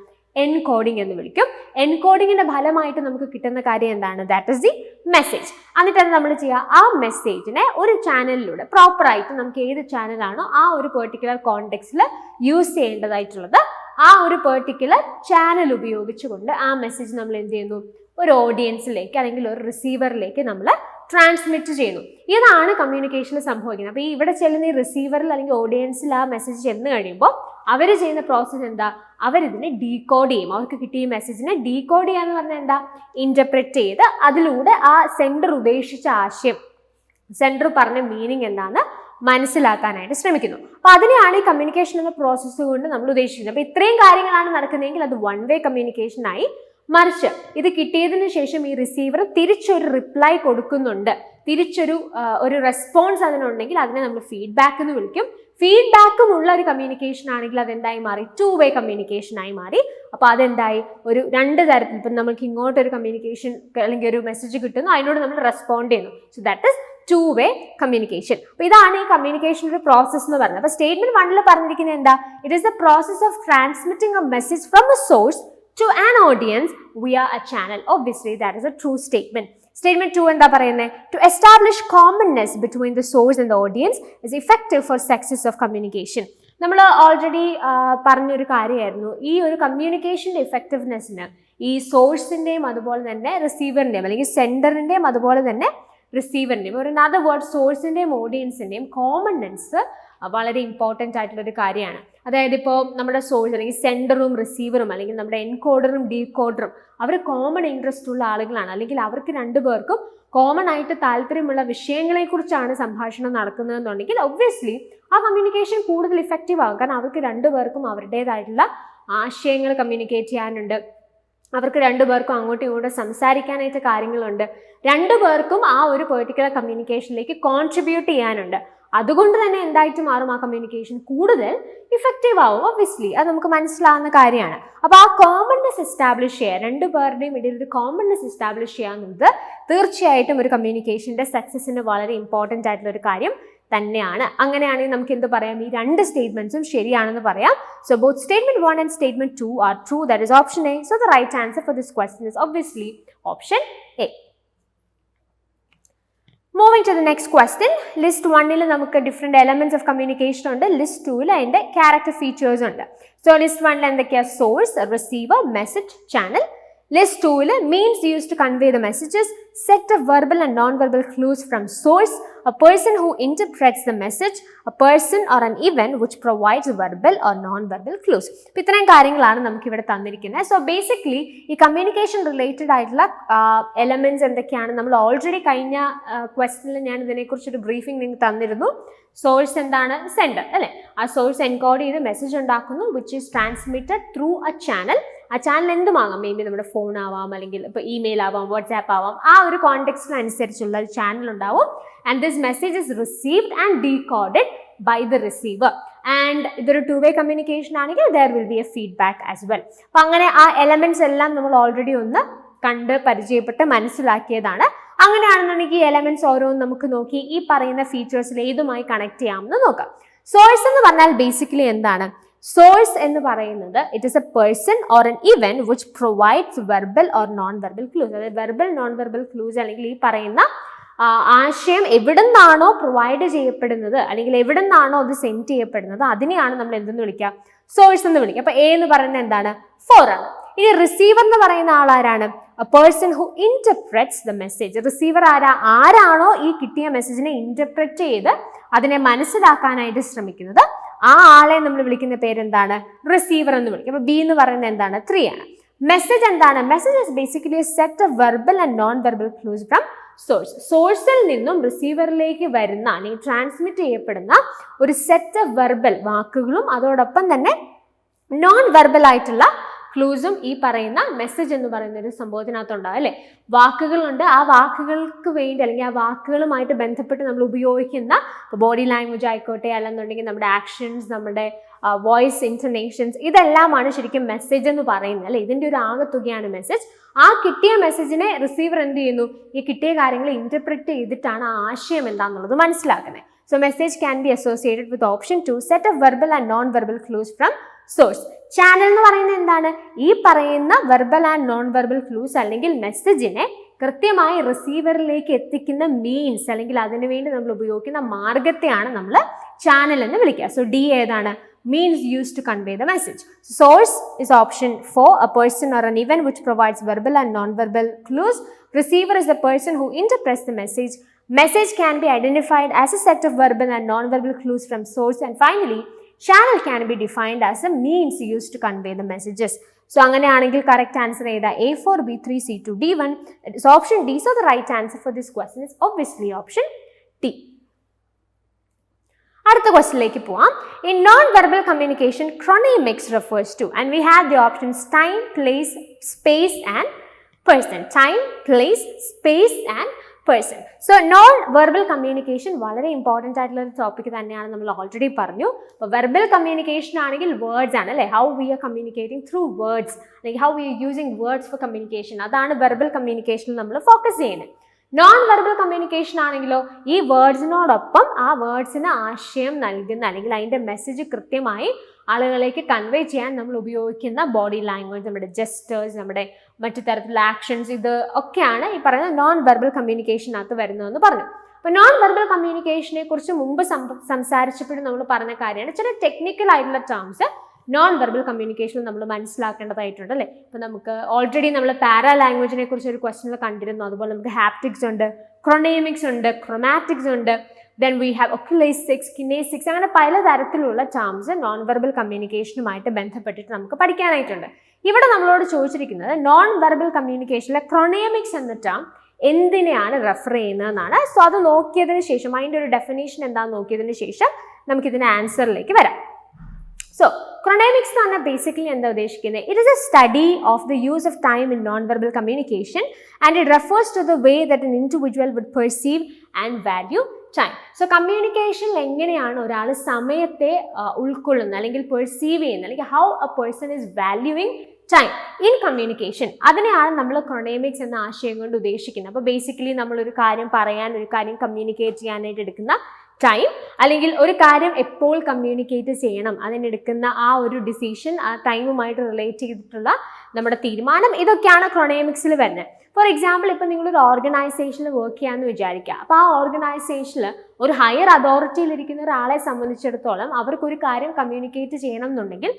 എൻകോഡിംഗ് എന്ന് വിളിക്കും. എൻകോഡിങ്ങിന്റെ ഫലമായിട്ട് നമുക്ക് കിട്ടുന്ന കാര്യം എന്താണ്? That is the message. എന്നിട്ട് നമ്മൾ ചെയ്യുക, ആ മെസ്സേജിനെ ഒരു ചാനലിലൂടെ പ്രോപ്പറായിട്ട് നമുക്ക് ഏത് ചാനലാണോ ആ ഒരു പെർട്ടിക്കുലർ കോണ്ടെക്സ്റ്റിൽ യൂസ് ചെയ്യേണ്ടതായിട്ടുള്ളത് ആ ഒരു പെർട്ടിക്കുലർ ചാനൽ ഉപയോഗിച്ചുകൊണ്ട് ആ മെസ്സേജ് നമ്മൾ എന്ത് ചെയ്യുന്നു, ഒരു ഓഡിയൻസിലേക്ക് അല്ലെങ്കിൽ ഒരു റിസീവറിലേക്ക് നമ്മൾ ട്രാൻസ്മിറ്റ് ചെയ്യുന്നു. ഇതാണ് കമ്മ്യൂണിക്കേഷനിൽ സംഭവിക്കുന്നത്. അപ്പോൾ ഈ ഇവിടെ ചെല്ലുന്ന ഈ റിസീവറിൽ അല്ലെങ്കിൽ ഓഡിയൻസിൽ ആ മെസ്സേജ് ചെന്ന് കഴിയുമ്പോൾ അവർ ചെയ്യുന്ന പ്രോസസ്സ് എന്താ, അവരിതിനെ ഡീകോഡ് ചെയ്യും. അവർക്ക് കിട്ടിയ മെസ്സേജിനെ ഡീകോഡ് ചെയ്യാന്ന് പറഞ്ഞാൽ എന്താ, ഇന്റർപ്രറ്റ് ചെയ്ത് അതിലൂടെ ആ സെൻഡർ ഉദ്ദേശിച്ച ആശയം, സെൻഡർ പറഞ്ഞ മീനിങ് എന്താണെന്ന് മനസ്സിലാക്കാനായിട്ട് ശ്രമിക്കുന്നു. അപ്പൊ അതിനെയാണ് ഈ കമ്മ്യൂണിക്കേഷൻ എന്ന പ്രോസസ്സ് കൊണ്ട് നമ്മൾ ഉദ്ദേശിക്കുന്നത്. അപ്പൊ ഇത്രയും കാര്യങ്ങളാണ് നടക്കുന്നതെങ്കിൽ അത് വൺ വേ കമ്മ്യൂണിക്കേഷൻ ആയി. മറിച്ച് ഇത് കിട്ടിയതിനു ശേഷം ഈ റിസീവർ തിരിച്ചൊരു റിപ്ലൈ കൊടുക്കുന്നുണ്ട്, തിരിച്ചൊരു റെസ്പോൺസ് അതിനുണ്ടെങ്കിൽ അതിനെ നമ്മൾ ഫീഡ്ബാക്ക് എന്ന് വിളിക്കും. ഫീഡ്ബാക്കും ഉള്ള ഒരു കമ്മ്യൂണിക്കേഷൻ ആണെങ്കിൽ അതെന്തായി മാറി, ടു വേ കമ്മ്യൂണിക്കേഷൻ ആയി മാറി. അപ്പോൾ അതെന്തായി, ഒരു രണ്ട് തരത്തിൽ, ഇപ്പം നമുക്ക് ഇങ്ങോട്ടൊരു കമ്മ്യൂണിക്കേഷൻ അല്ലെങ്കിൽ ഒരു മെസ്സേജ് കിട്ടുന്നു, അതിനോട് നമ്മൾ റെസ്പോണ്ട് ചെയ്യുന്നു. So that is to way communication. അപ്പോൾ ഇതാണ് ഈ കമ്മ്യൂണിക്കേഷൻ ഒരു പ്രോസസ് എന്ന് പറയുന്നത്. അപ്പോൾ സ്റ്റേറ്റ്മെന്റ് 1 പറഞ്ഞിരിക്കുന്നത് എന്താ, it is the process of transmitting A message from A source to an audience via a channel. Obviously that is a true statement. Statement 2 എന്താ പറയുന്നത്, to establish commonness between the source and the audience is effective for success of communication. നമ്മൾ already പറഞ്ഞൊരു കാര്യമായിരുന്നു, ഈ ഒരു കമ്മ്യൂണിക്കേഷൻ്റെ ഇഫക്റ്റീവ്നെസ്സിന് ഈ സോഴ്സിൻ്റെയും അതുപോലെ തന്നെ റിസീവറിൻ്റെയും അല്ലെങ്കിൽ സെൻഡറിൻ്റെയും അതുപോലെ തന്നെ റിസീവറിൻ്റെയും, ഒരു അതർ വേർഡ് സോഴ്സിൻ്റെയും ഓഡിയൻസിൻ്റെയും കോമൺനെസ് വളരെ ഇമ്പോർട്ടൻ്റ് ആയിട്ടുള്ളൊരു കാര്യമാണ്. അതായത് ഇപ്പോൾ നമ്മുടെ സോഴ്സ് അല്ലെങ്കിൽ സെൻഡറും റിസീവറും അല്ലെങ്കിൽ നമ്മുടെ എൻകോഡറും ഡീകോഡറും അവർ കോമൺ ഇൻട്രസ്റ്റ് ഉള്ള ആളുകളാണ്, അല്ലെങ്കിൽ അവർക്ക് രണ്ടുപേർക്കും കോമൺ ആയിട്ട് താല്പര്യമുള്ള വിഷയങ്ങളെക്കുറിച്ചാണ് സംഭാഷണം നടക്കുന്നതെന്നുണ്ടെങ്കിൽ ഒബ്വിയസ്ലി ആ കമ്മ്യൂണിക്കേഷൻ കൂടുതൽ ഇഫക്റ്റീവ് ആകും. കാരണം അവർക്ക് രണ്ടുപേർക്കും അവരുടേതായിട്ടുള്ള ആശയങ്ങൾ കമ്മ്യൂണിക്കേറ്റ് ചെയ്യാനുണ്ട്, അവർക്ക് രണ്ടുപേർക്കും അങ്ങോട്ടും ഇങ്ങോട്ടും സംസാരിക്കാനായിട്ട് കാര്യങ്ങളുണ്ട്, രണ്ടുപേർക്കും ആ ഒരു പെർട്ടിക്കുലർ കമ്മ്യൂണിക്കേഷനിലേക്ക് കോൺട്രിബ്യൂട്ട് ചെയ്യാനുണ്ട്. അതുകൊണ്ട് തന്നെ എന്തായിട്ട് മാറും, ആ കമ്മ്യൂണിക്കേഷൻ കൂടുതൽ ഇഫക്റ്റീവ് ആവും. ഒബ്വിയസ്ലി അത് നമുക്ക് മനസ്സിലാവുന്ന കാര്യമാണ്. അപ്പോൾ ആ കോമൺനെസ് എസ്റ്റാബ്ലിഷ് ചെയ്യുക, രണ്ടു പേരുടെയും ഇടയിൽ ഒരു കോമൺനെസ് എസ്റ്റാബ്ലിഷ് ചെയ്യാന്നുള്ളത് തീർച്ചയായിട്ടും ഒരു കമ്മ്യൂണിക്കേഷൻ്റെ സക്സസിന് വളരെ ഇമ്പോർട്ടൻ്റ് ആയിട്ടുള്ള ഒരു കാര്യം തന്നെയാണ്. അങ്ങനെയാണെങ്കിൽ നമുക്ക് എന്ത് പറയാം, ഈ രണ്ട് സ്റ്റേറ്റ്മെന്റ്സും ശരിയാണെന്ന് പറയാം. So both statement 1 and statement 2 are true. That is option A. So the right answer for this question is obviously option A. Moving to the next question. List 1 നമുക്ക് different elements of communication ഉണ്ട്. List 2 അതിന്റെ character features ഉണ്ട്. So list 1 എന്തൊക്കെയാ, source, receiver, message, channel. List 2 means used to convey the messages, set of verbal and non-verbal clues from source, a person who interprets the message, a person or an event which provides verbal or non-verbal clues. ഇത്രയും കാര്യങ്ങളാണ് നമുക്ക് ഇവിടെ തന്നിരിക്കുന്നത്. So basically ഈ communication related ആയിട്ടുള്ള elements എന്തൊക്കെയാണ്, നമ്മൾ already കഴിഞ്ഞ ക്വസ്റ്റനിൽ ഞാൻ ഇതിനെക്കുറിച്ചൊരു ബ്രീഫിംഗ് നിങ്ങൾക്ക് തന്നിരുന്നു. സോഴ്സ് എന്താണ്, സെൻഡർ അല്ലേ, ആ സോഴ്സ് എൻകോഡ് ചെയ്ത് മെസ്സേജ് ഉണ്ടാക്കുന്നു, which is transmitted through A channel. ആ ചാനൽ എന്തുമാകാം, മേ ബി നമ്മുടെ ഫോൺ ആവാം, അല്ലെങ്കിൽ ഇപ്പോൾ ഇമെയിൽ ആവാം, വാട്സാപ്പ് ആവാം, ആ ഒരു കോണ്ടെക്സ്റ്റിനനുസരിച്ചുള്ള ഒരു ചാനൽ ഉണ്ടാവും. And this message is received and decoded by the receiver. And ഇതൊരു ടു വേ കമ്മ്യൂണിക്കേഷൻ ആണെങ്കിൽ there will be a feedback as well. അപ്പം അങ്ങനെ ആ എലമെന്റ്സ് എല്ലാം നമ്മൾ ഓൾറെഡി ഒന്ന് കണ്ട് പരിചയപ്പെട്ട് മനസ്സിലാക്കിയതാണ്. അങ്ങനെയാണെന്നുണ്ടെങ്കിൽ ഈ എലമെന്റ്സ് ഓരോന്നും നമുക്ക് നോക്കി ഈ പറയുന്ന ഫീച്ചേഴ്സിൽ ഏതുമായി കണക്ട് ചെയ്യാമെന്ന് നോക്കാം. സോഴ്സ് എന്ന് പറഞ്ഞാൽ ബേസിക്കലി എന്താണ്, സോഴ്സ് എന്ന് പറയുന്നത് it is A person or N event which provides verbal or non verbal clues. അതായത് വെർബൽ നോൺ വെർബൽ ക്ലൂസ് അല്ലെങ്കിൽ ഈ പറയുന്ന ആശയം എവിടെ നിന്നാണോ പ്രൊവൈഡ് ചെയ്യപ്പെടുന്നത് അല്ലെങ്കിൽ എവിടെ നിന്നാണോ അത് സെൻഡ് ചെയ്യപ്പെടുന്നത് അതിനെയാണ് നമ്മൾ എന്തെന്ന് വിളിക്കുക, സോഴ്സ് എന്ന് വിളിക്കുക. അപ്പൊ എ എന്ന് പറയുന്നത് എന്താണ്, 4 ആണ്. ഇനി റിസീവർ എന്ന് പറയുന്ന ആളാരാണ്, a person who interprets the message. Receiver ആരാണോ ഈ കിട്ടിയ മെസ്സേജിനെ ഇന്റർപ്രറ്റ് ചെയ്ത് അതിനെ മനസ്സിലാക്കാനായിട്ട് ശ്രമിക്കുന്നത്, ആ ആളെ നമ്മൾ വിളിക്കുന്ന പേരെന്താണ്, റിസീവർ എന്ന് വിളിക്കും. അപ്പൊ ബി എന്ന് പറയുന്നത് എന്താണ്, 3 ആണ്. മെസ്സേജ് എന്താണ്, message is basically A set of verbal and non verbal clues from source. സോഴ്സിൽ നിന്നും റിസീവറിലേക്ക് വരുന്ന അല്ലെങ്കിൽ ട്രാൻസ്മിറ്റ് ചെയ്യപ്പെടുന്ന ഒരു സെറ്റ് ഓഫ് വെർബൽ വാക്കുകളും അതോടൊപ്പം തന്നെ നോൺ വെർബൽ ആയിട്ടുള്ള ക്ലൂസും ഈ പറയുന്ന മെസ്സേജ് എന്ന് പറയുന്ന ഒരു സംഭവത്തിനകത്തുണ്ടാവും അല്ലേ. വാക്കുകളുണ്ട്, ആ വാക്കുകൾക്ക് വേണ്ടി അല്ലെങ്കിൽ ആ വാക്കുകളുമായിട്ട് ബന്ധപ്പെട്ട് നമ്മൾ ഉപയോഗിക്കുന്ന ബോഡി ലാംഗ്വേജ് ആയിക്കോട്ടെ, അല്ലെന്നുണ്ടെങ്കിൽ നമ്മുടെ ആക്ഷൻസ്, നമ്മുടെ വോയിസ് ഇൻറ്റർനേഷൻസ്, ഇതെല്ലാമാണ് ശരിക്കും മെസ്സേജ് എന്ന് പറയുന്നത് അല്ലേ. ഇതിൻ്റെ ഒരു ആകെത്തുകയാണ് മെസ്സേജ്. ആ കിട്ടിയ മെസ്സേജിനെ റിസീവർ എന്ത് ചെയ്യുന്നു, ഈ കിട്ടിയ കാര്യങ്ങൾ ഇന്റർപ്രറ്റ് ചെയ്തിട്ടാണ് ആ ആശയം എന്താണെന്നുള്ളത് മനസ്സിലാക്കുന്നത്. So message can be associated with option 2 set of verbal and non verbal clues from source. Channel എന്ന് പറയുന്നത് എന്താണ്, ഈ പറയുന്ന verbal and non verbal clues അല്ലെങ്കിൽ മെസ്സേജിനെ കൃത്യമായി റിസീവറിലേക്ക് എത്തിക്കുന്ന മീൻസ് അല്ലെങ്കിൽ അതിനുവേണ്ടി നമ്മൾ ഉപയോഗിക്കുന്ന മാർഗത്തെയാണ് നമ്മൾ ചാനൽ എന്ന് വിളിക്കുക. സോ ഡി ഏതാണ്, means used to convey the message. Source is option 4, a person or an event which provides verbal and non-verbal clues. Receiver is the person who interprets the message. Message can be identified as a set of verbal and non-verbal clues from source. And finally, channel can be defined as a means used to convey the messages. So, അങ്ങനെയാണെങ്കിൽ correct answer ഏതാ? A4, B3, C2, D1. That is option D. So, the right answer for this question is obviously option D. അടുത്ത ക്വസ്റ്റിനിലേക്ക് പോവാം. In non-verbal communication, chronemics refers to, and we have the options time, place, space and person. Time, place, space and person. So, non-verbal communication വളരെ important ആയിട്ടുള്ള ഒരു topic തന്നെയാണ്, നമ്മൾ already പറഞ്ഞു. അപ്പോൾ verbal communication ആണെങ്കിൽ വേർഡ്സ് ആണ് അല്ലേ, how we are communicating through words, അല്ലെങ്കിൽ how we are using words for communication, അതാണ് വെർബൽ കമ്മ്യൂണിക്കേഷനിൽ നമ്മൾ ഫോക്കസ് ചെയ്യുന്നത്. നോൺ വെർബൽ കമ്മ്യൂണിക്കേഷൻ ആണെങ്കിലോ ഈ വേർഡ്സിനോടൊപ്പം ആ വേർഡ്സിന് ആശയം നൽകുന്ന അല്ലെങ്കിൽ അതിൻ്റെ മെസ്സേജ് കൃത്യമായി ആളുകളിലേക്ക് കൺവേ ചെയ്യാൻ നമ്മൾ ഉപയോഗിക്കുന്ന ബോഡി ലാംഗ്വേജ്, നമ്മുടെ ജെസ്റ്റേഴ്സ്, നമ്മുടെ മറ്റു തരത്തിലുള്ള ആക്ഷൻസ്, ഇത് ഒക്കെയാണ് ഈ പറയുന്ന നോൺ വെർബൽ കമ്മ്യൂണിക്കേഷനകത്ത് വരുന്നതെന്ന് പറഞ്ഞു. അപ്പോൾ നോൺ വെർബൽ കമ്മ്യൂണിക്കേഷനെ കുറിച്ച് മുമ്പ് സംസാരിച്ചപ്പോഴും നമ്മൾ പറഞ്ഞ കാര്യമാണ് ചില ടെക്നിക്കൽ ആയിട്ടുള്ള ടേംസ് നോൺ വെർബൽ കമ്മ്യൂണിക്കേഷനിൽ നമ്മൾ മനസ്സിലാക്കേണ്ടതായിട്ടുണ്ട് അല്ലേ. ഇപ്പോൾ നമുക്ക് ഓൾറെഡി നമ്മൾ പാരാ ലാംഗ്വേജിനെ കുറിച്ച് ഒരു ക്വസ്റ്റനിൽ കണ്ടിരുന്നു. അതുപോലെ നമുക്ക് ഹാപ്റ്റിക്സ് ഉണ്ട്, ക്രൊണേമിക്സ് ഉണ്ട്, ക്രൊമാറ്റിക്സ് ഉണ്ട്, then we have oculesics, kinesics, അങ്ങനെ പലതരത്തിലുള്ള ടേംസ് നോൺ വെർബൽ കമ്മ്യൂണിക്കേഷനുമായിട്ട് ബന്ധപ്പെട്ടിട്ട് നമുക്ക് പഠിക്കാനായിട്ടുണ്ട്. ഇവിടെ നമ്മളോട് ചോദിച്ചിരിക്കുന്നത് നോൺ വെർബൽ കമ്മ്യൂണിക്കേഷനിലെ ക്രൊണേമിക്സ് എന്ന ടേം എന്തിനെയാണ് റെഫർ ചെയ്യുന്നതെന്നാണ്. സോ അത് നോക്കിയതിന് ശേഷം അതിൻ്റെ ഒരു ഡെഫിനേഷൻ എന്താണെന്ന് നോക്കിയതിന് ശേഷം നമുക്കിതിൻ്റെ ആൻസറിലേക്ക് വരാം. So, chronemics എന്ന് പറഞ്ഞാൽ ബേസിക്കലി എന്താ ഉദ്ദേശിക്കുന്നത്? It is a study of the use of time in non-verbal communication and it refers to the way that an individual would perceive and value time. So, communication എങ്ങനെയാണ് ഒരാൾ സമയത്തെ ഉൾക്കൊള്ളുന്നത് അല്ലെങ്കിൽ perceive ചെയ്യുന്നത്, അല്ലെങ്കിൽ how a person is valuing time in communication, അതിനെയാണ് നമ്മൾ ക്രൊണേമിക്സ് എന്ന ആശയം കൊണ്ട് ഉദ്ദേശിക്കുന്നത്. അപ്പോൾ ബേസിക്കലി നമ്മളൊരു കാര്യം പറയാൻ, ഒരു കാര്യം കമ്മ്യൂണിക്കേറ്റ് ചെയ്യാനായിട്ട് എടുക്കുന്ന ടൈം, അല്ലെങ്കിൽ ഒരു കാര്യം എപ്പോൾ കമ്മ്യൂണിക്കേറ്റ് ചെയ്യണം അതിനെടുക്കുന്ന ആ ഒരു ഡിസിഷൻ, ആ ടൈമുമായിട്ട് റിലേറ്റ് ചെയ്തിട്ടുള്ള നമ്മുടെ തീരുമാനം, ഇതൊക്കെയാണ് ക്രൊണേമിക്സിൽ വരുന്നത്. ഫോർ എക്സാമ്പിൾ, ഇപ്പം നിങ്ങളൊരു ഓർഗനൈസേഷനിൽ വർക്ക് ചെയ്യാമെന്ന് വിചാരിക്കുക. അപ്പോൾ ആ ഓർഗനൈസേഷനിൽ ഒരു ഹയർ അതോറിറ്റിയിലിരിക്കുന്ന ഒരാളെ സംബന്ധിച്ചിടത്തോളം അവർക്കൊരു കാര്യം കമ്മ്യൂണിക്കേറ്റ് ചെയ്യണം എന്നുണ്ടെങ്കിൽ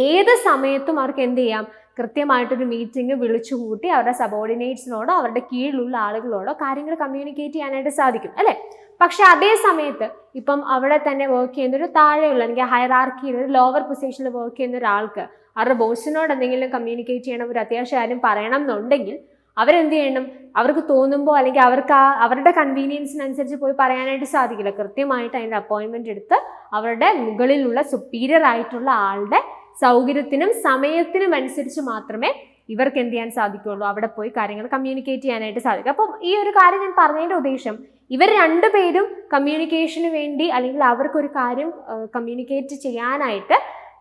ഏത് സമയത്തും അവർക്ക് എന്ത് ചെയ്യാം, കൃത്യമായിട്ടൊരു മീറ്റിംഗ് വിളിച്ചു കൂട്ടി അവരുടെ സബോർഡിനേറ്റ്സിനോടോ അവരുടെ കീഴിലുള്ള ആളുകളോടോ കാര്യങ്ങൾ കമ്മ്യൂണിക്കേറ്റ് ചെയ്യാനായിട്ട് സാധിക്കും അല്ലേ. പക്ഷെ അതേ സമയത്ത് ഇപ്പം അവിടെ തന്നെ വർക്ക് ചെയ്യുന്ന ഒരു താഴെയുള്ള അല്ലെങ്കിൽ ഹയറാർക്കിയിൽ ഒരു ലോവർ പൊസിഷനിൽ വർക്ക് ചെയ്യുന്ന ഒരാൾക്ക് അവരുടെ ബോസിനോട് എന്തെങ്കിലും കമ്മ്യൂണിക്കേറ്റ് ചെയ്യണം, ഒരു അത്യാവശ്യ കാര്യം പറയണം എന്നുണ്ടെങ്കിൽ അവരെന്ത് ചെയ്യണം, അവർക്ക് തോന്നുമ്പോൾ അല്ലെങ്കിൽ അവർക്ക് അവരുടെ കൺവീനിയൻസിനനുസരിച്ച് പോയി പറയാനായിട്ട് സാധിക്കില്ല. കൃത്യമായിട്ട് അതിൻ്റെ അപ്പോയിൻമെൻ്റ് എടുത്ത് അവരുടെ മുകളിലുള്ള സുപ്പീരിയർ ആയിട്ടുള്ള ആളുടെ സൗകര്യത്തിനും സമയത്തിനും അനുസരിച്ച് മാത്രമേ ഇവർക്ക് എന്ത് ചെയ്യാൻ സാധിക്കുള്ളൂ, അവിടെ പോയി കാര്യങ്ങൾ കമ്മ്യൂണിക്കേറ്റ് ചെയ്യാനായിട്ട് സാധിക്കും. അപ്പം ഈ ഒരു കാര്യം ഞാൻ പറഞ്ഞതിൻ്റെ ഉദ്ദേശം, ഇവർ രണ്ടുപേരും കമ്മ്യൂണിക്കേഷന് വേണ്ടി അല്ലെങ്കിൽ അവർക്കൊരു കാര്യം കമ്മ്യൂണിക്കേറ്റ് ചെയ്യാനായിട്ട്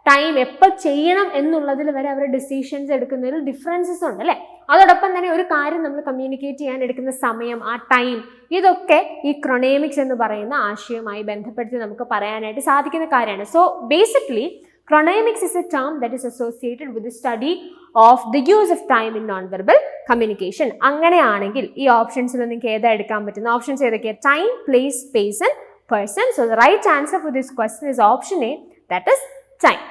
ടൈം എപ്പോൾ ചെയ്യണം എന്നുള്ളതിൽ വരെ അവർ ഡിസിഷൻസ് എടുക്കുന്നതിൽ ഡിഫറൻസസ് ഉണ്ട് അല്ലേ. അതോടൊപ്പം തന്നെ ഒരു കാര്യം നമ്മൾ കമ്മ്യൂണിക്കേറ്റ് ചെയ്യാൻ എടുക്കുന്ന സമയം, ആ ടൈം, ഇതൊക്കെ ഈ ക്രൊണേമിക്സ് എന്ന് പറയുന്ന ആശയവുമായി ബന്ധപ്പെടുത്തി നമുക്ക് പറയാനായിട്ട് സാധിക്കുന്ന കാര്യമാണ്. So basically chronemics is a term that is associated with the study of the use of time in non-verbal communication. അങ്ങനെയാണെങ്കിൽ ഈ ഓപ്ഷൻസിൽ നിങ്ങൾക്ക് ഏതാ എടുക്കാൻ പറ്റുന്ന ഓപ്ഷൻസ് ഏതൊക്കെയാണ്? Time, place, space and person. So the right answer for this question is option A, that is time.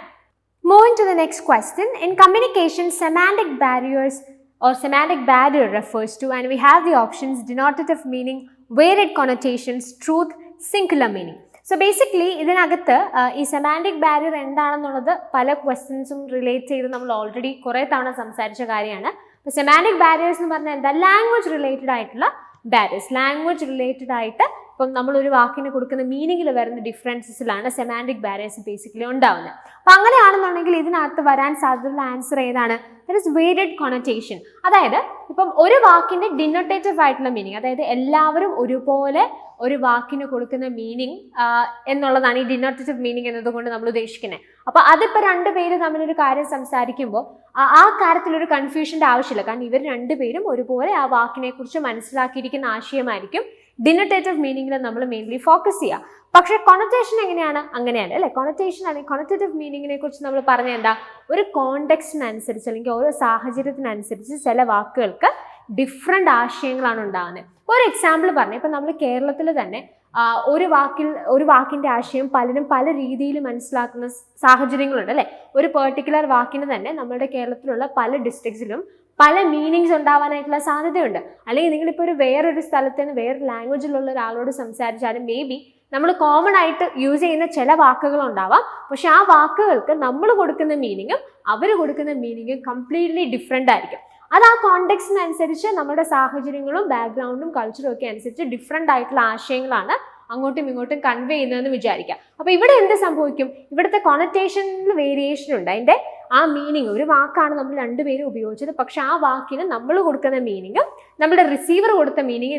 Moving to the next question. In communication, semantic barriers or semantic barrier refers to, and we have the options denotative meaning, varied connotations, truth, singular meaning. So basically ഇതിനകത്ത് ഈ semantic barrier എന്താണെന്നുള്ളത് പല ക്വസ്റ്റ്യൻസും relate ചെയ്ത് നമ്മൾ already കുറേ തവണ സംസാരിച്ച കാര്യമാണ്. അപ്പോൾ സെമാൻറ്റിക് ബാരിയേഴ്സ് എന്ന് പറഞ്ഞാൽ എന്താ? ലാംഗ്വേജ് റിലേറ്റഡ് ആയിട്ടുള്ള ബാരിയേഴ്സ്. ലാംഗ്വേജ് റിലേറ്റഡ് ആയിട്ട് ഇപ്പം നമ്മളൊരു വാക്കിന് കൊടുക്കുന്ന മീനിങ്ങിൽ വരുന്ന ഡിഫറൻസസിലാണ് സെമാൻറ്റിക് ബാരിയേഴ്സ് ബേസിക്കലി ഉണ്ടാവുന്നത്. അപ്പം അങ്ങനെയാണെന്നുണ്ടെങ്കിൽ ഇതിനകത്ത് വരാൻ സാധ്യതയുള്ള ആൻസർ ഏതാണ്? That is varied connotation. അതായത് ഇപ്പം ഒരു വാക്കിൻ്റെ ഡിനോട്ടേറ്റീവ് ആയിട്ടുള്ള മീനിങ്, അതായത് എല്ലാവരും ഒരുപോലെ ഒരു വാക്കിന് കൊടുക്കുന്ന മീനിങ് എന്നുള്ളതാണ് ഈ ഡിനോട്ടേറ്റീവ് മീനിങ് എന്നതുകൊണ്ട് നമ്മൾ ഉദ്ദേശിക്കുന്നത്. അപ്പോൾ അതിപ്പോൾ രണ്ടുപേര് തമ്മിലൊരു കാര്യം സംസാരിക്കുമ്പോൾ ആ കാര്യത്തിലൊരു കൺഫ്യൂഷൻ്റെ ആവശ്യമില്ല. കാരണം ഇവർ രണ്ടുപേരും ഒരുപോലെ ആ വാക്കിനെ കുറിച്ച് മനസ്സിലാക്കിയിരിക്കുന്ന ആശയമായിരിക്കും ഡിനോട്ടേറ്റീവ് മീനിങ്ങിൽ നമ്മൾ മെയിൻലി ഫോക്കസ് ചെയ്യുക. പക്ഷേ കൊണറ്റേഷൻ എങ്ങനെയാണ്? അങ്ങനെയല്ല അല്ലേ. കൊണറ്റേഷൻ അല്ലെങ്കിൽ കൊണറ്റേറ്റീവ് മീനിങ്ങിനെ കുറിച്ച് നമ്മൾ പറഞ്ഞ എന്താ? ഒരു കോണ്ടെക്സ്റ്റിനനുസരിച്ച് അല്ലെങ്കിൽ ഓരോ സാഹചര്യത്തിനനുസരിച്ച് ചില വാക്കുകൾക്ക് ഡിഫറെൻ്റ് ആശയങ്ങളാണ് ഉണ്ടാകുന്നത്. ഒരു എക്സാമ്പിൾ പറഞ്ഞു, ഇപ്പം നമ്മൾ കേരളത്തിൽ തന്നെ ഒരു വാക്കിൻ്റെ ആശയം പലരും പല രീതിയിൽ മനസ്സിലാക്കുന്ന സാഹചര്യങ്ങളുണ്ട് അല്ലേ. ഒരു പെർട്ടിക്കുലർ വാക്കിന് തന്നെ നമ്മുടെ കേരളത്തിലുള്ള പല ഡിസ്ട്രിക്ട്സിലും പല മീനിങ്സ് ഉണ്ടാവാനായിട്ടുള്ള സാധ്യതയുണ്ട്. അല്ലെങ്കിൽ നിങ്ങളിപ്പോൾ വേറൊരു സ്ഥലത്ത് നിന്ന് വേറൊരു ലാംഗ്വേജിലുള്ള ഒരാളോട് സംസാരിച്ചാലും മേ ബി നമ്മൾ കോമൺ ആയിട്ട് യൂസ് ചെയ്യുന്ന ചില വാക്കുകൾ ഉണ്ടാവാം, പക്ഷെ ആ വാക്കുകൾക്ക് നമ്മൾ കൊടുക്കുന്ന മീനിങ്ങും അവർ കൊടുക്കുന്ന മീനിങ്ങും കംപ്ലീറ്റ്ലി ഡിഫറെൻ്റ് ആയിരിക്കും. അത് ആ കോണ്ടെക്സ്റ്റിനനുസരിച്ച് നമ്മുടെ സാഹചര്യങ്ങളും ബാക്ക്ഗ്രൗണ്ടും കൾച്ചറും ഒക്കെ അനുസരിച്ച് ഡിഫറെൻ്റ് ആയിട്ടുള്ള ആശയങ്ങളാണ് അങ്ങോട്ടും ഇങ്ങോട്ടും കൺവേ ചെയ്യുന്നതെന്ന് വിചാരിക്കാം. അപ്പോൾ ഇവിടെ എന്ത് സംഭവിക്കും? ഇവിടുത്തെ കൊണറ്റേഷനിൽ വേരിയേഷൻ ഉണ്ട്. അതിൻ്റെ ആ മീനിങ്, ഒരു വാക്കാണ് നമ്മൾ രണ്ടുപേരും ഉപയോഗിച്ചത്, പക്ഷെ ആ വാക്കിന് നമ്മൾ കൊടുക്കുന്ന മീനിങ്ങും നമ്മുടെ റിസീവർ കൊടുത്ത മീനിങ്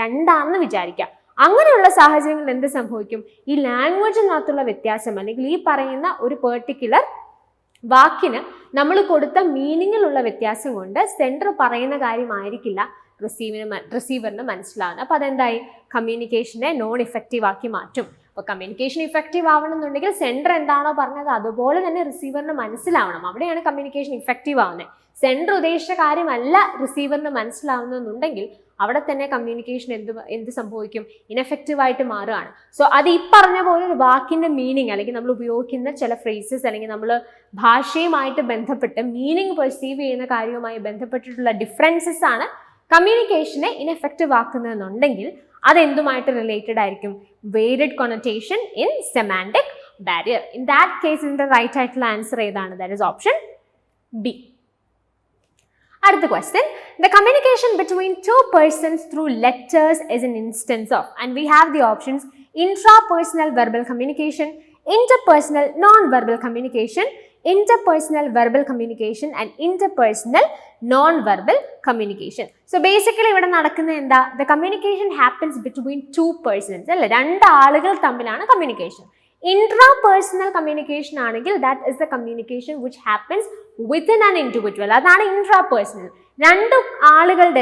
രണ്ടാണെന്ന് വിചാരിക്കാം. അങ്ങനെയുള്ള സാഹചര്യങ്ങളിൽ എന്ത് സംഭവിക്കും? ഈ ലാംഗ്വേജിനകത്തുള്ള വ്യത്യാസം അല്ലെങ്കിൽ ഈ പറയുന്ന ഒരു പെർട്ടിക്കുലർ വാക്കിന് നമ്മൾ കൊടുത്ത മീനിങ്ങിലുള്ള വ്യത്യാസം കൊണ്ട് സെൻറ്റർ പറയുന്ന കാര്യമായിരിക്കില്ല റിസീവറിന് മനസ്സിലാവുന്നത്. അപ്പോൾ അതെന്തായി? കമ്മ്യൂണിക്കേഷനെ നോൺ ഇഫക്റ്റീവ് ആക്കി മാറ്റും. അപ്പോൾ കമ്മ്യൂണിക്കേഷൻ ഇഫക്റ്റീവ് ആവണമെന്നുണ്ടെങ്കിൽ സെൻറ്റർ എന്താണോ പറഞ്ഞത് അതുപോലെ തന്നെ റിസീവറിന് മനസ്സിലാവണം. അവിടെയാണ് കമ്മ്യൂണിക്കേഷൻ ഇഫക്റ്റീവ് ആവുന്നത്. സെൻറ്റർ ഉദ്ദേശിച്ച കാര്യമല്ല റിസീവറിന് മനസ്സിലാവുന്നുണ്ടെങ്കിൽ അവിടെ തന്നെ കമ്മ്യൂണിക്കേഷൻ എന്ത് സംഭവിക്കും? ഇൻഎഫക്റ്റീവായിട്ട് മാറുകയാണ്. സോ അത് ഈ പറഞ്ഞ പോലെ ഒരു വാക്കിൻ്റെ മീനിങ് അല്ലെങ്കിൽ നമ്മൾ ഉപയോഗിക്കുന്ന ചില ഫ്രേസസ് അല്ലെങ്കിൽ നമ്മൾ ഭാഷയുമായിട്ട് ബന്ധപ്പെട്ട് മീനിങ് പെർസീവ് ചെയ്യുന്ന കാര്യവുമായി ബന്ധപ്പെട്ടിട്ടുള്ള ഡിഫറൻസസ് ആണ് കമ്മ്യൂണിക്കേഷനെ ഇൻഎഫക്റ്റീവ് ആക്കുന്നതെന്നുണ്ടെങ്കിൽ അതെന്തുമായിട്ട് റിലേറ്റഡ് ആയിരിക്കും? Varied connotation in semantic barrier. In that case ഇതിൻ്റെ റൈറ്റ് ആയിട്ടുള്ള ആൻസർ ഏതാണ്? That is option B. അടുത്ത question, the communication between two persons through letters is an instance of, and we have the options intrapersonal verbal communication, interpersonal non-verbal communication, interpersonal verbal communication and interpersonal non-verbal communication. So basically ഇവിടെ നടക്കുന്ന എന്താ? The communication happens between two persons അല്ലേ, രണ്ട് ആളുകൾ തമ്മിലാണ് communication. Intrapersonal communication ആണെങ്കിൽ that is the communication which happens within an individual. അതാണ് intrapersonal.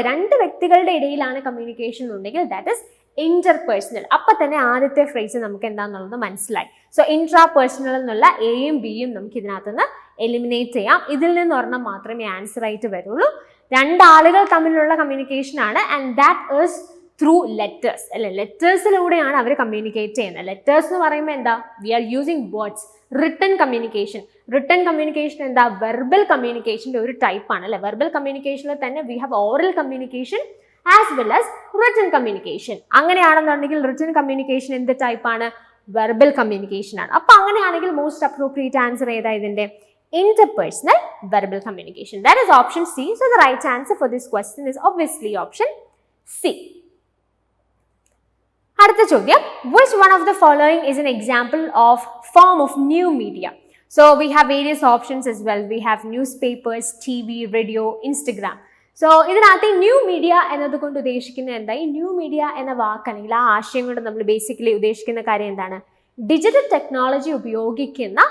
രണ്ട് വ്യക്തികളുടെ ഇടയിലാണ് കമ്മ്യൂണിക്കേഷൻ ഉണ്ടെങ്കിൽ ദാറ്റ് ഇസ് ഇന്റർപേഴ്സണൽ. അപ്പം തന്നെ ആദ്യത്തെ ഫ്രേസ് നമുക്ക് എന്താണെന്നുള്ളത് മനസ്സിലായി. സോ ഇൻട്രാപേഴ്സണൽ എന്നുള്ള എയും ബിയും നമുക്ക് ഇതിനകത്തുനിന്ന് എലിമിനേറ്റ് ചെയ്യാം. ഇതിൽ നിന്ന് ഒരെണ്ണം മാത്രമേ ആൻസർ ആയിട്ട് വരുള്ളൂ. രണ്ടാളുകൾ തമ്മിലുള്ള കമ്മ്യൂണിക്കേഷൻ ആണ് and that is through letters അല്ലെ. ലെറ്റേഴ്സിലൂടെയാണ് അവർ കമ്മ്യൂണിക്കേറ്റ് ചെയ്യുന്നത്. ലെറ്റേഴ്സ് എന്ന് പറയുമ്പോൾ എന്താ? We are using words. Written communication എന്താ? വെർബൽ കമ്മ്യൂണിക്കേഷൻ്റെ ഒരു ടൈപ്പാണ് അല്ലെ. വെർബൽ കമ്മ്യൂണിക്കേഷനിൽ തന്നെ we have oral communication as well as written communication. അങ്ങനെയാണെന്നുണ്ടെങ്കിൽ റിട്ടൺ കമ്മ്യൂണിക്കേഷൻ എന്ത് ടൈപ്പാണ്? വെർബൽ കമ്മ്യൂണിക്കേഷൻ ആണ്. അപ്പൊ അങ്ങനെയാണെങ്കിൽ മോസ്റ്റ് അപ്രോപ്രിയേറ്റ് ആൻസർ ഏതാ ഇതിന്റെ? Interpersonal verbal communication. That is option C. So the right answer for this question is obviously option C. അടുത്ത ചോദ്യം, which one of the following is an example of form of new media? So we have various options as well. We have newspapers, TV, radio, Instagram. So ഇതിനകത്ത് ഈ new media എന്നതുകൊണ്ട് ഉദ്ദേശിക്കുന്നത് എന്താ? ഈ new media എന്ന വാക്ക് അല്ലെങ്കിൽ ആ ആശയം കൊണ്ട് നമ്മൾ ബേസിക്കലി ഉദ്ദേശിക്കുന്ന കാര്യം എന്താണ്? ഡിജിറ്റൽ ടെക്നോളജി ഉപയോഗിക്കുന്ന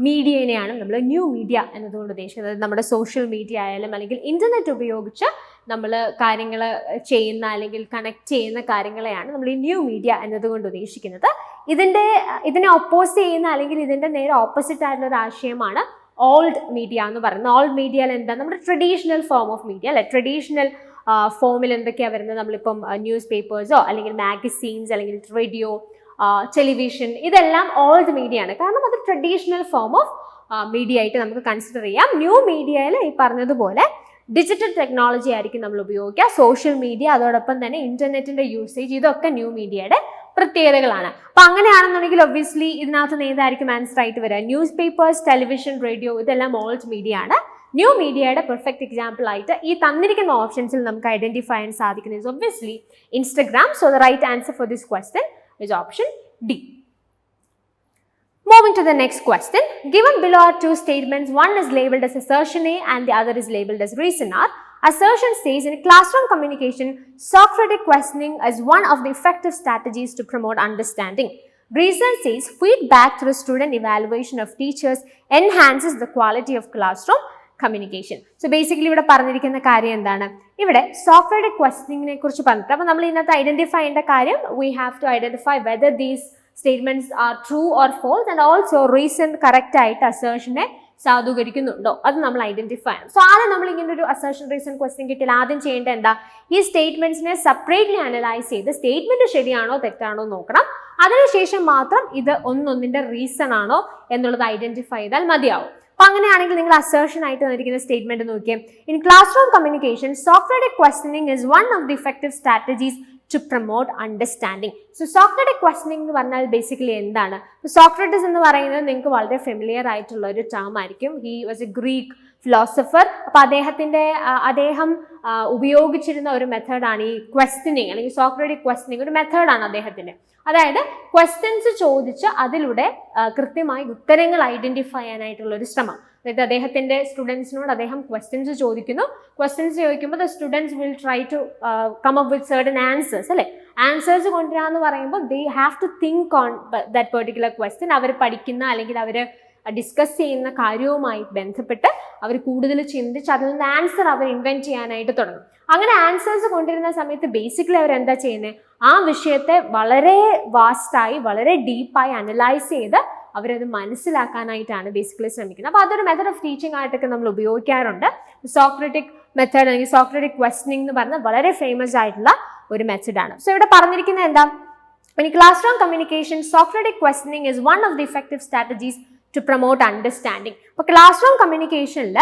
മീഡിയനെയാണ് നമ്മൾ ന്യൂ മീഡിയ എന്നതുകൊണ്ട് ഉദ്ദേശിക്കുന്നത്. നമ്മുടെ സോഷ്യൽ മീഡിയ ആയാലും അല്ലെങ്കിൽ ഇൻ്റർനെറ്റ് ഉപയോഗിച്ച് നമ്മൾ കാര്യങ്ങൾ ചെയ്യുന്ന അല്ലെങ്കിൽ കണക്ട് ചെയ്യുന്ന കാര്യങ്ങളെയാണ് നമ്മൾ ഈ ന്യൂ മീഡിയ എന്നതുകൊണ്ട് ഉദ്ദേശിക്കുന്നത്. ഇതിനെ ഒപ്പോസ് ചെയ്യുന്ന അല്ലെങ്കിൽ ഇതിൻ്റെ നേരെ ഓപ്പോസിറ്റ് ആയിട്ടുള്ള ഒരു ആശയമാണ് ഓൾഡ് മീഡിയ എന്ന് പറയുന്നത്. ഓൾഡ് മീഡിയയിൽ എന്താ? നമ്മുടെ ട്രഡീഷണൽ ഫോം ഓഫ് മീഡിയ അല്ലെ. ട്രഡീഷണൽ ഫോമിൽ എന്തൊക്കെയാണ് വരുന്നത്? നമ്മളിപ്പം ന്യൂസ് പേപ്പേഴ്സോ അല്ലെങ്കിൽ മാഗസീൻസ് അല്ലെങ്കിൽ റേഡിയോ, ടെലിവിഷൻ, ഇതെല്ലാം ഓൾഡ് മീഡിയ ആണ്. കാരണം അത് ട്രഡീഷണൽ ഫോം ഓഫ് മീഡിയ ആയിട്ട് നമുക്ക് കൺസിഡർ ചെയ്യാം. ന്യൂ മീഡിയയിൽ ഈ പറഞ്ഞതുപോലെ ഡിജിറ്റൽ ടെക്നോളജി ആയിരിക്കും നമ്മൾ ഉപയോഗിക്കുക. സോഷ്യൽ മീഡിയ, അതോടൊപ്പം തന്നെ ഇന്റർനെറ്റിന്റെ യൂസേജ്, ഇതൊക്കെ ന്യൂ മീഡിയയുടെ പ്രത്യേകതകളാണ്. അപ്പൊ അങ്ങനെയാണെന്നുണ്ടെങ്കിൽ ഒബ്വിയസ്ലി ഇതിനകത്ത് ഏതായിരിക്കും ആൻസർ ആയിട്ട് വരിക? ന്യൂസ് പേപ്പേഴ്സ്, ടെലിവിഷൻ, റേഡിയോ, ഇതെല്ലാം ഓൾഡ് മീഡിയ ആണ്. ന്യൂ മീഡിയയുടെ പെർഫെക്റ്റ് എക്സാമ്പിൾ ആയിട്ട് ഈ തന്നിരിക്കുന്ന ഓപ്ഷൻസിൽ നമുക്ക് ഐഡന്റിഫൈ ചെയ്യാൻ സാധിക്കുന്നത് obviously Instagram. So the right answer for this question is option D. Moving to the next question. Given below are two statements, one is labeled as assertion A and the other is labeled as reason R. Assertion says in classroom communication, Socratic questioning is one of the effective strategies to promote understanding. Reason says feedback through student evaluation of teachers enhances the quality of classroom communication. So basically ഇവിടെ പറഞ്ഞിരിക്കുന്ന കാര്യം എന്താണ്? ഇവിടെ സോക്രറ്റിക് ക്വസ്റ്റനിങ്ങിനെ കുറിച്ച് പറഞ്ഞിട്ട് അപ്പോൾ നമ്മൾ ഇതിനകത്ത് ഐഡന്റിഫൈ ചെയ്യേണ്ട കാര്യം, we have to identify whether these statements are true or false and also reason correct ആയിട്ട് അസേർഷനെ സാധൂകരിക്കുന്നുണ്ടോ അത് നമ്മൾ ഐഡന്റിഫൈ ചെയ്യണം. സോ ആദ്യം നമ്മൾ ഇങ്ങനെ ഒരു അസർഷൻ റീസൺ ക്വസ്റ്റ്യൻ കിട്ടിയാൽ ആദ്യം ചെയ്യേണ്ടത് എന്താ, ഈ സ്റ്റേറ്റ്മെന്റ്സിനെ സെപ്പറേറ്റ്ലി അനലൈസ് ചെയ്ത് സ്റ്റേറ്റ്മെന്റ് ശരിയാണോ തെറ്റാണോ നോക്കണം. അതിനുശേഷം മാത്രം ഇത് ഒന്നൊന്നിന്റെ റീസൺ ആണോ എന്നുള്ളത് ഐഡന്റിഫൈ ചെയ്താൽ മതിയാവും. അപ്പൊ അങ്ങനെയാണെങ്കിൽ നിങ്ങൾ അസർഷൻ ആയിട്ട് തന്നിരിക്കുന്ന സ്റ്റേറ്റ്മെന്റ് നോക്കിയേ. In classroom communication Socratic questioning is one of the effective strategies to promote understanding. So Socratic questioning എന്ന് പറഞ്ഞാൽ ബേസിക്കലി എന്താണ്? സോക്രട്ടീസ് എന്ന് പറയുന്നത് നിങ്ങൾക്ക് വളരെ ഫെമിലിയർ ആയിട്ടുള്ള ഒരു ടേം ആയിരിക്കും. He was A Greek philosopher. അപ്പൊ അദ്ദേഹം ഉപയോഗിച്ചിരുന്ന ഒരു മെത്തേഡാണ് ഈ ക്വസ്റ്റനിങ് അല്ലെങ്കിൽ സോക്രറ്റിക് ക്വസ്റ്റനിങ്. ഒരു മെത്തേഡാണ് അദ്ദേഹത്തിന്റെ. അതായത് ക്വസ്റ്റ്യൻസ് ചോദിച്ച് അതിലൂടെ കൃത്യമായി ഉത്തരങ്ങൾ ഐഡന്റിഫൈ ചെയ്യാനായിട്ടുള്ള ഒരു ശ്രമം. അതായത് അദ്ദേഹത്തിന്റെ സ്റ്റുഡൻസിനോട് അദ്ദേഹം ക്വസ്റ്റ്യൻസ് ചോദിക്കുന്നു. ക്വസ്റ്റ്യൻസ് ചോദിക്കുമ്പോൾ the students will try to come up with certain answers അല്ലെ. ആൻസേഴ്സ് കൊണ്ടുവരാന്ന് പറയുമ്പോൾ they have to think on that particular question. അവർ പഠിക്കുന്ന അല്ലെങ്കിൽ അവർ ഡിസ്കസ് ചെയ്യുന്ന കാര്യവുമായി ബന്ധപ്പെട്ട് അവർ കൂടുതൽ ചിന്തിച്ച് അതിൽ നിന്ന് ആൻസർ അവർ ഇൻവെന്റ് ചെയ്യാനായിട്ട് തുടങ്ങും. അങ്ങനെ ആൻസേഴ്സ് കൊണ്ടുവരുന്ന സമയത്ത് ബേസിക്കലി അവർ എന്താ ചെയ്യുന്നത്, ആ വിഷയത്തെ വളരെ വാസ്റ്റായി വളരെ ഡീപ്പായി അനലൈസ് ചെയ്ത് അവരത് മനസ്സിലാക്കാനായിട്ടാണ് ബേസിക്കലി ശ്രമിക്കുന്നത്. അപ്പോൾ അതൊരു മെത്തേഡ് ഓഫ് ടീച്ചിങ് ആയിട്ടൊക്കെ നമ്മൾ ഉപയോഗിക്കാറുണ്ട്. സോക്രറ്റിക് മെത്തേഡ് അല്ലെങ്കിൽ സോക്രറ്റിക് ക്വസ്റ്റനിങ് എന്ന് പറഞ്ഞാൽ വളരെ ഫേമസ് ആയിട്ടുള്ള ഒരു മെത്തേഡാണ്. സോ ഇവിടെ പറഞ്ഞിരിക്കുന്നത് എന്താ, in classroom communication Socratic questioning is one of the effective strategies to promote understanding. അപ്പോൾ ക്ലാസ് റൂം കമ്മ്യൂണിക്കേഷനിൽ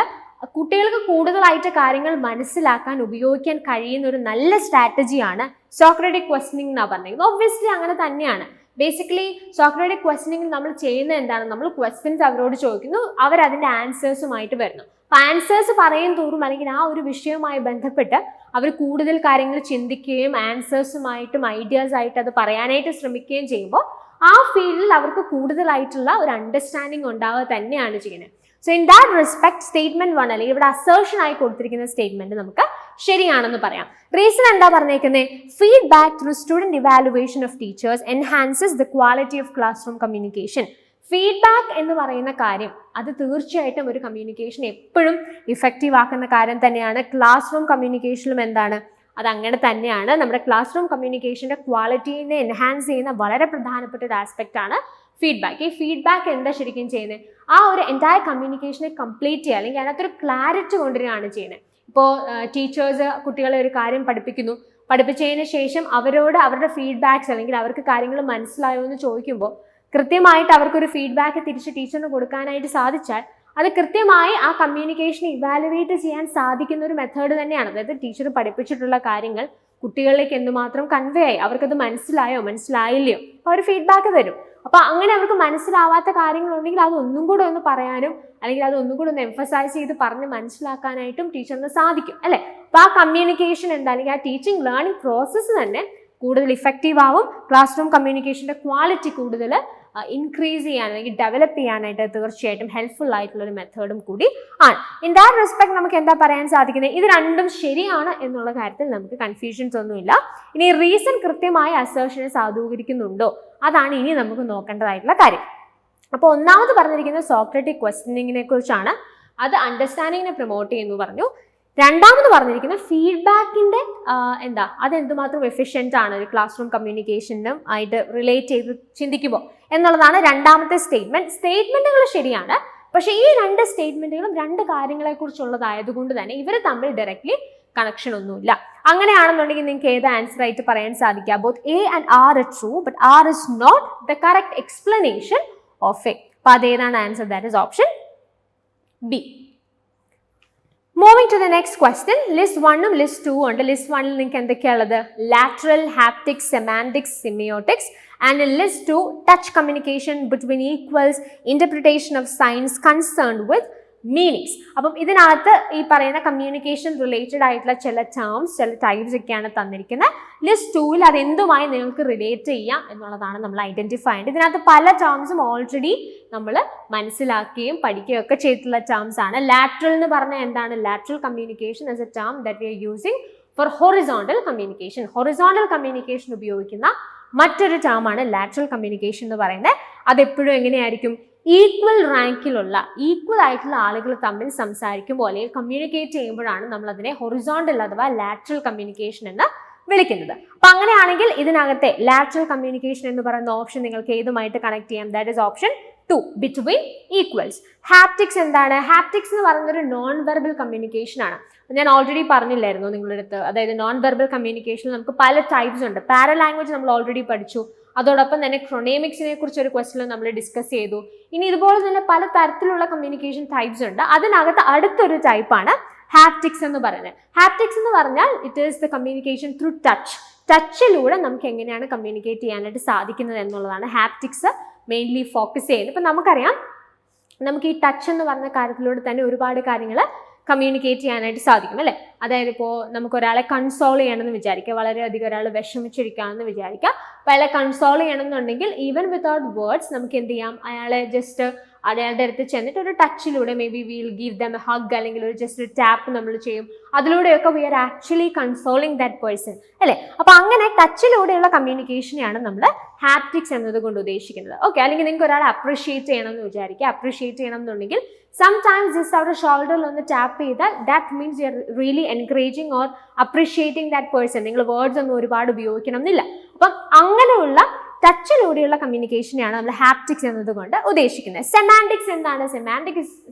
കുട്ടികൾക്ക് കൂടുതലായിട്ട് കാര്യങ്ങൾ മനസ്സിലാക്കാൻ ഉപയോഗിക്കാൻ കഴിയുന്ന ഒരു നല്ല സ്ട്രാറ്റജിയാണ് സോക്രറ്റിക് ക്വസ്റ്റനിങ് എന്നാണ് പറഞ്ഞിരിക്കുന്നത്. ഒബ്വിയസ്ലി അങ്ങനെ തന്നെയാണ്. ബേസിക്കലി സോക്രറ്റിക് ക്വസ്റ്റനിങ്ങിൽ നമ്മൾ ചെയ്യുന്നത് എന്താണ്, നമ്മൾ ക്വസ്റ്റ്യൻസ് അവരോട് ചോദിക്കുന്നു, അവരതിൻ്റെ ആൻസേഴ്സുമായിട്ട് വരുന്നു. അപ്പം ആൻസേഴ്സ് പറയും തോറും അല്ലെങ്കിൽ ആ ഒരു വിഷയവുമായി ബന്ധപ്പെട്ട് അവർ കൂടുതൽ കാര്യങ്ങൾ ചിന്തിക്കുകയും ആൻസേഴ്സുമായിട്ടും ഐഡിയാസ് ആയിട്ട് അത് പറയാനായിട്ട് ശ്രമിക്കുകയും ചെയ്യുമ്പോൾ ആ ഫീൽഡിൽ അവർക്ക് കൂടുതലായിട്ടുള്ള ഒരു അണ്ടർസ്റ്റാൻഡിങ് ഉണ്ടാവുക തന്നെയാണ് ചെയ്യുന്നത്. So in that respect statement 1 അല്ലെങ്കിൽ ഇവിടെ അസേർഷൻ ആയി കൊടുത്തിരിക്കുന്ന സ്റ്റേറ്റ്മെന്റ് നമുക്ക് ശരിയാണെന്ന് പറയാം. റീസൺ എന്താ പറഞ്ഞേക്കുന്നത്, feedback through student evaluation of teachers enhances the quality of class room communication. Feedback എന്ന് പറയുന്ന കാര്യം അത് തീർച്ചയായിട്ടും ഒരു കമ്മ്യൂണിക്കേഷൻ എപ്പോഴും ഇഫക്റ്റീവ് ആക്കുന്ന കാര്യം തന്നെയാണ്. ക്ലാസ് റൂം കമ്മ്യൂണിക്കേഷനിലും എന്താണ്, അത് അങ്ങനെ തന്നെയാണ്. നമ്മുടെ ക്ലാസ് റൂം കമ്മ്യൂണിക്കേഷൻ്റെ ക്വാളിറ്റീനെ എൻഹാൻസ് ചെയ്യുന്ന വളരെ പ്രധാനപ്പെട്ട ഒരു ആസ്പെക്റ്റ് ആണ് ഫീഡ്ബാക്ക്. ഈ ഫീഡ്ബാക്ക് എന്താ ശരിക്കും ചെയ്യുന്നത്, ആ ഒരു എൻറ്റയർ കമ്മ്യൂണിക്കേഷനെ കംപ്ലീറ്റ് ചെയ്യുക അല്ലെങ്കിൽ അതിനകത്തൊരു ക്ലാരിറ്റി കൊണ്ടുവരികയാണ് ചെയ്യുന്നത്. ഇപ്പോൾ ടീച്ചേഴ്സ് കുട്ടികളെ ഒരു കാര്യം പഠിപ്പിച്ചതിന് ശേഷം അവരോട് അവരുടെ ഫീഡ്ബാക്ക്സ് അല്ലെങ്കിൽ അവർക്ക് കാര്യങ്ങൾ മനസ്സിലായോ എന്ന് ചോദിക്കുമ്പോൾ കൃത്യമായിട്ട് അവർക്കൊരു ഫീഡ്ബാക്ക് തിരിച്ച് ടീച്ചറിന് കൊടുക്കാനായിട്ട് സാധിച്ചാൽ അത് കൃത്യമായി ആ കമ്മ്യൂണിക്കേഷൻ ഇവാലുവേറ്റ് ചെയ്യാൻ സാധിക്കുന്ന ഒരു മെത്തേഡ് തന്നെയാണ്. അതായത് ടീച്ചർ പഠിപ്പിച്ചിട്ടുള്ള കാര്യങ്ങൾ കുട്ടികളിലേക്ക് എന്തുമാത്രം കൺവേ ആയി, അവർക്കത് മനസ്സിലായില്ലയോ, അപ്പോൾ അവർ ഫീഡ്ബാക്ക് തരും. അപ്പോൾ അങ്ങനെ അവർക്ക് മനസ്സിലാവാത്ത കാര്യങ്ങളുണ്ടെങ്കിൽ അത് ഒന്നും കൂടെ ഒന്ന് പറയാനും അല്ലെങ്കിൽ അത് ഒന്നും കൂടെ ഒന്ന് എംഫസൈസ് ചെയ്ത് പറഞ്ഞ് മനസ്സിലാക്കാനായിട്ടും ടീച്ചറിന് സാധിക്കും അല്ലേ. അപ്പോൾ ആ കമ്മ്യൂണിക്കേഷൻ എന്താ അല്ലെങ്കിൽ ആ ടീച്ചിങ് ലേണിംഗ് പ്രോസസ്സ് തന്നെ കൂടുതൽ ഇഫക്റ്റീവ് ആവും. ക്ലാസ് റൂം കമ്മ്യൂണിക്കേഷൻ്റെ ക്വാളിറ്റി കൂടുതൽ ഇൻക്രീസ് ചെയ്യാൻ അല്ലെങ്കിൽ ഡെവലപ്പ് ചെയ്യാനായിട്ട് തീർച്ചയായിട്ടും ഹെൽപ്ഫുൾ ആയിട്ടുള്ള ഒരു മെത്തേഡും കൂടി ആണ്. ഇൻ ദാറ്റ് റെസ്പെക്ട് നമുക്ക് എന്താ പറയാൻ സാധിക്കുന്നത്, ഇത് രണ്ടും ശരിയാണ് എന്നുള്ള കാര്യത്തിൽ നമുക്ക് കൺഫ്യൂഷൻസ് ഒന്നുമില്ല. ഇനി റീസൺ കൃത്യമായ അസേർഷനെ സാധൂകരിക്കുന്നുണ്ടോ, അതാണ് ഇനി നമുക്ക് നോക്കേണ്ടതായിട്ടുള്ള കാര്യം. അപ്പോൾ ഒന്നാമത് പറഞ്ഞിരിക്കുന്നത് സോക്രറ്റിക് ക്വസ്റ്റനിങ്ങിനെ കുറിച്ചാണ്. അത് അണ്ടർസ്റ്റാൻഡിങ്ങിനെ പ്രൊമോട്ട് ചെയ്യുന്നു പറഞ്ഞു. രണ്ടാമത് പറഞ്ഞിരിക്കുന്നത് ഫീഡ്ബാക്കിൻ്റെ അതെന്തുമാത്രം എഫിഷ്യൻ്റ് ആണ് ഒരു ക്ലാസ് റൂം കമ്മ്യൂണിക്കേഷനും ആയിട്ട് റിലേറ്റ് ചെയ്ത് ചിന്തിക്കുമ്പോൾ എന്നുള്ളതാണ് രണ്ടാമത്തെ സ്റ്റേറ്റ്മെന്റ്. സ്റ്റേറ്റ്മെന്റുകൾ ശരിയാണ്, പക്ഷേ ഈ രണ്ട് സ്റ്റേറ്റ്മെന്റുകളും രണ്ട് കാര്യങ്ങളെക്കുറിച്ചുള്ളതായതുകൊണ്ട് തന്നെ ഇവർ തമ്മിൽ ഡയറക്ട്ലി കണക്ഷൻ ഒന്നുമില്ല. അങ്ങനെയാണെന്നുണ്ടെങ്കിൽ നിങ്ങൾക്ക് ഏത് ആൻസർ ആയിട്ട് പറയാൻ സാധിക്കുക, both A and R are true but R is not the correct explanation of A. അപ്പോൾ അതേതാണ് answer, that is option B. Moving to the next question, list 1 list 2 ഉണ്ട്. ലിസ്റ്റ് 1 നിങ്ങൾക്ക് എന്തൊക്കെയുള്ളത്, lateral, haptics, semantics, semiotics, and in list 2 touch communication between equals, interpretation of signs concerned with meanings. അപ്പം ഇതിനകത്ത് ഈ പറയുന്ന communication related ആയിട്ടുള്ള ചില terms ചില types ഒക്കെയാണ് തന്നിരിക്കുന്നത്. ലിസ്റ്റ് 2 അത് എന്തുമായി നിങ്ങൾക്ക് റിലേറ്റ് ചെയ്യാം എന്നുള്ളതാണ് നമ്മൾ ഐഡന്റിഫൈ ചെയ്യേണ്ടത്. ഇതിനകത്ത് പല ടേംസും ഓൾറെഡി നമ്മൾ മനസ്സിലാക്കുകയും പഠിക്കുകയും ഒക്കെ ചെയ്തിട്ടുള്ള ടേംസ് ആണ്. ലാറ്ററൽ എന്ന് പറഞ്ഞാൽ എന്താണ്, lateral communication as A term that we are using four horizontal communication. Horizontal communication ഉപയോഗിക്കുന്ന മറ്റൊരു ടേം ആണ് ലാറ്ററൽ കമ്മ്യൂണിക്കേഷൻ എന്ന് പറയുന്നത്. അതെപ്പോഴും എങ്ങനെയായിരിക്കും, ഈക്വൽ റാങ്കിലുള്ള ഈക്വൽ ആയിട്ടുള്ള ആളുകൾ തമ്മിൽ സംസാരിക്കുമ്പോൾ അല്ലെങ്കിൽ കമ്മ്യൂണിക്കേറ്റ് ചെയ്യുമ്പോഴാണ് നമ്മൾ അതിനെ ഹൊറിസോണ്ടൽ അഥവാ ലാറ്ററൽ കമ്മ്യൂണിക്കേഷൻ എന്ന് വിളിക്കുന്നത്. അപ്പം അങ്ങനെയാണെങ്കിൽ ഇതിനകത്തെ ലാറ്ററൽ കമ്മ്യൂണിക്കേഷൻ എന്ന് പറയുന്ന ഓപ്ഷൻ നിങ്ങൾക്ക് ഏതുമായിട്ട് കണക്ട് ചെയ്യാം, that is option two between equals. Haptics എന്താണ്? ഹാപ്റ്റിക്സ് എന്ന് പറയുന്നൊരു നോൺ വെർബൽ കമ്മ്യൂണിക്കേഷൻ ആണ്. ഞാൻ ഓൾറെഡി പറഞ്ഞില്ലായിരുന്നു നിങ്ങളുടെ അടുത്ത്, അതായത് നോൺ വെർബൽ കമ്മ്യൂണിക്കേഷനിൽ നമുക്ക് പല ടൈപ്സ് ഉണ്ട്. പാരലാംഗ്വേജ് നമ്മൾ ഓൾറെഡി പഠിച്ചു. അതോടൊപ്പം തന്നെ ക്രൊണേമിക്സിനെ കുറിച്ച് ഒരു ക്വസ്റ്റ്യൻ നമ്മൾ ഡിസ്കസ് ചെയ്തു. ഇനി ഇതുപോലെ തന്നെ പല തരത്തിലുള്ള കമ്മ്യൂണിക്കേഷൻ ടൈപ്സ് ഉണ്ട്. അതിനകത്ത് അടുത്തൊരു ടൈപ്പാണ് ഹാപ്റ്റിക്സ് എന്ന് പറയുന്നത്. ഹാപ്റ്റിക്സ് എന്ന് പറഞ്ഞാൽ it is the communication through touch. ടച്ചിലൂടെ നമുക്ക് എങ്ങനെയാണ് കമ്മ്യൂണിക്കേറ്റ് ചെയ്യാനായിട്ട് സാധിക്കുന്നത് എന്നുള്ളതാണ് ഹാപ്റ്റിക്സ് മെയിൻലി ഫോക്കസ് ചെയ്യുന്നത്. ഇപ്പം നമുക്കറിയാം, നമുക്ക് ഈ ടച്ച് എന്ന് പറഞ്ഞ കാര്യത്തിലൂടെ തന്നെ ഒരുപാട് കാര്യങ്ങൾ കമ്മ്യൂണിക്കേറ്റ് ചെയ്യാനായിട്ട് സാധിക്കും അല്ലേ. അതായത് ഇപ്പോൾ നമുക്ക് ഒരാളെ കൺസോൾ ചെയ്യണമെന്ന് വിചാരിക്കുക, വളരെയധികം ഒരാൾ വിഷമിച്ചിരിക്കുകയാണെന്ന് വിചാരിക്കുക. അപ്പോൾ അയാളെ കൺസോൾ ചെയ്യണമെന്നുണ്ടെങ്കിൽ ഈവൻ വിത്തൗട്ട് വേർഡ്സ് നമുക്ക് എന്ത് ചെയ്യാം, അയാളെ ജസ്റ്റ് അയാളുടെ അടുത്ത് ചെന്നിട്ട് ഒരു ടച്ചിലൂടെ maybe will give them a hug, അല്ലെങ്കിൽ ഒരു ജസ്റ്റ് ഒരു ടാപ്പ് നമ്മൾ ചെയ്യും. അതിലൂടെയൊക്കെ we are actually consoling that person അല്ലേ. അപ്പോൾ അങ്ങനെ ടച്ചിലൂടെയുള്ള കമ്മ്യൂണിക്കേഷനെയാണ് നമ്മൾ ഹാപ്റ്റിക്സ് എന്നതുകൊണ്ട് ഉദ്ദേശിക്കുന്നത്. ഓക്കെ, അല്ലെങ്കിൽ നിങ്ങൾക്ക് ഒരാളെ അപ്രിഷിയേറ്റ് ചെയ്യണം എന്ന് വിചാരിക്കുക. അപ്രിഷിയേറ്റ് ചെയ്യണം എന്നുണ്ടെങ്കിൽ സംടൈംസ് ജസ്റ്റ് അവരുടെ ഷോൾഡറിൽ ഒന്ന് ടാപ്പ് ചെയ്താൽ that means you are really encouraging or appreciating that person. നിങ്ങൾ വേർഡ്സ് ഒന്നും ഒരുപാട് ഉപയോഗിക്കണം എന്നില്ല. അപ്പം അങ്ങനെയുള്ള ടച്ചിലൂടെയുള്ള കമ്മ്യൂണിക്കേഷനെയാണ് നമ്മൾ ഹാപ്റ്റിക്സ് എന്നതുകൊണ്ട് ഉദ്ദേശിക്കുന്നത്. സെമാൻറ്റിക്സ് എന്താണ്?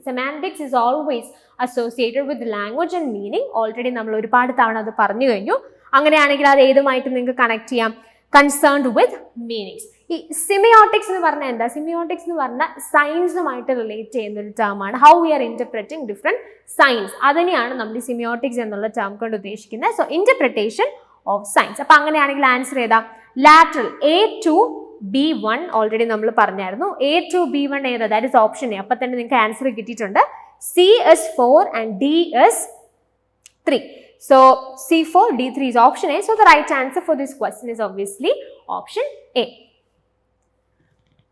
Semantics is always associated with language and meaning. Already നമ്മൾ ഒരുപാട് തവണ അത് പറഞ്ഞു കഴിഞ്ഞു. അങ്ങനെയാണെങ്കിൽ അത് ഏതുമായിട്ട് നിങ്ങൾക്ക് കണക്ട് ചെയ്യാം? Concerned with meanings. ഈ സിമിയോട്ടിക്സ് എന്ന് പറഞ്ഞാൽ എന്താ? സിമിയോട്ടിക്സ് എന്ന് പറഞ്ഞാൽ സയൻസുമായിട്ട് റിലേറ്റ് ചെയ്യുന്ന ഒരു ടേമാണ്. How we are interpreting different signs, അതിനെയാണ് നമ്മൾ ഈ സിമിയോട്ടിക്സ് എന്നുള്ള ടേം കൊണ്ട് ഉദ്ദേശിക്കുന്നത്. So interpretation of signs. അപ്പൊ അങ്ങനെയാണെങ്കിൽ ആൻസർ ഏതാ? ലാറ്ററൽ A2B1 ഓൾറെഡി നമ്മൾ പറഞ്ഞായിരുന്നു. A2B1 ഏതാ? That is option A. അപ്പൊ തന്നെ നിങ്ങൾക്ക് ആൻസർ കിട്ടിയിട്ടുണ്ട്. C is 4 and D is 3. So C4, D3 is option A. So the right answer for this question is obviously option A.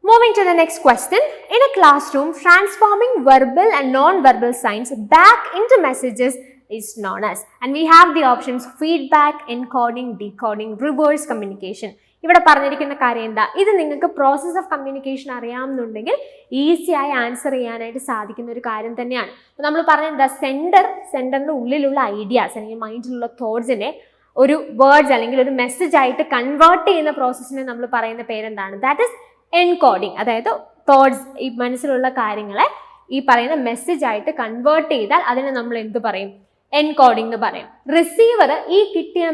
Moving to the next question. In a classroom, transforming verbal and non-verbal signs back into messages is known as, and we have the options feedback, encoding, decoding, reverse communication. ഇവിടെ പറഞ്ഞിരിക്കുന്ന കാര്യം എന്താ? ഇത് നിങ്ങൾക്ക് process of communication അറിയാമെന്നുണ്ടെങ്കിൽ easy ആയി answer ചെയ്യാനായിട്ട് സാധിക്കുന്ന ഒരു കാര്യം തന്നെയാണ്. അപ്പോൾ നമ്മൾ പറഞ്ഞ എന്താ? സെൻഡറിന്റെ ഉള്ളിലുള്ള ഐഡിയാസ് അല്ലെങ്കിൽ മൈൻഡിലുള്ള തോട്ട്സിനെ ഒരു വേർഡ്സ് അല്ലെങ്കിൽ ഒരു മെസ്സേജ് ആയിട്ട് കൺവേർട്ട് ചെയ്യുന്ന പ്രോസസ്സിനെ നമ്മൾ പറയുന്ന പേരെന്താണ്? That is encoding. അതായത് തോട്ട്സ്, ഈ മനസ്സിലുള്ള കാര്യങ്ങളെ ഈ പറയുന്ന മെസ്സേജ് ആയിട്ട് കൺവേർട്ട് ചെയ്താൽ അതിനെ നമ്മൾ എന്ത് പറയും? എൻകോഡിംഗ് എന്ന് പറയും. റിസീവർ ഈ കിട്ടിയ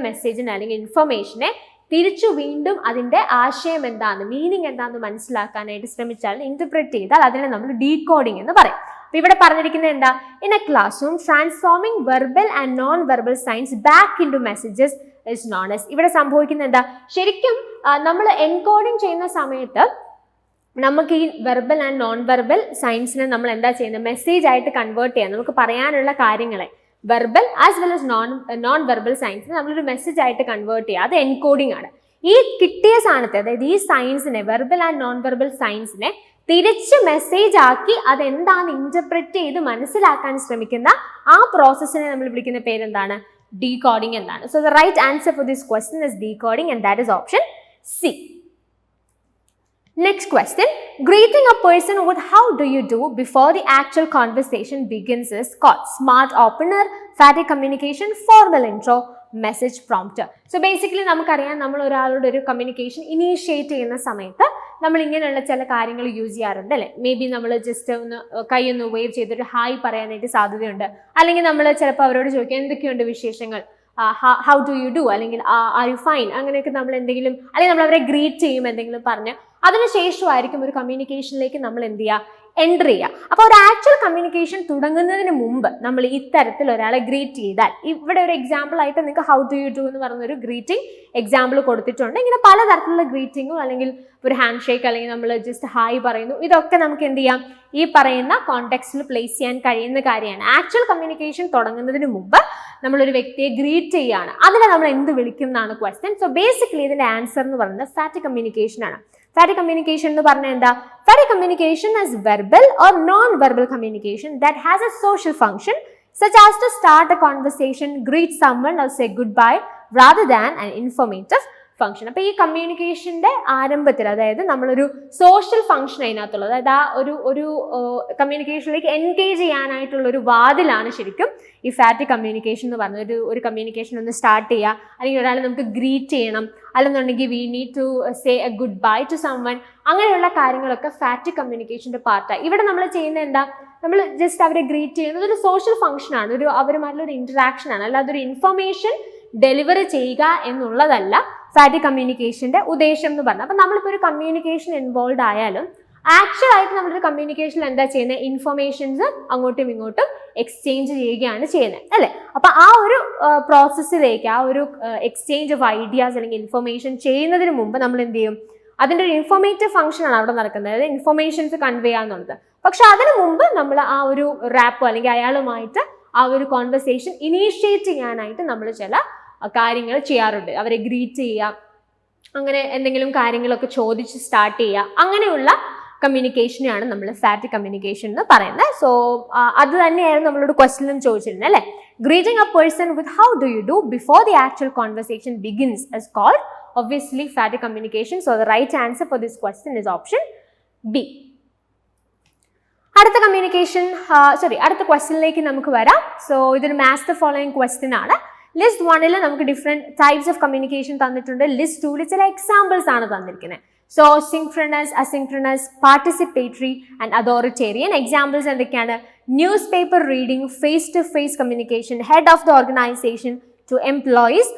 മെസ്സേജിനെ അല്ലെങ്കിൽ ഇൻഫർമേഷനെ തിരിച്ചു വീണ്ടും അതിന്റെ ആശയം എന്താന്ന്, മീനിങ് എന്താന്ന് മനസ്സിലാക്കാനായിട്ട് ശ്രമിച്ചാൽ, ഇന്റർപ്രറ്റ് ചെയ്താൽ അതിനെ നമ്മൾ ഡീകോഡിംഗ് എന്ന് പറയും. അപ്പൊ ഇവിടെ പറഞ്ഞിരിക്കുന്നത് എന്താ? In a classroom transforming verbal and non verbal signs back into messages is known as. ഇവിടെ സംഭവിക്കുന്നത് എന്താ? ശരിക്കും നമ്മൾ എൻകോഡിംഗ് ചെയ്യുന്ന സമയത്ത് നമുക്ക് ഈ വെർബൽ ആൻഡ് നോൺ വെർബൽ സയൻസിനെ നമ്മൾ എന്താ ചെയ്യുന്നത്? മെസ്സേജ് ആയിട്ട് കൺവേർട്ട് ചെയ്യാം. നമുക്ക് പറയാനുള്ള കാര്യങ്ങളെ verbal as well as non verbal സയൻസിനെ നമ്മളൊരു മെസ്സേജ് ആയിട്ട് കൺവേർട്ട് ചെയ്യുക. അത് എൻകോഡിംഗ് ആണ്. ഈ കിട്ടിയ സാധനത്തെ, അതായത് ഈ സയൻസിനെ, വെർബൽ ആൻഡ് നോൺ വെർബൽ സയൻസിനെ തിരിച്ച് മെസ്സേജ് ആക്കി അതെന്താണ് ഇന്റർപ്രറ്റ് ചെയ്ത് മനസ്സിലാക്കാൻ ശ്രമിക്കുന്ന ആ പ്രോസസ്സിനെ നമ്മൾ വിളിക്കുന്ന പേരെന്താണ്? ഡീകോഡിംഗ് എന്നാണ്. So the right answer for this question is decoding and that is option C. Next question. Greeting a person with how do you do before the actual conversation begins is called smart opener, phatic communication, formal intro, message prompter. So basically നമുക്കറിയാം, നമ്മൾ ഒരാളുടെ ഒരു communication initiate ചെയ്യുന്ന സമയത്ത് നമ്മൾ ഇങ്ങനെയുള്ള ചില കാര്യങ്ങൾ യൂസ് ചെയ്യാറുണ്ട് അല്ലേ. മേ ബി നമ്മൾ ജസ്റ്റ് ഒന്ന് കൈ ഒന്ന് വേവ് ചെയ്തൊരു ഹായ് പറയാനായിട്ട് സാധ്യതയുണ്ട്. അല്ലെങ്കിൽ നമ്മൾ ചിലപ്പോൾ അവരോട് ചോദിക്കാം എന്തൊക്കെയുണ്ട് വിശേഷങ്ങൾ, ഹൗ ഡു യു ഡു, അല്ലെങ്കിൽ ആർ യു ഫൈൻ, അങ്ങനെയൊക്കെ നമ്മൾ എന്തെങ്കിലും, അല്ലെങ്കിൽ നമ്മൾ അവരെ ഗ്രീറ്റ് ചെയ്യും എന്തെങ്കിലും പറഞ്ഞ്. അതിനുശേഷമായിരിക്കും ഒരു കമ്മ്യൂണിക്കേഷനിലേക്ക് നമ്മൾ എന്ത് ചെയ്യുക? എൻ്റർ ചെയ്യുക. അപ്പോൾ ഒരു ആക്ച്വൽ കമ്മ്യൂണിക്കേഷൻ തുടങ്ങുന്നതിന് മുമ്പ് നമ്മൾ ഇത്തരത്തിൽ ഒരാളെ ഗ്രീറ്റ് ചെയ്താൽ, ഇവിടെ ഒരു എക്സാമ്പിൾ ആയിട്ട് നിങ്ങൾക്ക് ഹൗ ഡു യു ഡു എന്ന് പറഞ്ഞൊരു ഗ്രീറ്റിംഗ് എക്സാമ്പിൾ കൊടുത്തിട്ടുണ്ട്. ഇങ്ങനെ പലതരത്തിലുള്ള ഗ്രീറ്റിങ്ങും, അല്ലെങ്കിൽ ഒരു ഹാൻഡ് ഷേക്ക്, അല്ലെങ്കിൽ നമ്മൾ ജസ്റ്റ് ഹായ് പറയുന്നു, ഇതൊക്കെ നമുക്ക് എന്ത് ചെയ്യാം? ഈ പറയുന്ന കോണ്ടെക്സ്റ്റിൽ പ്ലേസ് ചെയ്യാൻ കഴിയുന്ന കാര്യമാണ്. ആക്ച്വൽ കമ്മ്യൂണിക്കേഷൻ തുടങ്ങുന്നതിന് മുമ്പ് നമ്മളൊരു വ്യക്തിയെ ഗ്രീറ്റ് ചെയ്യുകയാണ്. അതിനെ നമ്മൾ എന്ത് വിളിക്കും എന്നാണ് ക്വസ്റ്റ്യൻ. സോ ബേസിക്കലി ഇതിന്റെ ആൻസർ എന്ന് പറയുന്നത് ഫാറ്റിക് കമ്മ്യൂണിക്കേഷൻ ആണ്. Phatic communication എന്ന് പറഞ്ഞാൽ എന്താ? Phatic communication is verbal or non-verbal communication that has a social function such as to start a conversation, greet someone or say goodbye rather than an informative function. അപ്പോൾ ഈ കമ്മ്യൂണിക്കേഷൻ്റെ ആരംഭത്തിൽ, അതായത് നമ്മളൊരു social function അതിനകത്തുള്ളത്, അതായത് ആ ഒരു കമ്മ്യൂണിക്കേഷനിലേക്ക് എൻഗേജ് ചെയ്യാനായിട്ടുള്ള ഒരു വാതിലാണ് ശരിക്കും ഈ ഫാറ്റിക് കമ്മ്യൂണിക്കേഷൻ എന്ന് പറഞ്ഞത്. ഒരു കമ്മ്യൂണിക്കേഷൻ ഒന്ന് സ്റ്റാർട്ട് ചെയ്യുക, അല്ലെങ്കിൽ ഒരാളെ നമുക്ക് ഗ്രീറ്റ് ചെയ്യണം, അല്ലെന്നുണ്ടെങ്കിൽ we need to say a goodbye to someone, അങ്ങനെയുള്ള കാര്യങ്ങളൊക്കെ ഫാറ്റിക് കമ്മ്യൂണിക്കേഷൻ്റെ പാർട്ടാണ്. ഇവിടെ നമ്മൾ ചെയ്യുന്നത് എന്താ, നമ്മൾ ജസ്റ്റ് അവരെ ഗ്രീറ്റ് ചെയ്യുന്നത് ഒരു സോഷ്യൽ ഫംഗ്ഷനാണ്, അവരുമായിട്ടുള്ള ഒരു ഇൻറ്ററാക്ഷൻ ആണ്, അല്ലാതെ ഒരു ഇൻഫർമേഷൻ ഡെലിവറി ചെയ്യുക എന്നുള്ളതല്ല ഫാറ്റിക് കമ്മ്യൂണിക്കേഷൻ്റെ ഉദ്ദേശം എന്ന് പറഞ്ഞാൽ. അപ്പം നമ്മളിപ്പോൾ ഒരു കമ്മ്യൂണിക്കേഷൻ ഇൻവോൾവ് ആയാലും ആക്ച്വൽ ആയിട്ട് നമ്മളൊരു കമ്മ്യൂണിക്കേഷനിൽ എന്താ ചെയ്യുന്നത്, ഇൻഫർമേഷൻസ് അങ്ങോട്ടും ഇങ്ങോട്ടും എക്സ്ചേഞ്ച് ചെയ്യുകയാണ് ചെയ്യുന്നത്, അല്ലേ? അപ്പം ആ ഒരു പ്രോസസ്സിലേക്ക്, ആ ഒരു എക്സ്ചേഞ്ച് ഓഫ് ഐഡിയാസ് അല്ലെങ്കിൽ ഇൻഫർമേഷൻ ചെയ്യുന്നതിന് മുമ്പ് നമ്മൾ എന്ത് ചെയ്യും, അതിൻ്റെ ഒരു ഇൻഫോർമേറ്റീവ് ഫംഗ്ഷനാണ് അവിടെ നടക്കുന്നത്, അതായത് ഇൻഫർമേഷൻസ് കൺവേ ചെയ്യാന്നുള്ളത്. പക്ഷെ അതിനു മുമ്പ് നമ്മൾ ആ ഒരു റാപ്പോ അല്ലെങ്കിൽ അയാളുമായിട്ട് ആ ഒരു കോൺവെർസേഷൻ ഇനീഷ്യേറ്റ് ചെയ്യാനായിട്ട് നമ്മൾ ചില കാര്യങ്ങൾ ചെയ്യാറുണ്ട്. അവരെ ഗ്രീറ്റ് ചെയ്യുക, അങ്ങനെ എന്തെങ്കിലും കാര്യങ്ങളൊക്കെ ചോദിച്ച് സ്റ്റാർട്ട് ചെയ്യുക, അങ്ങനെയുള്ള കമ്മ്യൂണിക്കേഷനെയാണ് നമ്മൾ ഫാറ്റിക് കമ്മ്യൂണിക്കേഷൻ എന്ന് പറയുന്നത്. സോ അത് തന്നെയായിരുന്നു നമ്മളോട് ക്വസ്റ്റ്യനും ചോദിച്ചിരുന്നത്, അല്ലേ? Greeting a person with how do you do before the actual conversation begins is called obviously phatic communication. So the right answer for this question is option B. അടുത്ത കമ്മ്യൂണിക്കേഷൻ അടുത്ത ക്വസ്റ്റ്യനിലേക്ക് നമുക്ക് വരാം. സോ ഇതൊരു മാച്ച് ദ ഫോളോയിങ് ക്വസ്റ്റ്യൻ ആണ്. List 1 നമുക്ക് different types of communication തന്നിട്ടുണ്ട്. List 2 ചില എക്സാമ്പിൾസ് ആണ് തന്നിരിക്കുന്നത്. So synchronous, asynchronous, participatory and authoritarian. Examples എന്തൊക്കെയാണ്? Newspaper reading, face to face communication, head of the organisation to employees,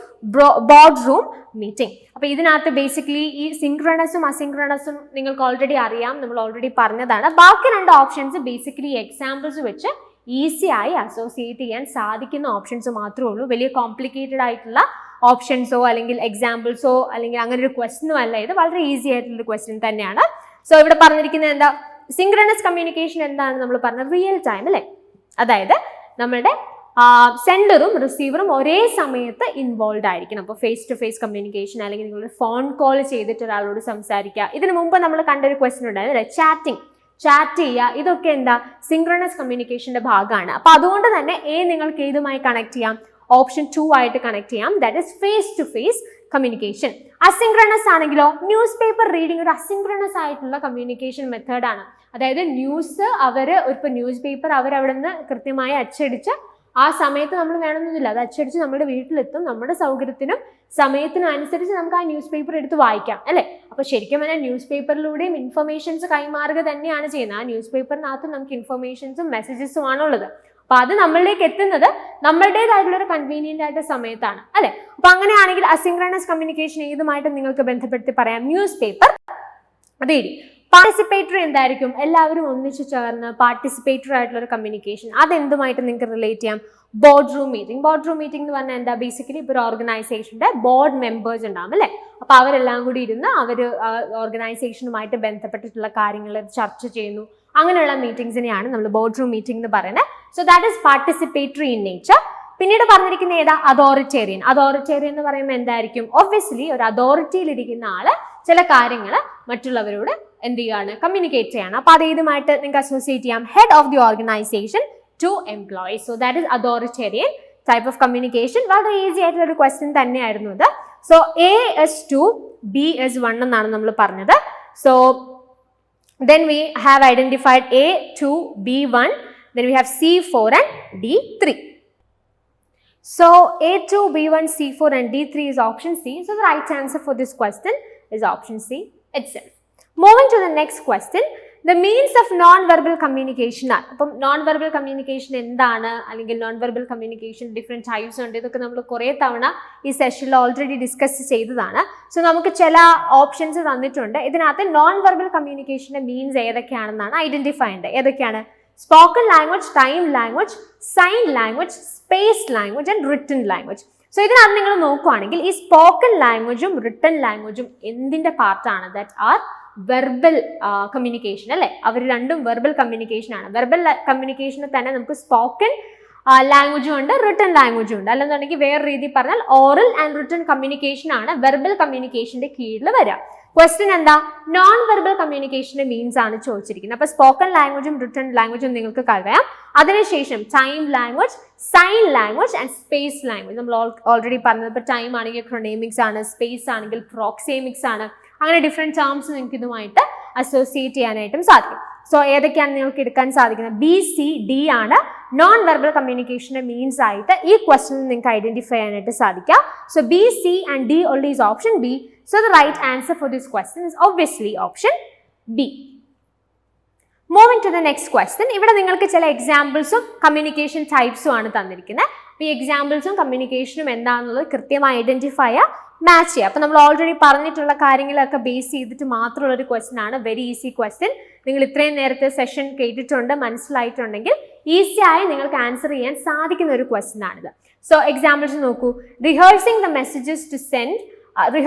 boardroom meeting. അപ്പോൾ ഇതിനകത്ത് basically ഈ സിങ്ക്രണസും അസിങ്ക്രണസും നിങ്ങൾക്ക് ഓൾറെഡി അറിയാം, നമ്മൾ ഓൾറെഡി പറഞ്ഞതാണ്. ബാക്കി 2 ഓപ്ഷൻസ് ബേസിക്കലി എക്സാമ്പിൾസ് വെച്ച് ഈസി ആയി അസോസിയേറ്റ് ചെയ്യാൻ സാധിക്കുന്ന ഓപ്ഷൻസ് മാത്രമേ ഉള്ളൂ. വലിയ കോംപ്ലിക്കേറ്റഡ് ആയിട്ടുള്ള ഓപ്ഷൻസോ അല്ലെങ്കിൽ എക്സാമ്പിൾസോ അല്ലെങ്കിൽ അങ്ങനെ ഒരു ക്വസ്റ്റ്യനും അല്ല. ഇത് വളരെ ഈസി ആയിട്ടുള്ളൊരു ക്വസ്റ്റ്യൻ തന്നെയാണ്. സോ ഇവിടെ പറഞ്ഞിരിക്കുന്നത് എന്താ, സിങ്ക്രണസ് കമ്മ്യൂണിക്കേഷൻ എന്താണ് നമ്മൾ പറഞ്ഞത്? റിയൽ ടൈം, അല്ലേ? അതായത് നമ്മളുടെ സെൻഡറും റിസീവറും ഒരേ സമയത്ത് ഇൻവോൾവ് ആയിരിക്കണം. അപ്പോൾ ഫേസ് ടു ഫേസ് കമ്മ്യൂണിക്കേഷൻ, അല്ലെങ്കിൽ നിങ്ങളൊരു ഫോൺ കോൾ ചെയ്തിട്ട് ഒരാളോട് സംസാരിക്കുക. ഇതിനു മുമ്പ് നമ്മൾ കണ്ടൊരു ക്വസ്റ്റ്യൻ ഉണ്ടായിരുന്നു, അല്ലേ? ചാറ്റ് ചെയ്യുക. ഇതൊക്കെ എന്താ, സിങ്ക്രണസ് കമ്മ്യൂണിക്കേഷന്റെ ഭാഗമാണ്. അപ്പോൾ അതുകൊണ്ട് തന്നെ നിങ്ങൾക്ക് ഏതുമായി കണക്ട് ചെയ്യാം? ഓപ്ഷൻ 2 ആയിട്ട് കണക്ട് ചെയ്യാം. That is face to face communication. Asynchronous ആണെങ്കിലോ, ന്യൂസ് പേപ്പർ റീഡിംഗ് ഒരു അസിങ്ക്രണസ് ആയിട്ടുള്ള കമ്മ്യൂണിക്കേഷൻ മെത്തേഡാണ്. അതായത് ന്യൂസ് ഇപ്പോൾ ന്യൂസ് പേപ്പർ അവരവിടെ നിന്ന് കൃത്യമായി അച്ചടിച്ച് ആ സമയത്ത് നമ്മൾ വേണമെന്നില്ല, അത് അച്ചടിച്ച് നമ്മുടെ വീട്ടിലെത്തും. നമ്മുടെ സൗകര്യത്തിനും സമയത്തിനും അനുസരിച്ച് നമുക്ക് ആ ന്യൂസ് പേപ്പർ എടുത്ത് വായിക്കാം, അല്ലേ? അപ്പോൾ ശരിക്കും പറഞ്ഞാൽ ന്യൂസ് പേപ്പറിലൂടെയും ഇൻഫർമേഷൻസ് കൈമാറുക തന്നെയാണ് ചെയ്യുന്നത്. ആ ന്യൂസ് പേപ്പറിനകത്ത് നമുക്ക് ഇൻഫർമേഷൻസും മെസ്സേജസും ആണുള്ളത്. അപ്പോൾ അത് നമ്മളിലേക്ക് എത്തുന്നത് നമ്മളുടേതായിട്ടുള്ള കൺവീനിയൻ്റ് ആയിട്ട് സമയത്താണ്, അല്ലേ? അപ്പോൾ അങ്ങനെയാണെങ്കിൽ അസിങ്ക്രണസ് കമ്മ്യൂണിക്കേഷൻ ഏതുമായിട്ട് നിങ്ങൾക്ക് ബന്ധപ്പെടുത്തി പറയാം? News paper reading. പാർട്ടിസിപ്പേറ്ററി എന്തായിരിക്കും? എല്ലാവരും ഒന്നിച്ചു ചേർന്ന് പാർട്ടിസിപ്പേറ്ററി ആയിട്ടുള്ള ഒരു കമ്മ്യൂണിക്കേഷൻ. അതെന്തുമായിട്ട് നിങ്ങൾക്ക് റിലേറ്റ് ചെയ്യാം? Board room meeting. Board room meeting എന്ന് പറഞ്ഞാൽ എന്താ? ബേസിക്കലി ഇപ്പോൾ ഒരു ഓർഗനൈസേഷൻ്റെ ബോർഡ് മെമ്പേഴ്സ് ഉണ്ടാവും, അല്ലേ? അപ്പോൾ അവരെല്ലാം കൂടി ഇരുന്ന് അവർ ഓർഗനൈസേഷനുമായിട്ട് ബന്ധപ്പെട്ടിട്ടുള്ള കാര്യങ്ങൾ ചർച്ച ചെയ്യുന്നു. അങ്ങനെയുള്ള മീറ്റിംഗ്സിനെയാണ് നമ്മൾ ബോർഡ് റൂം മീറ്റിംഗ് എന്ന് പറയുന്നത്. So that is participatory in nature. പിന്നീട് പറഞ്ഞിരിക്കുന്ന ഏതാ? അതോറിറ്റേറിയൻ. അതോറിറ്റേറിയൻ എന്ന് പറയുമ്പോൾ എന്തായിരിക്കും? ഒബ്വിയസ്ലി ഒരു അതോറിറ്റിയിലിരിക്കുന്ന ആള് ചില കാര്യങ്ങൾ മറ്റുള്ളവരോട് എന്ത് ചെയ്യാണ്? കമ്മ്യൂണിക്കേറ്റ് ചെയ്യാണ്. അപ്പോൾ അത് ഏതുമായിട്ട് നിങ്ങൾക്ക് അസോസിയേറ്റ് ചെയ്യാം? Head of the organisation to employees. So that is authoritarian type of communication. വളരെ ഈസി ആയിട്ടുള്ള ഒരു ക്വസ്റ്റ്യൻ തന്നെയായിരുന്നു ഇത്. സോ A+2, B+1 എന്നാണ് നമ്മൾ പറഞ്ഞത്. So then we have identified A, 2, B1, then we have C4 and D3. So A2, B1, C4 and D3 is option C. So the right answer for this question is option C itself. Moving to the next question, the means of non-verbal communication ആണ്. അപ്പം non-verbal communication എന്താണ്, അല്ലെങ്കിൽ non-verbal communication different types ഉണ്ട്. ഇതൊക്കെ നമ്മൾ കുറേ തവണ ഈ സെഷനിൽ ഓൾറെഡി ഡിസ്കസ് ചെയ്തതാണ്. സോ നമുക്ക് ചില ഓപ്ഷൻസ് തന്നിട്ടുണ്ട്. ഇതിനകത്ത് non-verbal communicationൻ്റെ മീൻസ് ഏതൊക്കെയാണെന്നാണ് ഐഡൻറ്റിഫൈ ചെയ്യേണ്ടത്. ഏതൊക്കെയാണ്? Spoken language, time language, sign language, space language and written language. So ഇതിനകത്ത് നിങ്ങൾ നോക്കുകയാണെങ്കിൽ ഈ സ്പോക്കൺ ലാംഗ്വേജും റിട്ടൺ ലാംഗ്വേജും എന്തിൻ്റെ പാർട്ടാണ്? ദാറ്റ് ആർ വെർബൽ കമ്മ്യൂണിക്കേഷൻ, അല്ലേ? അവർ രണ്ടും വെർബൽ കമ്മ്യൂണിക്കേഷൻ ആണ്. വെർബൽ കമ്മ്യൂണിക്കേഷനിൽ തന്നെ നമുക്ക് സ്പോക്കൺ ലാംഗ്വേജും ഉണ്ട്, റിട്ടൺ ലാംഗ്വേജും ഉണ്ട്. അല്ലെന്നുണ്ടെങ്കിൽ വേറെ രീതി പറഞ്ഞാൽ ഓറൽ ആൻഡ് റിട്ടൺ കമ്മ്യൂണിക്കേഷൻ ആണ് വെർബൽ കമ്മ്യൂണിക്കേഷൻ്റെ കീഴിൽ വരിക. ക്വസ്റ്റ്യൻ എന്താ? നോൺ വെർബൽ കമ്മ്യൂണിക്കേഷന്റെ മീൻസ് ആണ് ചോദിച്ചിരിക്കുന്നത്. അപ്പൊ സ്പോക്കൺ ലാംഗ്വേജും റിട്ടൺ ലാംഗ്വേജും നിങ്ങൾക്ക് അറിയാം. അതിനുശേഷം time language, sign language and space language. നമ്മൾ ഓൾറെഡി പറഞ്ഞത്, ഇപ്പൊ ടൈം ആണെങ്കിൽ ക്രോണേമിക്സ് ആണ്, സ്പേസ് ആണെങ്കിൽ പ്രോക്സേമിക്സ് ആണ്. അങ്ങനെ ഡിഫറെന്റ് ടേംസ് നിങ്ങൾക്ക് ഇതുമായിട്ട് അസോസിയേറ്റ് ചെയ്യാനായിട്ടും സാധിക്കും. സോ ഏതൊക്കെയാണ് നിങ്ങൾക്ക് എടുക്കാൻ സാധിക്കുന്നത്? ബി, സി, ഡി ആണ് നോൺ വെർബൽ കമ്മ്യൂണിക്കേഷന്റെ മീൻസ് ആയിട്ട് ഈ ക്വസ്റ്റ്യനിൽ നിങ്ങൾക്ക് ഐഡന്റിഫൈ ചെയ്യാനായിട്ട് സാധിക്കാം. So B, C and D only is option B. So the right answer for this question is obviously option B. Moving to the next question. ഇവിടെ നിങ്ങൾക്ക് ചില എക്സാമ്പിൾസും കമ്മ്യൂണിക്കേഷൻ ടൈപ്സും ആണ് തന്നിരിക്കുന്നത്. അപ്പോൾ ഈ എക്സാമ്പിൾസും കമ്മ്യൂണിക്കേഷനും എന്താണെന്നുള്ളത് കൃത്യമായി ഐഡന്റിഫൈ മാച്ച് ചെയ്യുക. അപ്പോൾ നമ്മൾ ഓൾറെഡി പറഞ്ഞിട്ടുള്ള കാര്യങ്ങളൊക്കെ ബേസ് ചെയ്തിട്ട് മാത്രമുള്ള ഒരു ക്വസ്റ്റ്യൻ ആണ്. Very easy question. നിങ്ങൾ ഇത്രയും നേരത്തെ സെഷൻ കേട്ടിട്ടുണ്ട്, മനസ്സിലായിട്ടുണ്ടെങ്കിൽ ഈസി ആയി നിങ്ങൾക്ക് ആൻസർ ചെയ്യാൻ സാധിക്കുന്ന ഒരു ക്വസ്റ്റ്യൻ ആണിത്. സോ എക്സാമ്പിൾസ് നോക്കൂ. Rehearsing the messages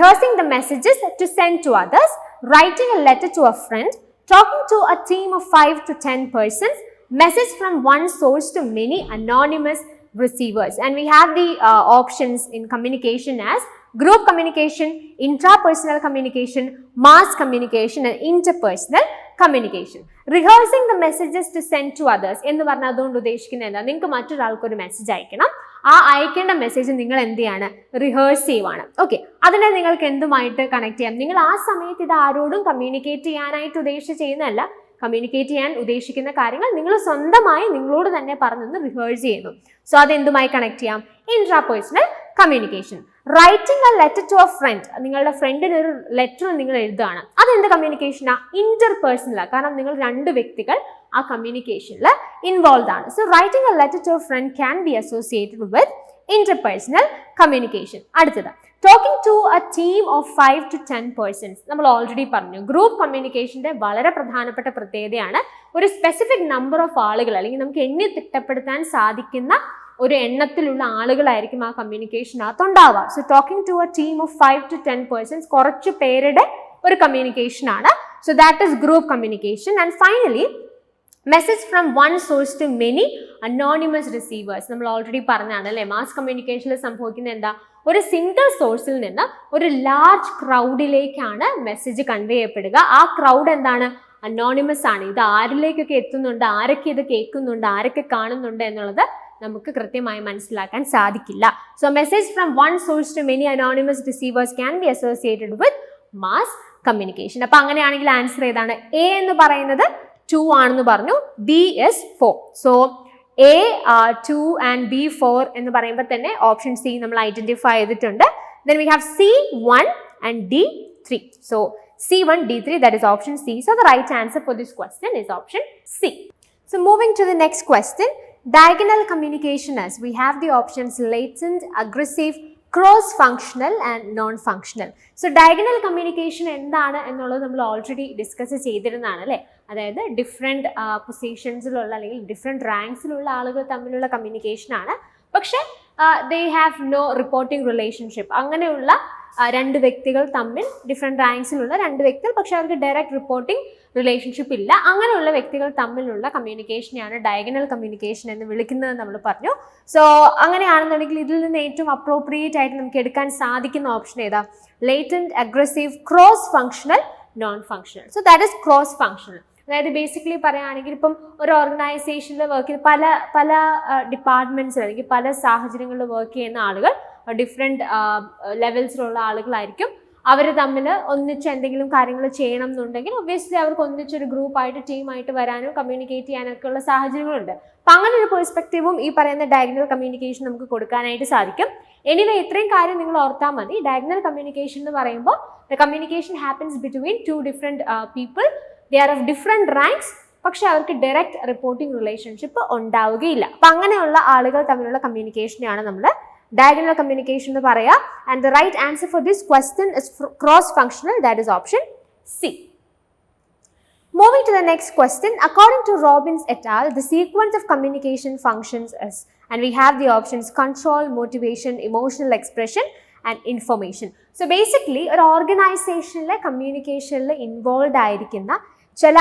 to send to others, writing a letter to a friend, talking to a team of 5 to 10 persons, message from one source to many anonymous receivers. And we have the options in communication as group communication, intrapersonal communication, mass communication and interpersonal communication. Rehearsing the messages to send to others എന്ന് പറഞ്ഞാൽ അതുകൊണ്ട് ഉദ്ദേശിക്കുന്നത് എന്താ? നിങ്ങൾക്ക് മറ്റൊരാൾക്ക് ഒരു message അയക്കണം. ആ അയക്കേണ്ട മെസ്സേജ് നിങ്ങൾ എന്ത് ചെയ്യാണ്? റിഹേഴ്സ് ചെയ്യുവാണ്. ഓക്കെ, അതിനെ നിങ്ങൾക്ക് എന്തുമായിട്ട് കണക്ട് ചെയ്യാം? നിങ്ങൾ ആ സമയത്ത് ഇത് ആരോടും കമ്മ്യൂണിക്കേറ്റ് ചെയ്യാനായിട്ട് ഉദ്ദേശിച്ച് ചെയ്യുന്നതല്ല. കമ്മ്യൂണിക്കേറ്റ് ചെയ്യാൻ ഉദ്ദേശിക്കുന്ന കാര്യങ്ങൾ നിങ്ങൾ സ്വന്തമായി നിങ്ങളോട് തന്നെ പറഞ്ഞൊന്ന് റിഹേഴ്സ് ചെയ്യുന്നു. സോ അതെന്തുമായി കണക്ട് ചെയ്യാം? Intrapersonal communication. Writing a letter to a friend, നിങ്ങളുടെ ഫ്രണ്ടിന് ഒരു ലെറ്റർ നിങ്ങൾ എഴുതുകയാണ്. അതെന്ത് കമ്മ്യൂണിക്കേഷനാ? ഇന്റർപേഴ്സണലാണ്. കാരണം നിങ്ങൾ രണ്ട് വ്യക്തികൾ ആ കമ്മ്യൂണിക്കേഷനിൽ ഇൻവോൾവ് ആണ്. So writing a letter to a friend can be associated with interpersonal communication. അടുത്തത് talking to a team of 5 to 10 persons. നമ്മൾ ഓൾറെഡി പറഞ്ഞു, ഗ്രൂപ്പ് കമ്മ്യൂണിക്കേഷന്റെ വളരെ പ്രധാനപ്പെട്ട പ്രത്യേകതയാണ് ഒരു സ്പെസിഫിക് നമ്പർ ഓഫ് ആളുകൾ, അല്ലെങ്കിൽ നമുക്ക് എണ്ണി തിട്ടപ്പെടുത്താൻ സാധിക്കുന്ന ഒരു എണ്ണത്തിലുള്ള ആളുകളായിരിക്കും ആ കമ്മ്യൂണിക്കേഷനകത്ത് ഉണ്ടാവുക. So talking to a team of 5 to 10 persons കുറച്ച് പേരുടെ ഒരു കമ്മ്യൂണിക്കേഷൻ ആണ്. So that is group communication. And finally message from one source to many anonymous receivers. നമ്മൾ ഓൾറെഡി പറഞ്ഞാണ് അല്ലേ, മാസ് കമ്മ്യൂണിക്കേഷനിൽ സംഭവിക്കുന്നത് എന്താ? ഒരു സിംഗിൾ സോഴ്സിൽ നിന്ന് ഒരു ലാർജ് ക്രൗഡിലേക്കാണ് മെസ്സേജ് കൺവേ ചെയ്യപ്പെടുക. ആ ക്രൗഡ് എന്താണ്? അനോണിമസ് ആണ്. ഇത് ആരിലേക്കൊക്കെ എത്തുന്നുണ്ട്, ആരൊക്കെ ഇത് കേൾക്കുന്നുണ്ട്, ആരൊക്കെ കാണുന്നുണ്ട് എന്നുള്ളത് നമുക്ക് കൃത്യമായി മനസ്സിലാക്കാൻ സാധിക്കില്ല. So message from one source to many anonymous receivers can be associated with mass communication. അപ്പൊ അങ്ങനെയാണെങ്കിൽ ആൻസർ ഏതാണ്? എ എന്ന് പറയുന്നത് 2 ആണെന്ന് പറഞ്ഞു, B is 4. So A 2 and B 4 എന്ന് പറയുമ്പോൾ തന്നെ ഓപ്ഷൻ സി നമ്മൾ ഐഡന്റിഫൈ ചെയ്തിട്ടുണ്ട്. Then we have C1 and D3. So C1, D3, that is option C. So the right answer for this question is option C. So moving to the next question, diagonal communication as we have the options latent, aggressive, cross functional and non functional. So diagonal communication എന്താണ് എന്നുള്ളത് നമ്മൾ already discuss ചെയ്തിരുന്നതാണ് അല്ലേ. അതായത് different പൊസിഷൻസിലുള്ള അല്ലെങ്കിൽ different റാങ്ക്സിലുള്ള ആളുകൾ തമ്മിലുള്ള കമ്മ്യൂണിക്കേഷനാണ്. പക്ഷേ they have no reporting relationship. അങ്ങനെയുള്ള രണ്ട് വ്യക്തികൾ തമ്മിൽ, ഡിഫറെൻറ്റ് റാങ്ക്സിലുള്ള രണ്ട് വ്യക്തികൾ, പക്ഷേ അവർക്ക് ഡയറക്റ്റ് റിപ്പോർട്ടിംഗ് റിലേഷൻഷിപ്പ് ഇല്ല. അങ്ങനെയുള്ള വ്യക്തികൾ തമ്മിലുള്ള കമ്മ്യൂണിക്കേഷനെയാണ് ഡയഗണൽ കമ്മ്യൂണിക്കേഷൻ എന്ന് വിളിക്കുന്നത് നമ്മൾ പറഞ്ഞു. സോ അങ്ങനെയാണെന്നുണ്ടെങ്കിൽ ഇതിൽ നിന്ന് ഏറ്റവും അപ്രോപ്രിയേറ്റ് ആയിട്ട് നമുക്ക് എടുക്കാൻ സാധിക്കുന്ന ഓപ്ഷൻ ഏതാ? Latent, aggressive, cross functional, non functional. So that is cross functional. അതായത് ബേസിക്കലി പറയുകയാണെങ്കിൽ ഇപ്പം ഒരു ഓർഗനൈസേഷനിൽ വർക്ക് ചെയ്ത് പല ഡിപ്പാർട്ട്മെന്റ്സിൽ അല്ലെങ്കിൽ പല സാഹചര്യങ്ങളിൽ വർക്ക് ചെയ്യുന്ന ആളുകൾ ഡിഫറെൻറ്റ് ലെവൽസിലുള്ള ആളുകളായിരിക്കും. അവർ തമ്മിൽ ഒന്നിച്ച് എന്തെങ്കിലും കാര്യങ്ങൾ ചെയ്യണം എന്നുണ്ടെങ്കിൽ ഒബ്വിയസ്ലി അവർക്ക് ഒന്നിച്ചൊരു ഗ്രൂപ്പായിട്ട് ടീമായിട്ട് വരാനും കമ്മ്യൂണിക്കേറ്റ് ചെയ്യാനൊക്കെ ഉള്ള സാഹചര്യങ്ങളുണ്ട്. അപ്പം അങ്ങനെ ഒരു പെർസ്പെക്റ്റീവും ഈ പറയുന്ന ഡയഗണൽ കമ്മ്യൂണിക്കേഷൻ നമുക്ക് കൊടുക്കാനായിട്ട് സാധിക്കും. എനിവേ ഇത്രയും കാര്യം നിങ്ങൾ ഓർത്താൽ മതി. ഡയഗണൽ കമ്മ്യൂണിക്കേഷൻ എന്ന് പറയുമ്പോൾ the communication happens between 2 different people. They are of different ranks. പക്ഷെ അവർക്ക് ഡയറക്റ്റ് റിപ്പോർട്ടിംഗ് റിലേഷൻഷിപ്പ് ഉണ്ടാവുകയില്ല. അപ്പം അങ്ങനെയുള്ള ആളുകൾ തമ്മിലുള്ള കമ്മ്യൂണിക്കേഷനെയാണ് നമ്മൾ diagonal communication എന്ന് പറയാം. And the right answer for this question is cross functional, that is option C. Moving to the next question, according to Robbins et al, the sequence of communication functions is, and we have the options control, motivation, emotional expression and information. So basically ഒരു ഓർഗനൈസേഷനിലെ കമ്മ്യൂണിക്കേഷനിൽ involve ആയിരിക്കുന്ന ചില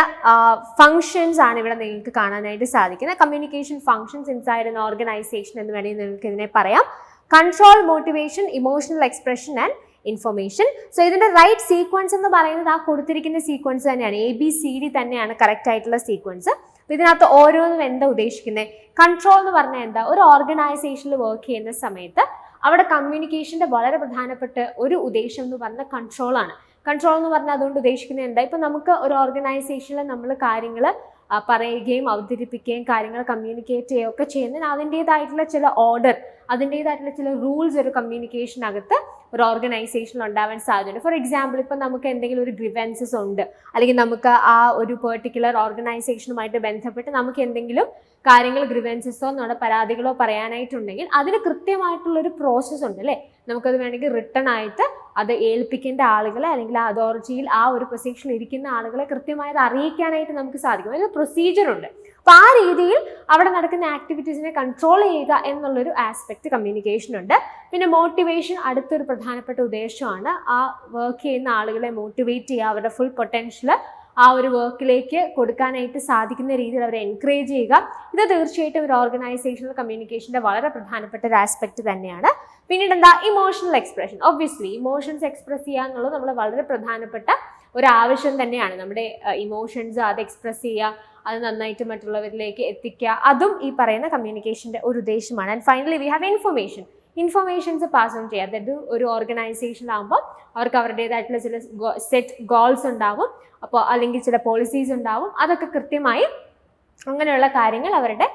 functions ആണ് ഇവിടെ നിങ്ങൾക്ക് കാണാനായിട്ട് സാധിക്കുന്നത്. Communication functions inside N organisation എന്ന് വേണമെങ്കിൽ നിങ്ങൾക്ക് ഇതിനെ പറയാം. Control, motivation, emotional expression and information. So ഇതിന്റെ റൈറ്റ് സീക്വൻസ് എന്ന് പറയുന്നത് ആ കൊടുത്തിരിക്കുന്ന സീക്വൻസ് തന്നെയാണ്, ABCD തന്നെയാണ് കറക്റ്റ് ആയിട്ടുള്ള സീക്വൻസ്. ഇതിനകത്ത് ഓരോന്നും എന്താ ഉദ്ദേശിക്കുന്നത്? കൺട്രോൾ എന്ന് പറഞ്ഞാൽ എന്താ? ഒരു ഓർഗനൈസേഷനിൽ വർക്ക് ചെയ്യുന്ന സമയത്ത് അവിടെ കമ്മ്യൂണിക്കേഷന്റെ വളരെ പ്രധാനപ്പെട്ട ഒരു ഉദ്ദേശം എന്ന് പറഞ്ഞാൽ കൺട്രോൾ ആണ്. കൺട്രോൾ എന്ന് പറഞ്ഞാൽ അതുകൊണ്ട് ഉദ്ദേശിക്കുന്നത് എന്താ? ഇപ്പം നമുക്ക് ഒരു ഓർഗനൈസേഷനിൽ നമ്മൾ കാര്യങ്ങൾ പറയുകയും അവതരിപ്പിക്കുകയും കാര്യങ്ങൾ കമ്മ്യൂണിക്കേറ്റ് ചെയ്യുകയും ഒക്കെ ചെയ്യുന്നതിന് അതിൻ്റേതായിട്ടുള്ള ചില ഓർഡർ, അതിൻ്റേതായിട്ടുള്ള ചില റൂൾസ് ഒരു കമ്മ്യൂണിക്കേഷനകത്ത് ഒരു ഓർഗനൈസേഷനിൽ ഉണ്ടാവാൻ സാധ്യതയുണ്ട്. ഫോർ എക്സാമ്പിൾ, ഇപ്പം നമുക്ക് എന്തെങ്കിലും ഒരു ഗ്രിവൻസസ് ഉണ്ട്, അല്ലെങ്കിൽ നമുക്ക് ആ ഒരു പെർട്ടിക്കുലർ ഓർഗനൈസേഷനുമായിട്ട് ബന്ധപ്പെട്ട് നമുക്ക് എന്തെങ്കിലും കാര്യങ്ങൾ ഗ്രിവൻസസോ നമ്മുടെ പരാതികളോ പറയാനായിട്ടുണ്ടെങ്കിൽ അതിന് കൃത്യമായിട്ടുള്ളൊരു പ്രോസസ്സ് ഉണ്ട് അല്ലേ? നമുക്കത് വേണമെങ്കിൽ റിട്ടൺ ആയിട്ട് അത് ഏൽപ്പിക്കേണ്ട ആളുകളെ, അല്ലെങ്കിൽ ആ അതോറിറ്റിയിൽ ആ ഒരു പൊസിഷനിൽ ഇരിക്കുന്ന ആളുകളെ കൃത്യമായിട്ട് അറിയിക്കാനായിട്ട് നമുക്ക് സാധിക്കും. അതിന് പ്രൊസീജിയർ ഉണ്ട്. അപ്പോൾ ആ രീതിയിൽ അവിടെ നടക്കുന്ന ആക്ടിവിറ്റീസിനെ കൺട്രോൾ ചെയ്യുക എന്നുള്ളൊരു ആസ്പെക്ട് കമ്മ്യൂണിക്കേഷൻ ഉണ്ട്. പിന്നെ മോട്ടിവേഷൻ അടുത്തൊരു പ്രധാനപ്പെട്ട ഉദ്ദേശമാണ്. ആ വർക്ക് ചെയ്യുന്ന ആളുകളെ മോട്ടിവേറ്റ് ചെയ്യുക, അവരുടെ ഫുൾ പൊട്ടൻഷ്യൽ ആ ഒരു വർക്കിലേക്ക് കൊടുക്കാനായിട്ട് സാധിക്കുന്ന രീതിയിൽ അവരെ എൻകറേജ് ചെയ്യുക. ഇത് തീർച്ചയായിട്ടും ഒരു ഓർഗനൈസേഷണൽ കമ്മ്യൂണിക്കേഷൻ്റെ വളരെ പ്രധാനപ്പെട്ട ഒരു ആസ്പെക്ട് തന്നെയാണ്. പിന്നീട് എന്താ? Emotional expression. Obviously emotions express ചെയ്യുക എന്നുള്ളത് നമ്മൾ വളരെ പ്രധാനപ്പെട്ട ഒരു ആവശ്യം തന്നെയാണ്. നമ്മുടെ ഇമോഷൻസ് അത് എക്സ്പ്രസ് ചെയ്യുക, അത് നന്നായിട്ട് മറ്റുള്ളവരിലേക്ക് എത്തിക്കുക, അതും ഈ പറയുന്ന കമ്മ്യൂണിക്കേഷൻ്റെ ഒരു ഉദ്ദേശമാണ്. And finally we have information. Informations pass on ചെയ്യുക. അതായത് ഒരു ഓർഗനൈസേഷനിലാകുമ്പോൾ അവർക്ക് അവരുടേതായിട്ടുള്ള ചില സെറ്റ് ഗോൾസ് ഉണ്ടാവും, അപ്പോൾ അല്ലെങ്കിൽ ചില പോളിസീസ് ഉണ്ടാവും. അതൊക്കെ കൃത്യമായി അങ്ങനെയുള്ള കാര്യങ്ങൾ അവരുടെ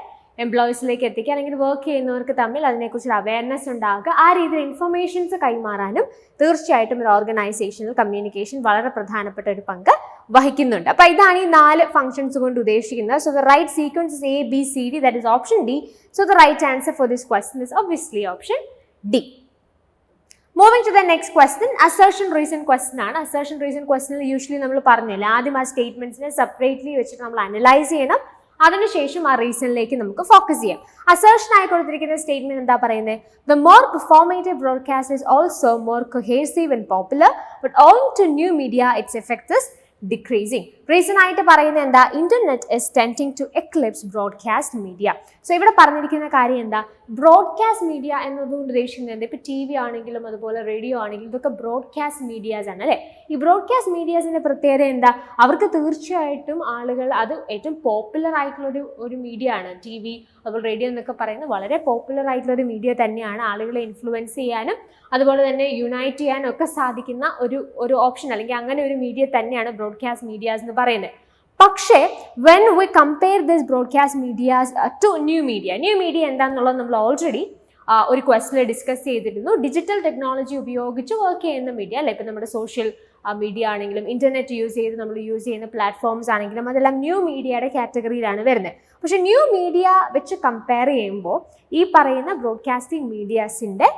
എംപ്ലോയീസിലേക്ക് എത്തിക്കുക, അല്ലെങ്കിൽ വർക്ക് ചെയ്യുന്നവർക്ക് തമ്മിൽ അതിനെക്കുറിച്ച് അവയർനെസ് ഉണ്ടാകുക. ആ രീതിയിൽ ഇൻഫർമേഷൻസ് കൈമാറാനും തീർച്ചയായിട്ടും ഒരു ഓർഗനൈസേഷനിൽ കമ്മ്യൂണിക്കേഷൻ വളരെ പ്രധാനപ്പെട്ട ഒരു പങ്ക് വഹിക്കുന്നുണ്ട്. അപ്പോൾ ഇതാണ് ഈ 4 ഫംഗ്ഷൻസ് കൊണ്ട് ഉദ്ദേശിക്കുന്നത്. So the right sequence is ABCD, that is option D. So the right answer for this question is obviously option D. Moving to the next question, assertion reason question ആണ്. അസേർഷൻ റീസൺ ക്വസ്റ്റനിൽ usually നമ്മൾ പറഞ്ഞില്ല, ആദ്യം ആ സ്റ്റേറ്റ്മെന്റ്സിനെ separately വെച്ചിട്ട് നമ്മൾ analyse ചെയ്യണം, അതിനുശേഷം ആ റീസണിലേക്ക് നമുക്ക് ഫോക്കസ് ചെയ്യാം. അസേർഷൻ ആയി കൊടുത്തിരിക്കുന്ന സ്റ്റേറ്റ്മെന്റ് എന്താ പറയുന്നത്? The more performative broadcast is also more cohesive and popular, but owing to new media its effect is decreasing. Reason ആയിട്ട് പറയുന്നത് എന്താ? Internet is tending to eclipse broadcast media. So ഇവിടെ പറഞ്ഞിരിക്കുന്ന കാര്യം എന്താ? ബ്രോഡ്കാസ്റ്റ് മീഡിയ എന്നതുകൊണ്ട് ഉദ്ദേശിക്കുന്നത് എന്താ? ഇപ്പോൾ TV ആണെങ്കിലും അതുപോലെ റേഡിയോ ആണെങ്കിലും ഇതൊക്കെ ബ്രോഡ്കാസ്റ്റ് മീഡിയാസ് ആണ് അല്ലേ? ഈ ബ്രോഡ്കാസ്റ്റ് മീഡിയാസിന്റെ പ്രത്യേകത എന്താ? അവർക്ക് തീർച്ചയായിട്ടും ആളുകൾ, അത് ഏറ്റവും പോപ്പുലർ ആയിട്ടുള്ള ഒരു മീഡിയ ആണ്. TV അതുപോലെ റേഡിയോ എന്നൊക്കെ പറയുന്നത് വളരെ പോപ്പുലർ ആയിട്ടുള്ള ഒരു മീഡിയ തന്നെയാണ്. ആളുകളെ ഇൻഫ്ലുവൻസ് ചെയ്യാനും അതുപോലെ തന്നെ യുണൈറ്റ് ചെയ്യാനും ഒക്കെ സാധിക്കുന്ന ഒരു ഓപ്ഷൻ, അല്ലെങ്കിൽ അങ്ങനെ ഒരു മീഡിയ തന്നെയാണ് ബ്രോഡ്കാസ്റ്റ് മീഡിയാസ് എന്ന് പറയുന്നത്. പക്ഷേ when we compare this broadcast medias to new media എന്താണെന്നുള്ളത് നമ്മൾ ഓൾറെഡി ഒരു ക്വസ്റ്റിൽ ഡിസ്കസ് ചെയ്തിരുന്നു. ഡിജിറ്റൽ ടെക്നോളജി ഉപയോഗിച്ച് വർക്ക് ചെയ്യുന്ന മീഡിയ അല്ലെ, ഇപ്പം നമ്മുടെ സോഷ്യൽ മീഡിയ ആണെങ്കിലും ഇന്റർനെറ്റ് യൂസ് ചെയ്ത് നമ്മൾ യൂസ് ചെയ്യുന്ന പ്ലാറ്റ്ഫോംസ് ആണെങ്കിലും അതെല്ലാം ന്യൂ മീഡിയയുടെ കാറ്റഗറിയിലാണ് വരുന്നത്. പക്ഷെ ന്യൂ മീഡിയ വെച്ച് കമ്പയർ ചെയ്യുമ്പോൾ ഈ പറയുന്ന ബ്രോഡ്കാസ്റ്റിംഗ് മീഡിയാസിൻ്റെ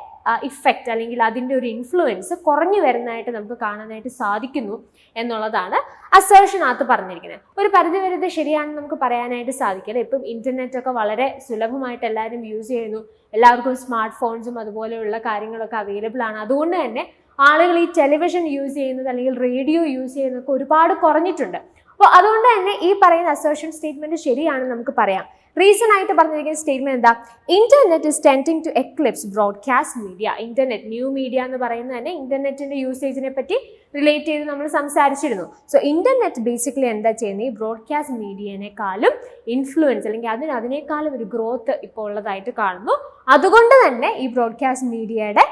ഇഫക്റ്റ് അല്ലെങ്കിൽ അതിൻ്റെ ഒരു ഇൻഫ്ലുവൻസ് കുറഞ്ഞു വരുന്നതായിട്ട് നമുക്ക് കാണാനായിട്ട് സാധിക്കുന്നു എന്നുള്ളതാണ് അസേർഷനകത്ത് പറഞ്ഞിരിക്കുന്നത്. ഒരു പരിധിവരെ ഇത് ശരിയാണെന്ന് നമുക്ക് പറയാനായിട്ട് സാധിക്കില്ല. ഇപ്പം ഇന്റർനെറ്റ് ഒക്കെ വളരെ സുലഭമായിട്ട് എല്ലാവരും യൂസ് ചെയ്യുന്നു, എല്ലാവർക്കും സ്മാർട്ട് ഫോൺസും അതുപോലെയുള്ള കാര്യങ്ങളൊക്കെ അവൈലബിൾ ആണ്. അതുകൊണ്ട് തന്നെ ആളുകൾ ഈ ടെലിവിഷൻ യൂസ് ചെയ്യുന്നത് അല്ലെങ്കിൽ റേഡിയോ യൂസ് ചെയ്യുന്നതൊക്കെ ഒരുപാട് കുറഞ്ഞിട്ടുണ്ട്. അപ്പോൾ അതുകൊണ്ട് തന്നെ ഈ പറയുന്ന അസേർഷൻ സ്റ്റേറ്റ്മെന്റ് ശരിയാണെന്ന് നമുക്ക് പറയാം. റീസൺ ആയിട്ട് പറഞ്ഞിരിക്കുന്ന സ്റ്റേറ്റ്മെന്റ് എന്താ? Internet is tending to eclipse broadcast media. Internet, new media എന്ന് പറയുന്നത് തന്നെ ഇന്റർനെറ്റിന്റെ യൂസേജിനെ പറ്റി റിലേറ്റ് ചെയ്ത് നമ്മൾ സംസാരിച്ചിരുന്നു. സോ ഇന്റർനെറ്റ് ബേസിക്കലി എന്താ ചെയ്യുന്നത്? ഈ ബ്രോഡ്കാസ്റ്റ് മീഡിയനേക്കാളും ഇൻഫ്ലുവൻസ് അല്ലെങ്കിൽ അതിനേക്കാളും ഒരു ഗ്രോത്ത് ഇപ്പോൾ ഉള്ളതായിട്ട് കാണുന്നു. അതുകൊണ്ട് തന്നെ ഈ ബ്രോഡ്കാസ്റ്റ് മീഡിയയുടെ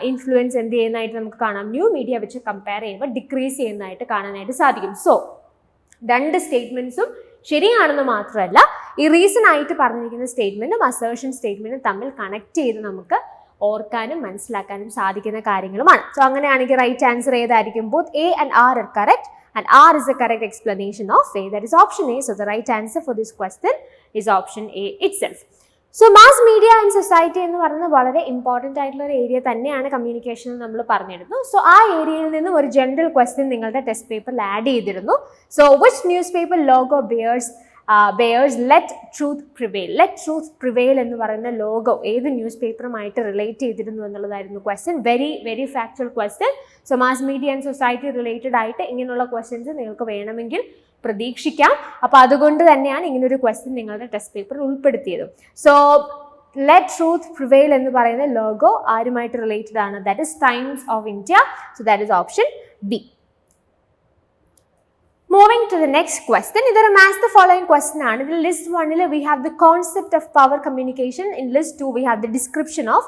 ഇൻഫ്ലുവൻസ് എന്ത് ചെയ്യുന്നതായിട്ട് നമുക്ക് കാണാം? ന്യൂ മീഡിയ വെച്ച് കമ്പയർ ചെയ്യുമ്പോൾ ഡിക്രീസ് ചെയ്യുന്നതായിട്ട് കാണാനായിട്ട് സാധിക്കും. സോ രണ്ട് സ്റ്റേറ്റ്മെന്റ്സും ശരിയാണെന്ന് മാത്രമല്ല, ഈ റീസൺ ആയിട്ട് പറഞ്ഞിരിക്കുന്ന സ്റ്റേറ്റ്മെന്റും അസേർഷൻ സ്റ്റേറ്റ്മെന്റും തമ്മിൽ കണക്ട് ചെയ്ത് നമുക്ക് ഓർക്കാനും മനസ്സിലാക്കാനും സാധിക്കുന്ന കാര്യങ്ങളുമാണ്. സോ അങ്ങനെയാണെങ്കിൽ റൈറ്റ് ആൻസർ ഏതായിരിക്കും? Both A and R are correct and R is the correct explanation of A. That is option A. So the right answer for this question is option A itself. So mass media and society എന്ന് പറയുന്നത് വളരെ important ആയിട്ടുള്ള ഒരു area തന്നെയാണ് communication നമ്മൾ പറഞ്ഞിരുന്നു. So ആ ഏരിയയിൽ നിന്നും ഒരു ജനറൽ ക്വസ്റ്റ്യൻ നിങ്ങളുടെ ടെസ്റ്റ് പേപ്പറിൽ ആഡ് ചെയ്തിരുന്നു. So which news paper logo bears let truth prevail എന്ന് പറയുന്ന ലോഗോ ഏത് ന്യൂസ് പേപ്പറുമായിട്ട് റിലേറ്റ് ചെയ്തിരുന്നു എന്നുള്ളതായിരുന്നു question. Very factual question. So mass media and society related ആയിട്ട് ഇങ്ങനെയുള്ള ക്വസ്റ്റ്യൻസ് നിങ്ങൾക്ക് വേണമെങ്കിൽ പ്രതീക്ഷിക്കാം. അപ്പോൾ അതുകൊണ്ട് തന്നെയാണ് ഇങ്ങനൊരു ക്വസ്റ്റ്യൻ നിങ്ങളുടെ ടെസ്റ്റ് പേപ്പറിൽ ഉൾപ്പെടുത്തിയത്. സോ ലെറ്റ് ട്രൂത്ത് പ്രിവെയിൽ എന്ന് പറയുന്ന ലോഗോ ആരുമായിട്ട് റിലേറ്റഡ് ആണ്? That is times of India. So that is option B. Moving to the next question. ഇതൊരു match the following question ആണ്. ഇതിൽ list 1 we have the concept of power communication. In list 2 we have the description of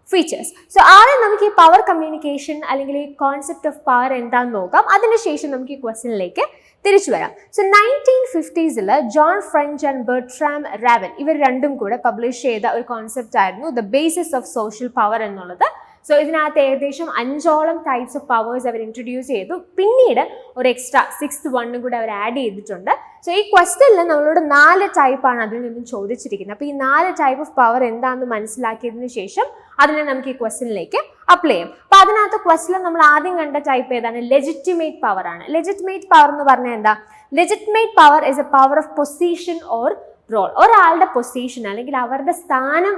features. So ആദ്യം നമുക്ക് ഈ power communication അല്ലെങ്കിൽ ഈ concept of power എന്താണെന്ന് നോക്കാം. അതിനുശേഷം നമുക്ക് ഈ ക്വസ്റ്റ്യനിലേക്ക് തിരിച്ചു വരാം. So 1950s John French and Bertram Raven ഇവർ രണ്ടും കൂടെ പബ്ലിഷ് ചെയ്ത ഒരു കോൺസെപ്റ്റ് ആയിരുന്നു the basis of social power എന്നുള്ളത്. സോ ഇതിനകത്ത് ഏകദേശം 5ഓളം ടൈപ്സ് ഓഫ് പവേഴ്സ് അവർ ഇൻട്രൊഡ്യൂസ് ചെയ്തു. പിന്നീട് ഒരു എക്സ്ട്രാ 6th one കൂടെ അവർ ആഡ് ചെയ്തിട്ടുണ്ട്. സോ ഈ ക്വസ്റ്റ്യനിൽ നമ്മളോട് 4 ടൈപ്പാണ് അതിൽ നിന്നും ചോദിച്ചിരിക്കുന്നത്. അപ്പോൾ ഈ 4 ടൈപ്പ് ഓഫ് പവർ എന്താണെന്ന് മനസ്സിലാക്കിയതിനു ശേഷം അതിനെ നമുക്ക് ഈ ക്വസ്റ്റ്യനിലേക്ക് അപ്ലൈ ചെയ്യാം. അപ്പോൾ അതിനകത്ത് ക്വസ്റ്റ്യനിൽ നമ്മൾ ആദ്യം കണ്ട ടൈപ്പ് ഏതാണ്? ലെജിറ്റിമേറ്റ് പവർ ആണ്. ലെജിറ്റിമേറ്റ് പവർ എന്ന് പറഞ്ഞാൽ എന്താ? Legitimate power is a power of position or role. ഒരാളുടെ പൊസിഷൻ അല്ലെങ്കിൽ അവരുടെ സ്ഥാനം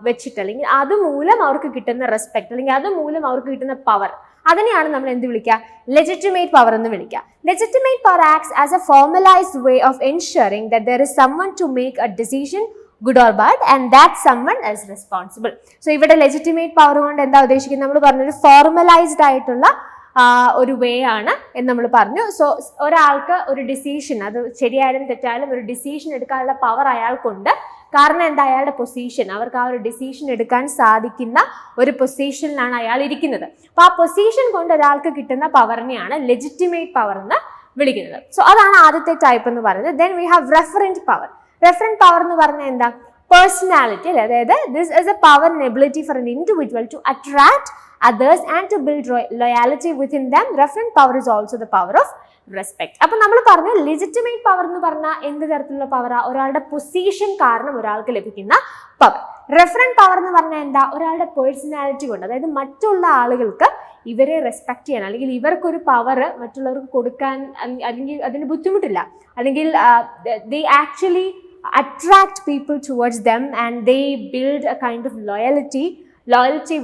വെച്ചിട്ട് അല്ലെങ്കിൽ അതുമൂലം അവർക്ക് കിട്ടുന്ന റെസ്പെക്ട് അല്ലെങ്കിൽ അതുമൂലം അവർക്ക് കിട്ടുന്ന പവർ, അതിനെയാണ് നമ്മൾ എന്ത് വിളിക്കുക? ലെജിറ്റിമേറ്റ് പവർ എന്ന് വിളിക്കുക. Legitimate power acts as a formalised way of ensuring that there is someone to make a decision good or bad and that someone is responsible. So ഇവിടെ ലെജിറ്റിമേറ്റ് പവർ കൊണ്ട് എന്താ ഉദ്ദേശിക്കുന്നത്? നമ്മൾ പറഞ്ഞൊരു ഫോർമലൈസ്ഡ് ആയിട്ടുള്ള ഒരു വേ ആണ് എന്ന് നമ്മൾ പറഞ്ഞു. സോ ഒരാൾക്ക് ഒരു ഡിസിഷൻ, അത് ശരിയായാലും തെറ്റായാലും ഒരു ഡിസിഷൻ എടുക്കാനുള്ള പവർ അയാൾക്കുണ്ട്. കാരണം എന്താ? അയാളുടെ പൊസിഷൻ, അവർക്ക് ആ ഒരു ഡിസിഷൻ എടുക്കാൻ സാധിക്കുന്ന ഒരു പൊസിഷനിലാണ് അയാൾ ഇരിക്കുന്നത്. അപ്പോൾ ആ പൊസിഷൻ കൊണ്ട് ഒരാൾക്ക് കിട്ടുന്ന പവറിനെയാണ് ലെജിറ്റിമേറ്റ് പവർ എന്ന് വിളിക്കുന്നത്. സോ അതാണ് ആദ്യത്തെ ടൈപ്പ് എന്ന് പറയുന്നത്. Then we have referent power. Referent power എന്ന് പറഞ്ഞാൽ എന്താ? പേഴ്സണാലിറ്റി അല്ലേ? അതായത് this is a power and ability for an individual to attract others and to build loyalty within them. Referent power is also the power of respect. അപ്പോൾ നമ്മൾ പറഞ്ഞു legitimate power എന്ന് പറഞ്ഞാൽ എന്ത് തരത്തിലുള്ള പവറാ? ഒരാളുടെ പൊസിഷൻ കാരണം ഒരാൾക്ക് ലഭിക്കുന്ന പവർ. റെഫറൻറ്റ് പവർ എന്ന് പറഞ്ഞാൽ എന്താ? ഒരാളുടെ പേഴ്സണാലിറ്റി കൊണ്ട്, അതായത് മറ്റുള്ള ആളുകൾക്ക് ഇവരെ റെസ്പെക്ട് ചെയ്യാൻ അല്ലെങ്കിൽ ഇവർക്കൊരു പവർ മറ്റുള്ളവർക്ക് കൊടുക്കാൻ അല്ലെങ്കിൽ അതിന് ബുദ്ധിമുട്ടില്ല, അല്ലെങ്കിൽ they actually attract people towards them and they build a kind of loyalty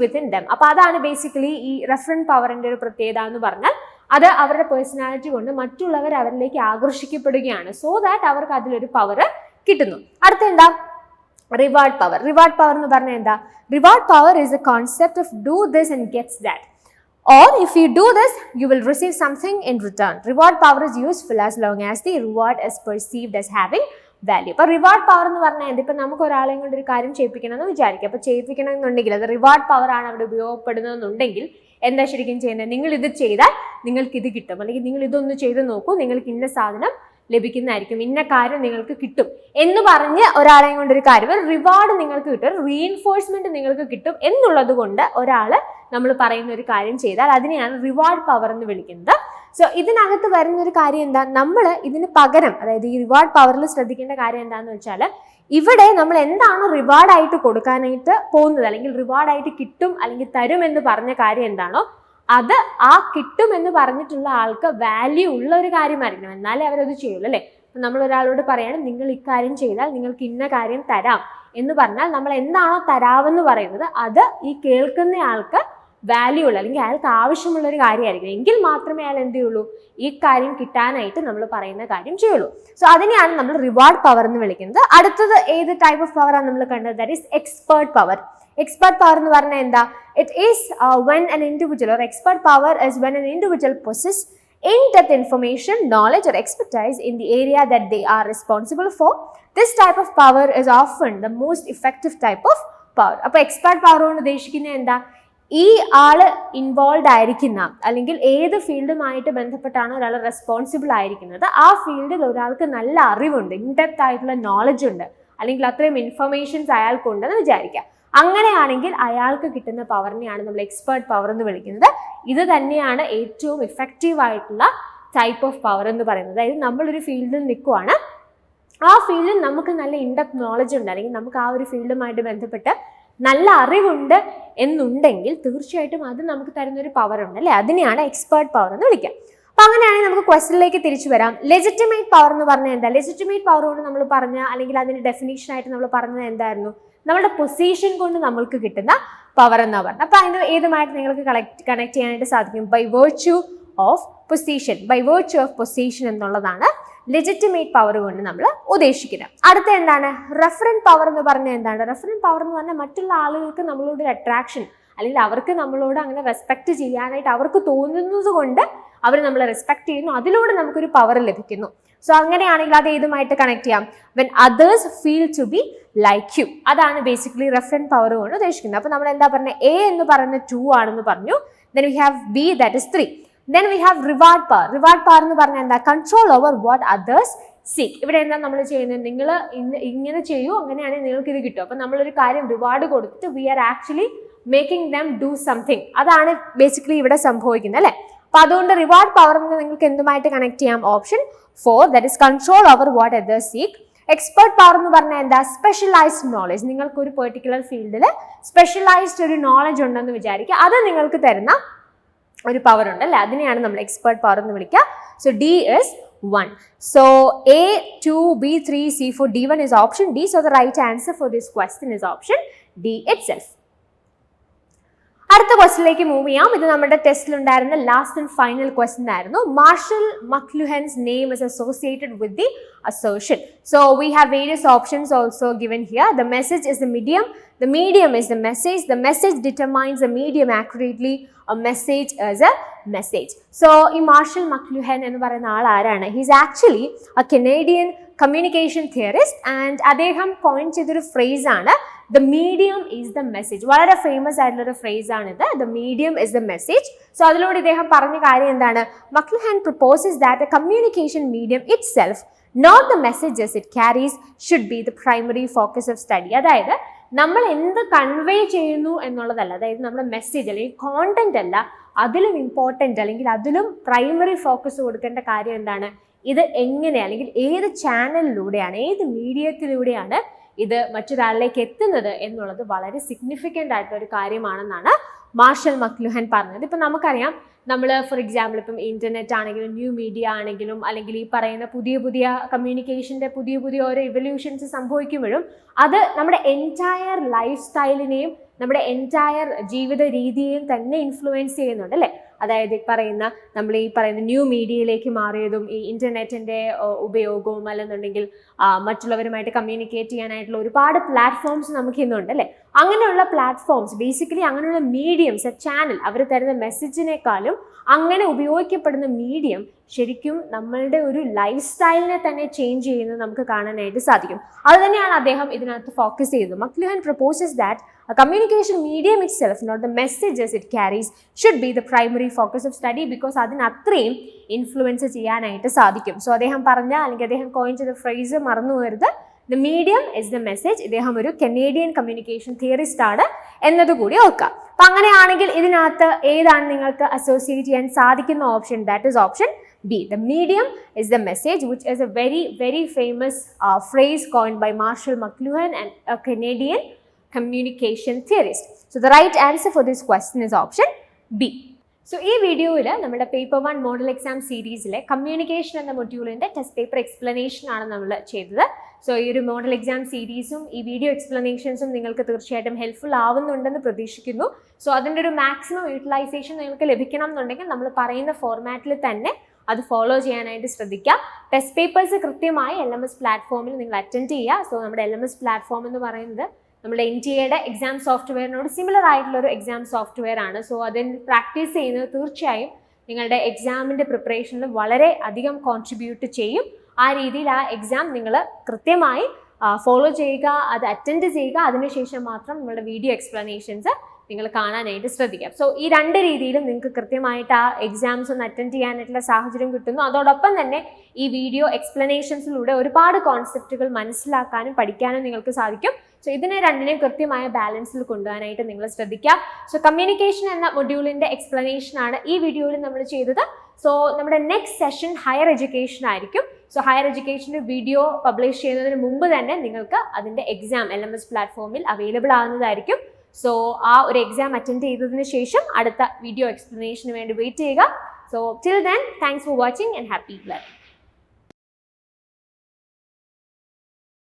within them. അപ്പോൾ അതാണ് ബേസിക്കലി ഈ റെഫറൻറ്റ് പവറിൻ്റെ ഒരു പ്രത്യേകത എന്ന് പറഞ്ഞാൽ അത് അവരുടെ പേഴ്സണാലിറ്റി കൊണ്ട് മറ്റുള്ളവർ അവരിലേക്ക് ആകർഷിക്കപ്പെടുകയാണ്. സോ ദാറ്റ് അവർക്ക് അതിലൊരു പവർ കിട്ടുന്നു. അടുത്ത എന്താ? Reward power. റിവാർഡ് പവർ എന്ന് പറഞ്ഞാൽ എന്താ? Reward power is A concept of do this and gets that, or if you do this you will receive something in return. Reward power is useful as long as the reward is perceived as having value. അപ്പോൾ reward power എന്ന് പറഞ്ഞാൽ എന്ത്? ഇപ്പം നമുക്ക് ഒരാളെയും കൊണ്ട് ഒരു കാര്യം ചെയ്യിപ്പിക്കണമെന്ന് വിചാരിക്കുക. അപ്പോൾ ചെയ്യിപ്പിക്കണം എന്നുണ്ടെങ്കിൽ അത് റിവാർഡ് പവർ ആണ് അവിടെ ഉപയോഗപ്പെടുന്നതെന്നുണ്ടെങ്കിൽ എന്താ ശരിക്കും ചെയ്യുന്നത്? നിങ്ങൾ ഇത് ചെയ്താൽ നിങ്ങൾക്ക് ഇത് കിട്ടും, അല്ലെങ്കിൽ നിങ്ങൾ ഇതൊന്ന് ചെയ്ത് നോക്കൂ, നിങ്ങൾക്ക് ഇന്ന സാധനം ലഭിക്കുന്നതായിരിക്കും, ഇന്ന കാര്യം നിങ്ങൾക്ക് കിട്ടും എന്ന് പറഞ്ഞ് ഒരാളെയും കൊണ്ടൊരു കാര്യം, ഒരു റിവാർഡ് നിങ്ങൾക്ക് കിട്ടും, ഒരു റീഇൻഫോഴ്സ്മെന്റ് നിങ്ങൾക്ക് കിട്ടും എന്നുള്ളത് കൊണ്ട് ഒരാൾ നമ്മൾ പറയുന്ന ഒരു കാര്യം ചെയ്താൽ അതിനെയാണ് റിവാർഡ് പവർ എന്ന് വിളിക്കുന്നത്. സോ ഇതിനകത്ത് വരുന്നൊരു കാര്യം എന്താ? നമ്മൾ ഇതിന് പകരം, അതായത് ഈ റിവാർഡ് പവറിൽ ശ്രദ്ധിക്കേണ്ട കാര്യം എന്താണെന്ന് വെച്ചാൽ ഇവിടെ നമ്മൾ എന്താണോ റിവാർഡായിട്ട് കൊടുക്കാനായിട്ട് പോകുന്നത്, അല്ലെങ്കിൽ റിവാർഡായിട്ട് കിട്ടും അല്ലെങ്കിൽ തരും എന്ന് പറഞ്ഞ കാര്യം എന്താണോ അത് ആ കിട്ടും എന്ന് പറഞ്ഞിട്ടുള്ള ആൾക്ക് വാല്യൂ ഉള്ള ഒരു കാര്യമായിരിക്കണം, എന്നാലേ അവരത് ചെയ്യുള്ളൂ അല്ലേ. നമ്മൾ ഒരാളോട് പറയണം നിങ്ങൾ ഇക്കാര്യം ചെയ്താൽ നിങ്ങൾക്ക് ഇന്ന കാര്യം തരാം എന്ന് പറഞ്ഞാൽ നമ്മൾ എന്താണോ തരാമെന്ന് പറയുന്നത് അത് ഈ കേൾക്കുന്ന ആൾക്ക് വാല്യൂ ഉള്ള അല്ലെങ്കിൽ അയാൾക്ക് ആവശ്യമുള്ള ഒരു കാര്യമായിരിക്കും, എങ്കിൽ മാത്രമേ അയാൾ എന്ത് ചെയ്യുള്ളൂ? ഈ കാര്യം കിട്ടാനായിട്ട് നമ്മൾ പറയുന്ന കാര്യം ചെയ്യുള്ളൂ. സോ അതിനെയാണ് നമ്മൾ റിവാർഡ് പവർ എന്ന് വിളിക്കുന്നത്. അടുത്തത് ഏത് ടൈപ്പ് ഓഫ് പവർ ആണ് നമ്മൾ കണ്ടത്? That is expert power. Expert power എന്ന് പറഞ്ഞാൽ എന്താ? It is when an individual, or expert power is when an individual possesses in-depth information, knowledge or expertise in the area that they are responsible for. This type of power is often the most effective type of power. അപ്പോൾ expert power കൊണ്ട് ഉദ്ദേശിക്കുന്നത് എന്താ? ഈ ആള് involve ആയിരിക്കുന്ന അല്ലെങ്കിൽ ഏത് ഫീൽഡുമായിട്ട് ബന്ധപ്പെട്ടാണ് ഒരാൾ റെസ്പോൺസിബിൾ ആയിരിക്കുന്നത് ആ ഫീൽഡിൽ ഒരാൾക്ക് നല്ല അറിവുണ്ട്, ഇൻഡെപ്ത് ആയിട്ടുള്ള നോളജ് ഉണ്ട്, അല്ലെങ്കിൽ അത്രയും ഇൻഫർമേഷൻസ് അയാൾക്കുണ്ടെന്ന് വിചാരിക്കുക. അങ്ങനെയാണെങ്കിൽ അയാൾക്ക് കിട്ടുന്ന പവറിനെയാണ് നമ്മൾ എക്സ്പേർട്ട് പവർ എന്ന് വിളിക്കുന്നത്. ഇത് തന്നെയാണ് ഏറ്റവും ഇഫക്റ്റീവ് ആയിട്ടുള്ള ടൈപ്പ് ഓഫ് പവർ എന്ന് പറയുന്നത്. അതായത് നമ്മളൊരു ഫീൽഡിൽ നിൽക്കുവാണ്, ആ ഫീൽഡിൽ നമുക്ക് നല്ല ഇൻഡെപ്ത് നോളജ് ഉണ്ട്, അല്ലെങ്കിൽ നമുക്ക് ആ ഒരു ഫീൽഡുമായിട്ട് ബന്ധപ്പെട്ട് നല്ല അറിവുണ്ട് എന്നുണ്ടെങ്കിൽ തീർച്ചയായിട്ടും അത് നമുക്ക് തരുന്നൊരു പവർ ഉണ്ട് അല്ലേ, അതിനെയാണ് എക്സ്പേർട്ട് പവർ എന്ന് വിളിക്കുക. അപ്പം അങ്ങനെയാണെങ്കിൽ നമുക്ക് ക്വസ്റ്റ്യനിലേക്ക് തിരിച്ചു വരാം. ലെജിറ്റിമേറ്റ് പവർ എന്ന് പറഞ്ഞാൽ എന്താ? ലെജിറ്റിമേറ്റ് പവർ കൊണ്ട് നമ്മൾ പറഞ്ഞ അല്ലെങ്കിൽ അതിൻ്റെ ഡെഫിനേഷനായിട്ട് നമ്മൾ പറഞ്ഞത് എന്തായിരുന്നു? നമ്മുടെ പൊസിഷൻ കൊണ്ട് നമ്മൾക്ക് കിട്ടുന്ന പവർ എന്നാണ് പറഞ്ഞത്. അപ്പോൾ അതിൻ്റെ ഏതുമായിട്ട് നിങ്ങൾക്ക് കണക്ട് ചെയ്യാനായിട്ട് സാധിക്കും? By virtue of position, by virtue of position എന്നുള്ളതാണ് ലെജിറ്റിമേറ്റ് പവർ കൊണ്ട് നമ്മൾ ഉദ്ദേശിക്കുന്നത്. അടുത്ത എന്താണ് റെഫറൻറ്റ് പവർ എന്ന് പറഞ്ഞാൽ എന്താണ്? റെഫറൻറ്റ് പവർ എന്ന് പറഞ്ഞാൽ മറ്റുള്ള ആളുകൾക്ക് നമ്മളോട് ഒരു അട്രാക്ഷൻ അല്ലെങ്കിൽ അവർക്ക് നമ്മളോട് അങ്ങനെ റെസ്പെക്ട് ചെയ്യാനായിട്ട് അവർക്ക് തോന്നുന്നത് കൊണ്ട് അവർ നമ്മളെ റെസ്പെക്ട് ചെയ്യുന്നു, അതിലൂടെ നമുക്കൊരു പവർ ലഭിക്കുന്നു. സോ അങ്ങനെയാണെങ്കിൽ അത് ഏതുമായിട്ട് കണക്ട് ചെയ്യാം? When others feel to be like you, അതാണ് ബേസിക്കലി റെഫറൻറ്റ് പവർ കൊണ്ട് ഉദ്ദേശിക്കുന്നത്. അപ്പോൾ നമ്മൾ എന്താ പറഞ്ഞത്? എ എന്ന് പറയുന്നത് 2 ആണെന്ന് പറഞ്ഞു. Then we have be, that is 3. Then we have reward power. Reward power എന്ന് പറഞ്ഞാൽ എന്താ? Control over what others seek. ഇവിടെ എന്താ നമ്മൾ ചെയ്യുന്നത്? നിങ്ങൾ ഇങ്ങനെ ചെയ്യൂ, അങ്ങനെയാണെങ്കിൽ നിങ്ങൾക്ക് ഇത് കിട്ടും. അപ്പോൾ നമ്മളൊരു കാര്യം റിവാർഡ് കൊടുത്തിട്ട് we are actually making them do something. അതാണ് ബേസിക്കലി ഇവിടെ സംഭവിക്കുന്നത് അല്ലേ? അപ്പോൾ അതുകൊണ്ട് റിവാർഡ് പവർ എന്ന് നിങ്ങൾക്ക് എന്തുമായിട്ട് കണക്ട് ചെയ്യാം? Option 4, that is control over what others seek. Expert power എന്ന് പറഞ്ഞാൽ എന്താ? Specialised knowledge. നിങ്ങൾക്ക് ഒരു പെർട്ടിക്കുലർ ഫീൽഡിൽ സ്പെഷ്യലൈസ്ഡ് ഒരു നോളജ് ഉണ്ടെന്ന് വിചാരിക്കുക, അത് നിങ്ങൾക്ക് തരുന്ന ഒരു പവർ ഉണ്ട് അല്ലേ? അതിനെയാണ് നമ്മൾ എക്സ്പെർട്ട് പവർ എന്ന് വിളിക്കുക. So D is 1. So A, 2, B, 3, C, 4, D1 is option D. So the right answer for this question is option D itself. അടുത്ത ക്വസ്റ്റിലേക്ക് മൂവ് ചെയ്യാം. ഇത് നമ്മുടെ ടെസ്റ്റിൽ ഉണ്ടായിരുന്ന ലാസ്റ്റ് ആൻഡ് ഫൈനൽ ക്വസ്റ്റൻ ആയിരുന്നു. Marshall McLuhan's name is associated with the assertion. So we have various options also given here. The message is the medium. The medium is the message. The message determines the medium accurately. A message is a message. So ഈ marshal McLuhan എന്ന് പറയുന്ന ആൾ ആരാണ്? He is actually a Canadian communication theorist and അദ്ദേഹം coin ചെയ്തൊരു phrase ആണ് the medium is the message. വളരെ famous ആയിട്ടുള്ള ഒരു ഫ്രേസ് ആണിത്. The medium is the message. So അതിലൂടെ ഇദ്ദേഹം പറഞ്ഞ കാര്യം എന്താണ്? McLuhan proposes that the communication medium itself, not the messages it carries, should be the primary focus of study. അതായത് നമ്മൾ എന്ത് കൺവേ ചെയ്യുന്നു എന്നുള്ളതല്ല, അതായത് നമ്മുടെ മെസ്സേജ് അല്ലെങ്കിൽ കോണ്ടന്റ് അല്ല അതിലും ഇമ്പോർട്ടൻ്റ് അല്ലെങ്കിൽ അതിലും പ്രൈമറി ഫോക്കസ് കൊടുക്കേണ്ട കാര്യം എന്താണ്? ഇത് എങ്ങനെ അല്ലെങ്കിൽ ഏത് ചാനലിലൂടെയാണ്, ഏത് മീഡിയത്തിലൂടെയാണ് ഇത് മറ്റൊരാളിലേക്ക് എത്തുന്നത് എന്നുള്ളത് വളരെ സിഗ്നിഫിക്കൻ്റ് ആയിട്ടുള്ള ഒരു കാര്യമാണെന്നാണ് മാർഷൽ മക്ലുഹാൻ പറഞ്ഞത്. ഇപ്പം നമുക്കറിയാം, നമ്മൾ ഫോർ എക്സാമ്പിൾ ഇപ്പം ഇൻ്റർനെറ്റ് ആണെങ്കിലും ന്യൂ മീഡിയ ആണെങ്കിലും അല്ലെങ്കിൽ ഈ പറയുന്ന പുതിയ പുതിയ കമ്മ്യൂണിക്കേഷൻ്റെ പുതിയ ഓരോ ഇവല്യൂഷൻസ് സംഭവിക്കുമ്പോഴും അത് നമ്മുടെ എൻറ്റയർ ലൈഫ് സ്റ്റൈലിനെയും നമ്മുടെ എൻറ്റയർ ജീവിത രീതിയെയും തന്നെ ഇൻഫ്ലുവൻസ് ചെയ്യുന്നുണ്ട് അല്ലേ? അതായത് നമ്മൾ ഈ പറയുന്ന ന്യൂ മീഡിയയിലേക്ക് മാറിയതും ഈ ഇൻ്റർനെറ്റിൻ്റെ ഉപയോഗവും അല്ലെന്നുണ്ടെങ്കിൽ മറ്റുള്ളവരുമായിട്ട് കമ്മ്യൂണിക്കേറ്റ് ചെയ്യാനായിട്ടുള്ള ഒരുപാട് പ്ലാറ്റ്ഫോംസ് നമുക്ക് ഇന്നുണ്ട് അല്ലേ? അങ്ങനെയുള്ള പ്ലാറ്റ്ഫോംസ് ബേസിക്കലി അങ്ങനെയുള്ള മീഡിയംസ്, ചാനൽ അവർ തരുന്ന മെസ്സേജിനേക്കാളും അങ്ങനെ ഉപയോഗിക്കപ്പെടുന്ന മീഡിയം ശരിക്കും നമ്മളുടെ ഒരു ലൈഫ് സ്റ്റൈലിനെ തന്നെ ചേഞ്ച് ചെയ്യുന്നത് നമുക്ക് കാണാനായിട്ട് സാധിക്കും. അത് തന്നെയാണ് അദ്ദേഹം ഇതിനകത്ത് ഫോക്കസ് ചെയ്തത്. McLuhan proposes that a communication medium itself, not the messages it carries, should be the primary focus of study because അതിന് അത്രയും ഇൻഫ്ലുവൻസ് ചെയ്യാനായിട്ട് സാധിക്കും. സോ അദ്ദേഹം പറഞ്ഞ അല്ലെങ്കിൽ അദ്ദേഹം കോയിൻ ചെയ്ത ഫ്രേസ് മറന്നു പോകരുത്. The medium is the message. ഇദ്ദേഹം ഒരു കനേഡിയൻ കമ്മ്യൂണിക്കേഷൻ തിയറിസ്റ്റ് ആണ് എന്നതുകൂടി ഓർക്കുക. അപ്പം അങ്ങനെയാണെങ്കിൽ ഇതിനകത്ത് ഏതാണ് നിങ്ങൾക്ക് അസോസിയേറ്റ് ചെയ്യാൻ സാധിക്കുന്ന option? That is option B. The medium is the message, which is a very famous phrase coined by Marshall McLuhan and a Canadian communication theorist. So the right answer for this question is option B. So ഈ വീഡിയോയിൽ നമ്മുടെ paper 1 model exam സീരീസിലെ communication എന്ന മൊഡ്യൂളിൻ്റെ test paper explanation ആണ് നമ്മൾ ചെയ്തത്. So ഈ ഒരു മോഡൽ എക്സാം സീരീസും ഈ വീഡിയോ എക്സ്പ്ലനേഷൻസും നിങ്ങൾക്ക് തീർച്ചയായിട്ടും ഹെൽപ്ഫുൾ ആവുന്നുണ്ടെന്ന് പ്രതീക്ഷിക്കുന്നു. സോ അതിൻ്റെ ഒരു മാക്സിമം യൂട്ടിലൈസേഷൻ നിങ്ങൾക്ക് ലഭിക്കണം എന്നുണ്ടെങ്കിൽ നമ്മൾ പറയുന്ന ഫോർമാറ്റിൽ തന്നെ അത് ഫോളോ ചെയ്യാനായിട്ട് ശ്രദ്ധിക്കുക. ടെസ്റ്റ് പേപ്പേഴ്സ് കൃത്യമായി LMS പ്ലാറ്റ്ഫോമിൽ നിങ്ങൾ അറ്റൻഡ് ചെയ്യുക. സോ നമ്മുടെ LMS പ്ലാറ്റ്ഫോം എന്ന് പറയുന്നത് നമ്മുടെ NTA എക്സാം സോഫ്റ്റ്വെയറിനോട് സിമിലർ ആയിട്ടുള്ളൊരു എക്സാം സോഫ്റ്റ്വെയർ ആണ്. സോ അതിൽ പ്രാക്ടീസ് ചെയ്യുന്നത് തീർച്ചയായും നിങ്ങളുടെ എക്സാമിൻ്റെ പ്രിപ്പറേഷനിൽ വളരെ അധികം കോൺട്രിബ്യൂട്ട് ചെയ്യും. ആ രീതിയിൽ ആ എക്സാം നിങ്ങൾ കൃത്യമായി ഫോളോ ചെയ്യുക, അത് അറ്റൻഡ് ചെയ്യുക. അതിനുശേഷം മാത്രം നിങ്ങളുടെ വീഡിയോ എക്സ്പ്ലനേഷൻസ് നിങ്ങൾ കാണാനായിട്ട് ശ്രദ്ധിക്കാം. സോ ഈ രണ്ട് രീതിയിലും നിങ്ങൾക്ക് കൃത്യമായിട്ട് ആ എക്സാംസ് ഒന്ന് അറ്റൻഡ് ചെയ്യാനായിട്ടുള്ള സാഹചര്യം കിട്ടുന്നു. അതോടൊപ്പം തന്നെ ഈ വീഡിയോ എക്സ്പ്ലനേഷൻസിലൂടെ ഒരുപാട് കോൺസെപ്റ്റുകൾ മനസ്സിലാക്കാനും പഠിക്കാനും നിങ്ങൾക്ക് സാധിക്കും. സോ ഇതിനെ രണ്ടിനെയും കൃത്യമായ ബാലൻസിൽ കൊണ്ടുപോകാനായിട്ട് നിങ്ങൾ ശ്രദ്ധിക്കുക. സോ കമ്മ്യൂണിക്കേഷൻ എന്ന മൊഡ്യൂളിൻ്റെ എക്സ്പ്ലനേഷൻ ആണ് ഈ വീഡിയോയിൽ നമ്മൾ ചെയ്തത്. സോ നമ്മുടെ നെക്സ്റ്റ് സെഷൻ ഹയർ എഡ്യൂക്കേഷൻ ആയിരിക്കും. സോ ഹയർ എഡ്യൂക്കേഷൻ്റെ വീഡിയോ പബ്ലിഷ് ചെയ്യുന്നതിന് മുമ്പ് തന്നെ നിങ്ങൾക്ക് അതിൻ്റെ എക്സാം LMS പ്ലാറ്റ്ഫോമിൽ അവൈലബിൾ ആവുന്നതായിരിക്കും. സോ ആ ഒരു എക്സാം അറ്റൻഡ് ചെയ്തതിന് ശേഷം അടുത്ത വീഡിയോ എക്സ്പ്ലനേഷന് വേണ്ടി വെയിറ്റ് ചെയ്യുക. So till then, thanks for watching and happy learning.